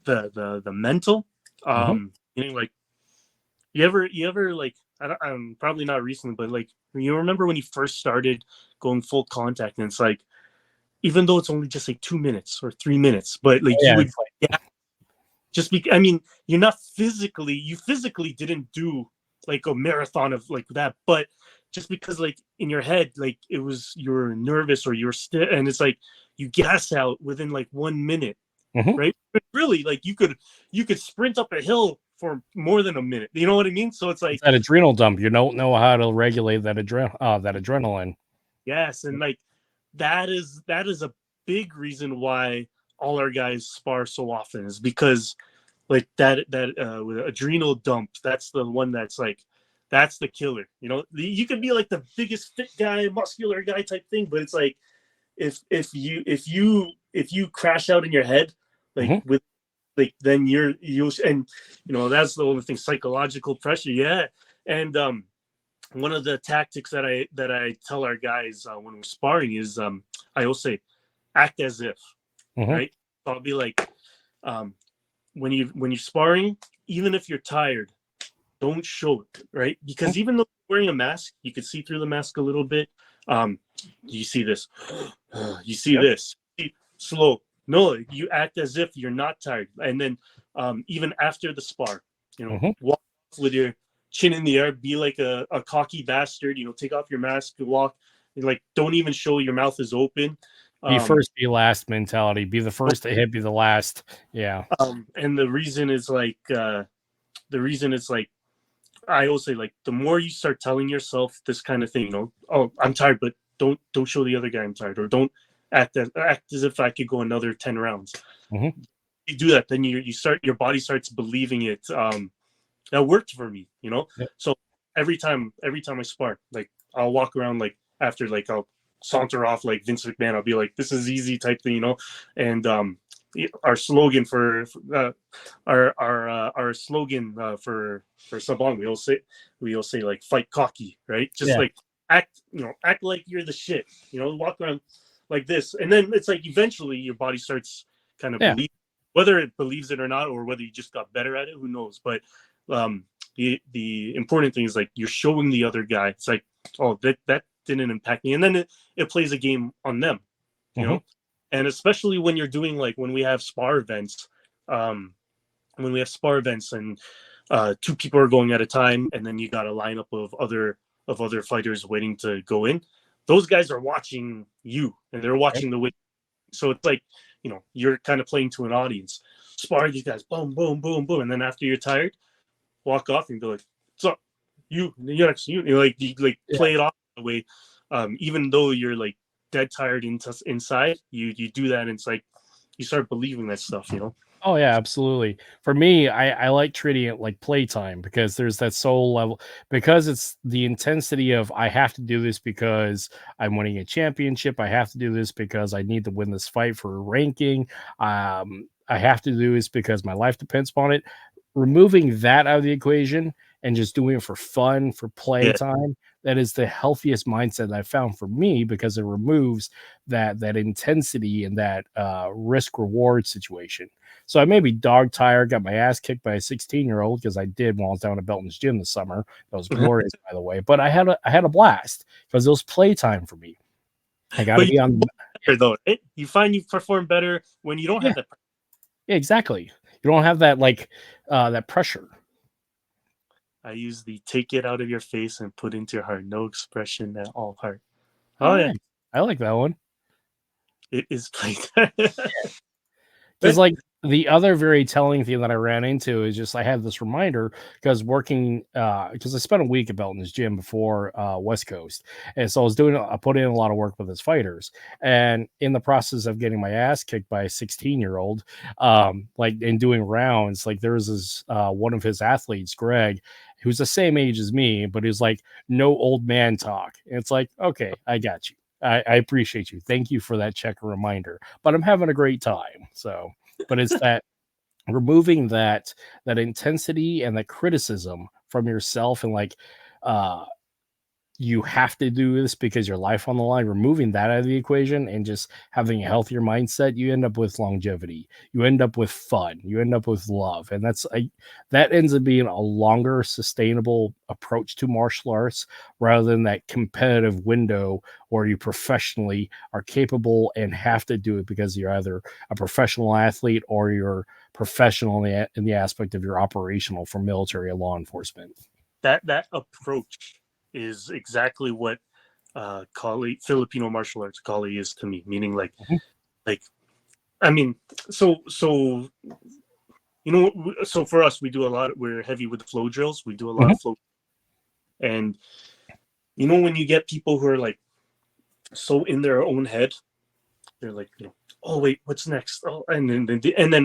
the mental, like you ever like I'm probably not recently, but like you remember when you first started going full contact, and it's like even though it's only just like 2 minutes or 3 minutes, but like you Yeah, would, it's like, yeah, just I mean, you're not physically, you physically didn't do like a marathon of like that, but just because like in your head, like it was, you're nervous or you're still, and it's like you gas out within like 1 minute, mhm. right? But really, like you could sprint up a hill for more than a minute. You know what I mean? So it's It's like, that adrenal dump. You don't know how to regulate that adrenaline. yes, and like that is a big reason why all our guys spar so often, is because like that with adrenal dump, that's the one that's like, that's the killer. You know, you can be like the biggest fit guy, muscular guy type thing, but it's like if you crash out in your head, like Mhm. with like, then you'll, and you know, that's the only thing, psychological pressure, yeah. And one of the tactics that I tell our guys when we're sparring is I will say, act as if, Mhm. right? So I'll be like, um, when you're sparring, even if you're tired, don't show it, right? Mhm. Because even though you're wearing a mask, you can see through the mask a little bit. You see this, you see Yep. this, slow. No, you act as if you're not tired, and then even after the spar, you know, Mhm. walk with your chin in the air, be like a cocky bastard. You know, take off your mask, walk, and like don't even show your mouth is open. Be Um, first, be last mentality. Be the first to hit, be the last. Yeah. and the reason is like the reason it's like, I always say, like, the more you start telling yourself this kind of thing, you know, oh, I'm tired, but don't show the other guy I'm tired, or don't act as if I could go another 10 rounds. Mhm. You do that, then you start, your body starts believing it. That worked for me, you know. Yep. So every time I spar, like I'll walk around, like after, like I'll saunter off like Vince McMahon. I'll be like, this is easy type thing, you know. And our slogan for our slogan for Sabong, we all say like, fight cocky, right? Just Yeah. like act, you know, act like you're the shit, you know, walk around like this, and then it's like eventually your body starts kind of Yeah. believe, whether it believes it or not, or whether you just got better at it, who knows. But the important thing is like, you're showing the other guy, it's like, oh, that didn't impact me, and then it plays a game on them, you Mhm. know. And especially when you're doing, like when we have spar events, um and two people are going at a time, and then you got a lineup of other fighters waiting to go in. Those guys are watching you, and they're Yep. watching the win. So it's like, you know, you're kind of playing to an audience. Spar these guys, boom, boom, boom, boom, and then after you're tired, walk off and be like, "What's up, you next, you like Yeah. play it off the way." Even though you're like dead tired inside, you do that, and it's like you start believing that stuff, you know. Oh yeah, absolutely. For me, I like treating it like playtime because there's that soul level, because it's the intensity of, I have to do this because I'm winning a championship. I have to do this because I need to win this fight for a ranking. I have to do this because my life depends upon it. Removing that out of the equation and just doing it for fun, for Yeah, playtime, that is the healthiest mindset I've found for me, because it removes that intensity and that risk reward situation. So I may be dog tired, got my ass kicked by a 16-year-old, because I did while I was down at Belton's gym this summer. That was glorious, by the way. But I had a blast because it was playtime for me. I got to but you be on. better though, right? You find you perform better when you don't Yeah, have that. yeah, exactly. You don't have that that pressure. I use the take it out of your face and put into your heart, no expression at all heart. All Oh yeah, right, I like that one. it is like Because, but like, the other very telling thing that I ran into is just, I had this reminder, because working, because I spent a week at Belton's gym before West Coast, and so I put in a lot of work with his fighters, and in the process of getting my ass kicked by a 16-year-old, like in doing rounds, like there was this one of his athletes, Greg, who's the same age as me, but he's like, no old man talk. And it's like, okay, I got you. I appreciate you. Thank you for that check reminder. But I'm having a great time. So, but it's that removing that intensity and that criticism from yourself, and like uh you have to do this because your life on the line, removing that out of the equation and just having a healthier mindset, you end up with longevity, you end up with fun, you end up with love. And that ends up being a longer sustainable approach to martial arts rather than that competitive window where you professionally are capable and have to do it because you're either a professional athlete or you're professional in the aspect of your operational for military and law enforcement. That approach is exactly what Filipino martial arts Kali is to me. Meaning, like, I mean, so so for us, we do a lot. We're heavy with the flow drills. We do a lot of flow, and when you get people who are like so in their own head, they're like, oh wait, what's next? Oh, and then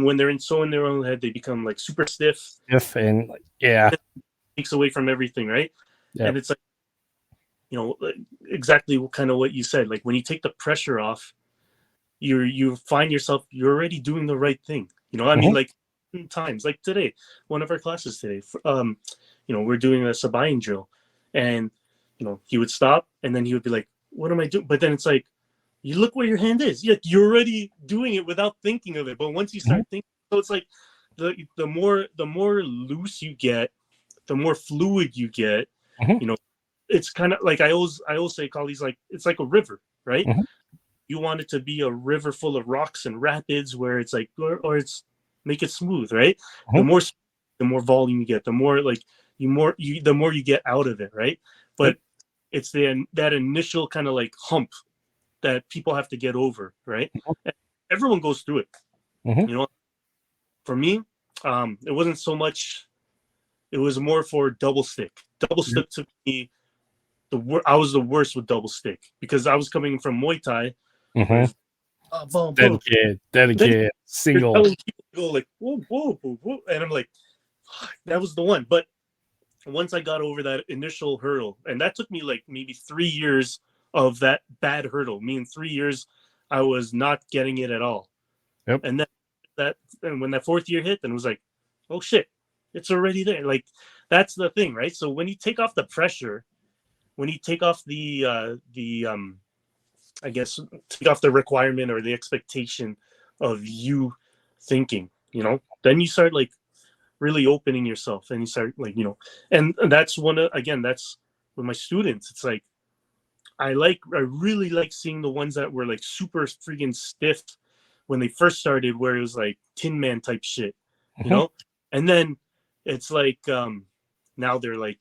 when they're in their own head, they become like super stiff. And yeah, it takes away from everything, right? Yep. And it's like, exactly kind of what you said. Like when you take the pressure off, you find yourself, you're already doing the right thing. I mean, like times like today, one of our classes today, we're doing a Sabong drill, and he would stop and then he would be like, what am I doing? But then it's like, you look where your hand is. You're already doing it without thinking of it. But once you start thinking, so it's like the more loose you get, the more fluid you get. It's kind of like I always say, Kali's like, it's like a river, right? You want it to be a river full of rocks and rapids where it's like, or it's make it smooth, right? The more volume you get, the more like the more you get out of it, right? But it's that initial kind of like hump that people have to get over, right? Everyone goes through it. For me, it wasn't so much. It was more for double stick. Double stick took me. I was the worst with double stick because I was coming from Muay Thai. Dedicated, single. Go like whoa, whoa, whoa, whoa, and I'm like, that was the one. But once I got over that initial hurdle, and that took me like maybe 3 years of that bad hurdle. Me in 3 years, I was not getting it at all. Yep. And then when that 4th year hit, then it was like, oh shit, it's already there. Like that's the thing, right? So when you take off the pressure, when you take off I guess take off the requirement or the expectation of you thinking, then you start like really opening yourself, and you start like, and that's that's with my students. It's like I really like seeing the ones that were like super freaking stiff when they first started, where it was like Tin Man type shit, and then it's like now they're like,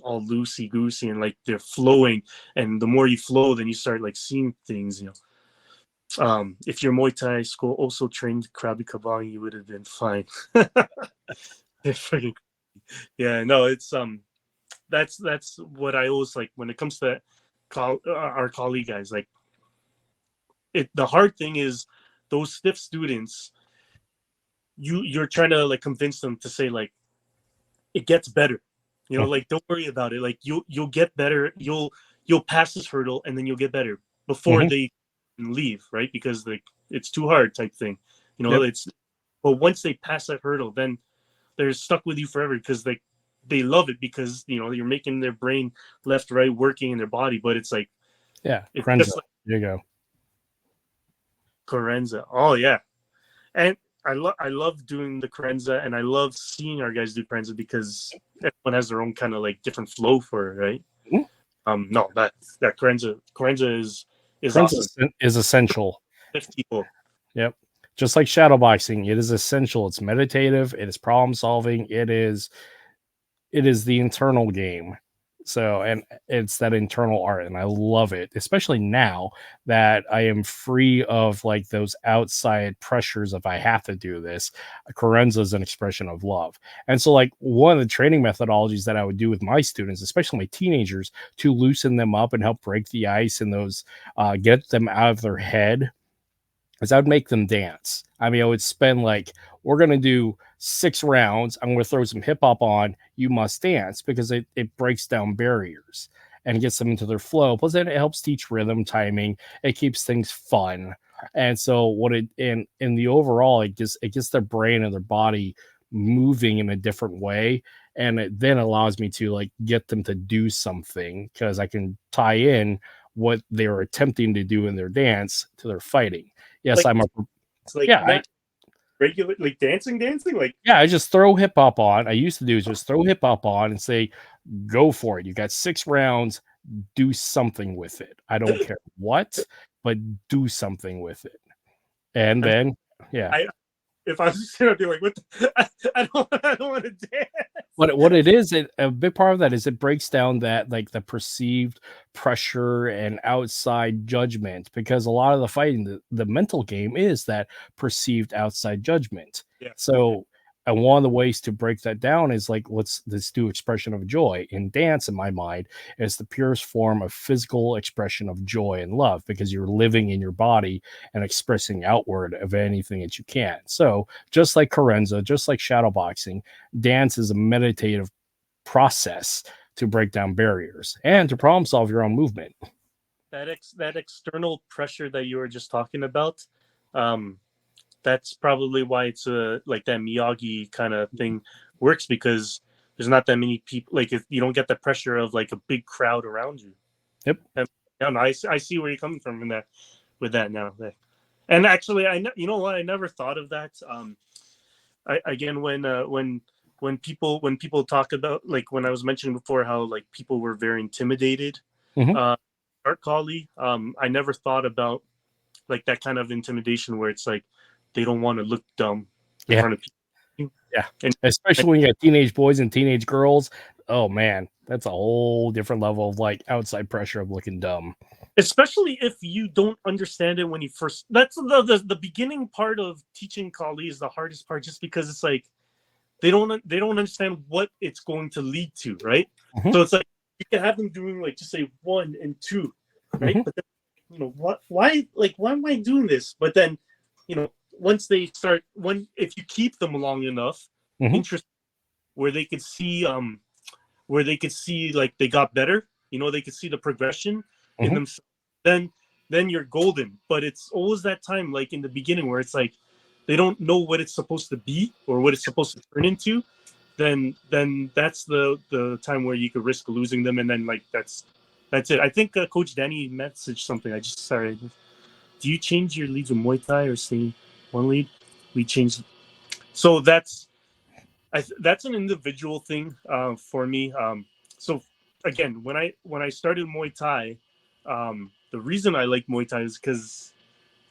all loosey goosey and like they're flowing, and the more you flow, then you start like seeing things. If your Muay Thai school also trained Krabi Kabang, you would have been fine. Yeah, no, it's that's what I always like when it comes to our colleague guys. Like the hard thing is those stiff students. You're trying to like convince them to say like it gets better. Like don't worry about it. Like you'll get better. You'll pass this hurdle, and then you'll get better before they leave, right? Because like it's too hard type thing. It's but once they pass that hurdle, then they're stuck with you forever because they love it because you're making their brain left right working in their body. But it's like it's just like, there you go. Carenza. Oh yeah, and I love doing the Carenza, and I love seeing our guys do Carenza because everyone has their own kind of like different flow for it, right? No, that Carenza is awesome. Is essential. People. Yep. Just like shadow boxing, it is essential. It's meditative. It is problem solving. It is the internal game. So, and it's that internal art, and I love it, especially now that I am free of like those outside pressures if I have to do this. Carenza is an expression of love. And so like one of the training methodologies that I would do with my students, especially my teenagers, to loosen them up and help break the ice and those get them out of their head, is I would make them dance. I mean, I would spend like, we're going to do 6 rounds. I'm going to throw some hip hop on. You must dance, because it breaks down barriers and gets them into their flow. Plus, then it helps teach rhythm, timing. It keeps things fun. And so what in the overall, it gets their brain and their body moving in a different way. and it then allows me to like get them to do something because I can tie in what they were attempting to do in their dance to their fighting. Yes, Like I'm a it's like yeah, not regular like dancing, like I just throw hip hop on. I used to do is just throw hip hop on and say, go for it. You got 6 rounds, do something with it. I don't care what, but do something with it. And I'm, then, yeah. I if I was just gonna be like, what the, I don't want to dance. What it is, a big part of that is it breaks down that like the perceived pressure and outside judgment because a lot of the fighting, the mental game is that perceived outside judgment. Yeah. So, and one of the ways to break that down is like let's do expression of joy in dance. In my mind, is the purest form of physical expression of joy and love because you're living in your body and expressing outward of anything that you can. So, just like Carenza, just like shadowboxing, dance is a meditative process to break down barriers and to problem solve your own movement. That external pressure that you were just talking about, that's probably why it's like that Miyagi kind of thing works because there's not that many people. Like if you don't get the pressure of like a big crowd around you. Yep. And I see where you're coming from in that with that now. And actually, you know what? I never thought of that. Again, when people talk about like when I was mentioning before how like people were very intimidated, Art Collie, I never thought about like that kind of intimidation where it's like they don't want to look dumb in front of people. Yeah. Especially when you got teenage boys and teenage girls. Oh man, that's a whole different level of like outside pressure of looking dumb. Especially if you don't understand it when you first. That's the beginning part of teaching Kali is the hardest part, just because it's like they don't understand what it's going to lead to, right? So it's like you can have them doing like just say 1 and 2, right? But then, you know why am I doing this? But then, you know, once they start, if you keep them long enough, interest where they could see like they got better, you know, they could see the progression in themselves, then you're golden. But it's always that time like in the beginning where it's like they don't know what it's supposed to be or what it's supposed to turn into. Then that's the time where you could risk losing them, and then like that's it. I think Coach Danny messaged something. Do you change your leads with Muay Thai or stay one lead? We changed. So that's an individual thing for me. So again, when I started Muay Thai, the reason I like Muay Thai is because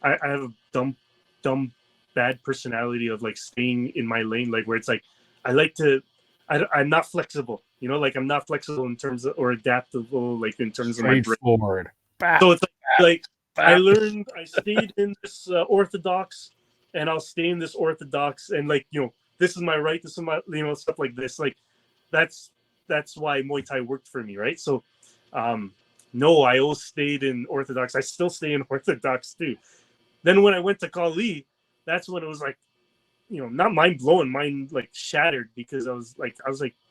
I have a dumb bad personality of like staying in my lane, like where it's like I like to. I'm not flexible, you know, like I'm not flexible in terms of or adaptable, like in terms of my brain. Straightforward. So it's like I stayed in this orthodox, and I'll stay in this orthodox, and like, you know, this is my right, this is my, you know, stuff like this. Like that's why Muay Thai worked for me, right? So, no, I always stayed in orthodox. I still stay in orthodox too. Then when I went to Kali, that's when it was like, you know, not mind blowing, mind like shattered, because I was like,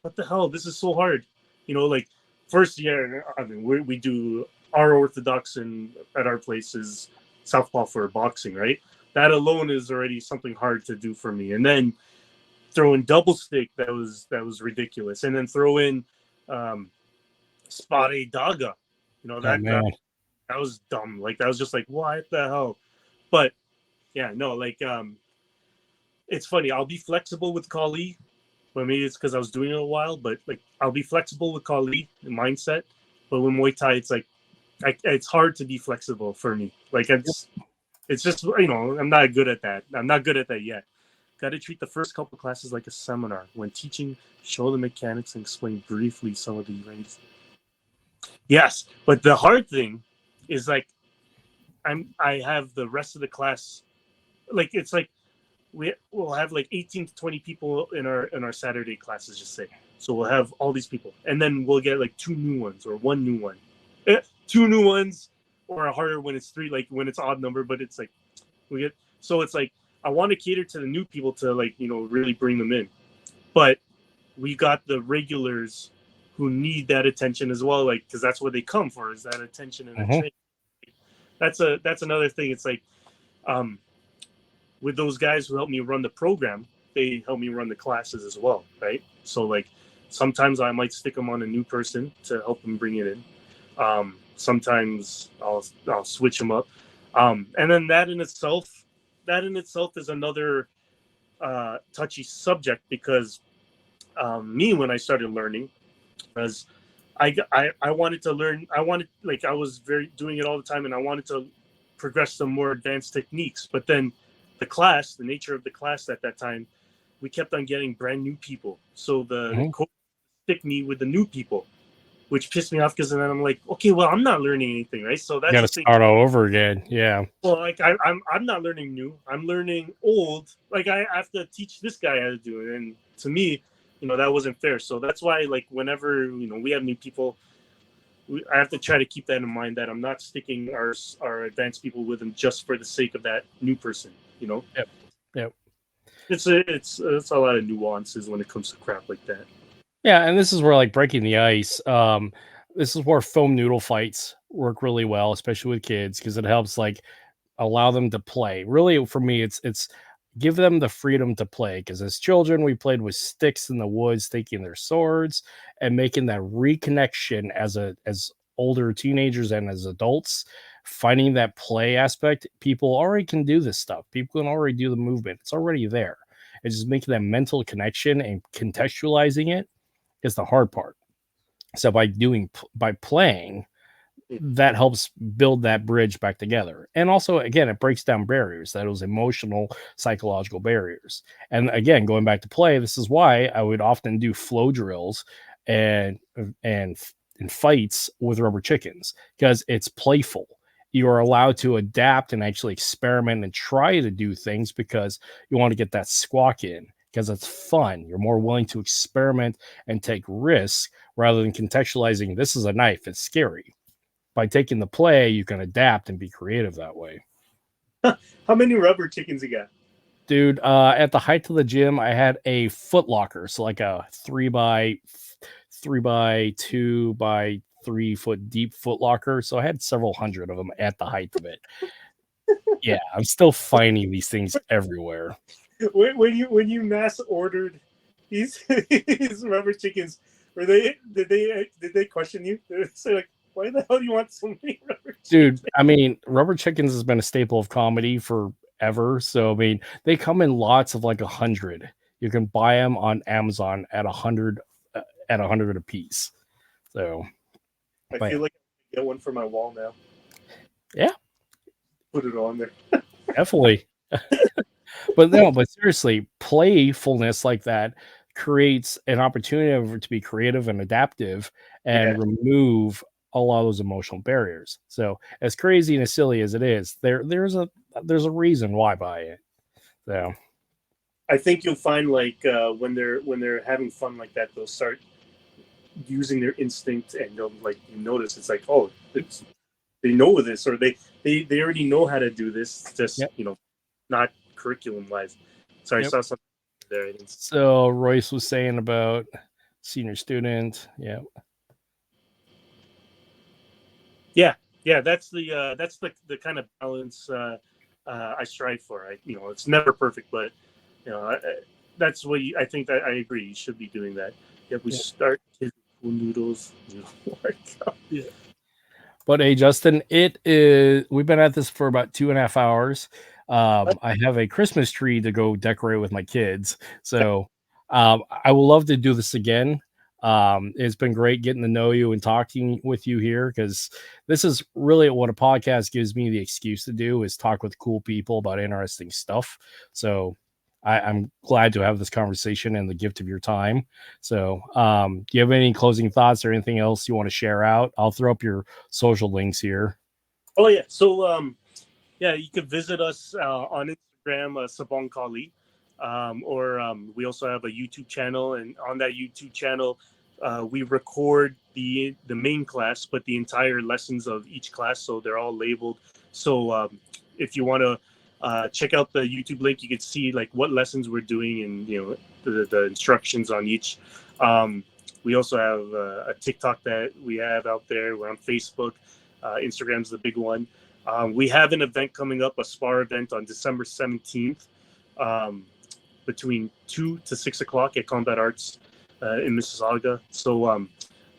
what the hell? This is so hard. You know, like first year, I mean, we do our orthodox and at our place is southpaw for boxing, right? That alone is already something hard to do for me. And then throw in double stick, that was ridiculous. And then throw in spare daga, you know, that was dumb. Like that was just like, what the hell? But yeah, no, like it's funny. I'll be flexible with Kali. But maybe it's because I was doing it a while. But like, I'll be flexible with Kali mindset. But with Muay Thai, it's like, it's hard to be flexible for me. Like it's just, you know, I'm not good at that. I'm not good at that yet. Got to treat the first couple classes like a seminar. When teaching, show the mechanics and explain briefly some of the ranges. Yes, but the hard thing is like I have the rest of the class. Like it's like we'll have like 18 to 20 people in our Saturday classes, just say. So we'll have all these people, and then we'll get like 2 new ones or 1 new one, 2 new ones, or a harder when it's 3, like when it's odd number. But it's like it's like I want to cater to the new people to, like, you know, really bring them in, but we got the regulars who need that attention as well, like, because that's what they come for, is that attention and attention. That's another thing. It's like with those guys who help me run the program, they help me run the classes as well, right? So like Sometimes I might stick them on a new person to help them bring it in. Sometimes I'll switch them up, and then that in itself is another touchy subject, because me, when I started learning, as I wanted to learn. I wanted, like, I was very doing it all the time, and I wanted to progress some more advanced techniques. But then the nature of the class at that time, we kept on getting brand new people. So the coach stick me with the new people, which pissed me off, because then I'm like, okay, well, I'm not learning anything, right? So You that's got the to thing. start all over again. Yeah. Well, like I'm not learning new. I'm learning old. Like, I have to teach this guy how to do it, and to me, that wasn't fair. So that's why, like, whenever we have new people, I have to try to keep that in mind, that I'm not sticking our advanced people with them just for the sake of that new person. Yep. Yep. It's a lot of nuances when it comes to crap like that. Yeah, and this is where, like, breaking the ice. This is where foam noodle fights work really well, especially with kids, because it helps, like, allow them to play. Really, for me, it's give them the freedom to play, because as children we played with sticks in the woods, taking their swords and making that reconnection as older teenagers and as adults, finding that play aspect. People already can do this stuff. People can already do the movement. It's already there. It's just making that mental connection and contextualizing it is the hard part. So by playing, that helps build that bridge back together. And also, again, it breaks down barriers, those emotional, psychological barriers. And again, going back to play, this is why I would often do flow drills and and fights with rubber chickens, because it's playful. You are allowed to adapt and actually experiment and try to do things, because you want to get that squawk in, because it's fun. You're more willing to experiment and take risks rather than contextualizing, this is a knife, it's scary. By taking the play, you can adapt and be creative that way. How many rubber chickens you got? Dude, at the height of the gym, I had a foot locker, so like a 3 by 2 by 3 foot deep foot locker. So I had several hundred of them at the height of it. Yeah, I'm still finding these things everywhere. When you mass ordered these these rubber chickens, did they question you? Did they say, like, why the hell do you want so many rubber chickens? Dude, I mean, rubber chickens has been a staple of comedy forever. So I mean, they come in lots of like 100. You can buy them on Amazon at 100 a piece. So I feel like I get one for my wall now. Yeah, put it on there. Definitely. But seriously, playfulness like that creates an opportunity to be creative and adaptive and remove a lot of those emotional barriers. So as crazy and as silly as it is, there's a reason why buy it. So I think you'll find, like, when they're having fun like that, they'll start using their instinct, and they'll, like, you notice it's like, oh, they know this, or they already know how to do this, just not curriculum wise. Sorry, I saw something there. So Royce was saying about senior student. Yeah. That's the kind of balance I strive for. It's never perfect, but that's what I think that I agree. You should be doing that. We start kids with noodles. Yeah. But hey, Justin, we've been at this for about 2.5 hours. I have a Christmas tree to go decorate with my kids. So I would love to do this again. It's been great getting to know you and talking with you here, because this is really what a podcast gives me the excuse to do, is talk with cool people about interesting stuff. So I'm glad to have this conversation and the gift of your time. So do you have any closing thoughts or anything else you want to share out? I'll throw up your social links here. Oh yeah. So you could visit us on Instagram, Sabong Kali. Or we also have a YouTube channel, and on that YouTube channel, we record the main class, but the entire lessons of each class, so they're all labeled. So if you want to check out the YouTube link, you can see, like, what lessons we're doing, and the instructions on each. We also have a TikTok that we have out there. We're on Facebook. Instagram's the big one. We have an event coming up, a spar event on December 17th. Between 2 to 6 o'clock at Combat Arts in Mississauga. So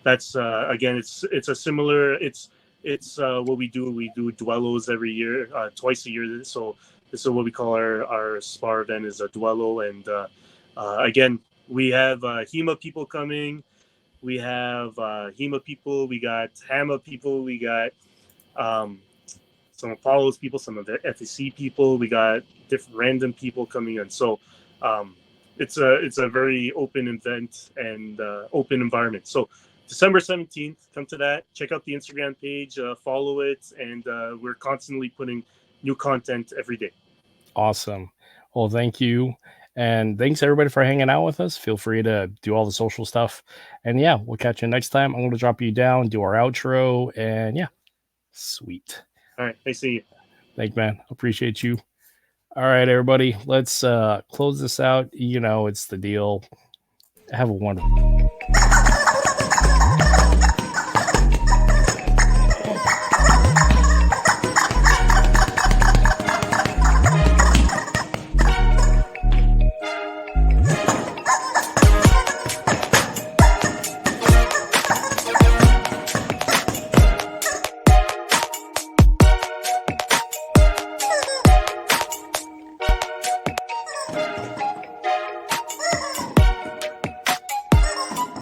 that's again, it's a similar. It's what we do. We do duellos every year, twice a year. So this is what we call our spar event is a duello, and again, we have HEMA people coming. We have HEMA people. We got HAMA people. We got um, some Apollo's people, some of the FEC people. We got different random people coming in. So um, it's a very open event and open environment. So December 17th, come to that. Check out the Instagram page, follow it, and we're constantly putting new content every day. Awesome. Well, thank you. And thanks everybody for hanging out with us. Feel free to do all the social stuff. And yeah, we'll catch you next time. I'm going to drop you down, do our outro. And yeah, sweet. All right. Nice seeing you. Thank you, man. Appreciate you. All right, everybody. Let's close this out. You know, it's the deal. Have a wonderful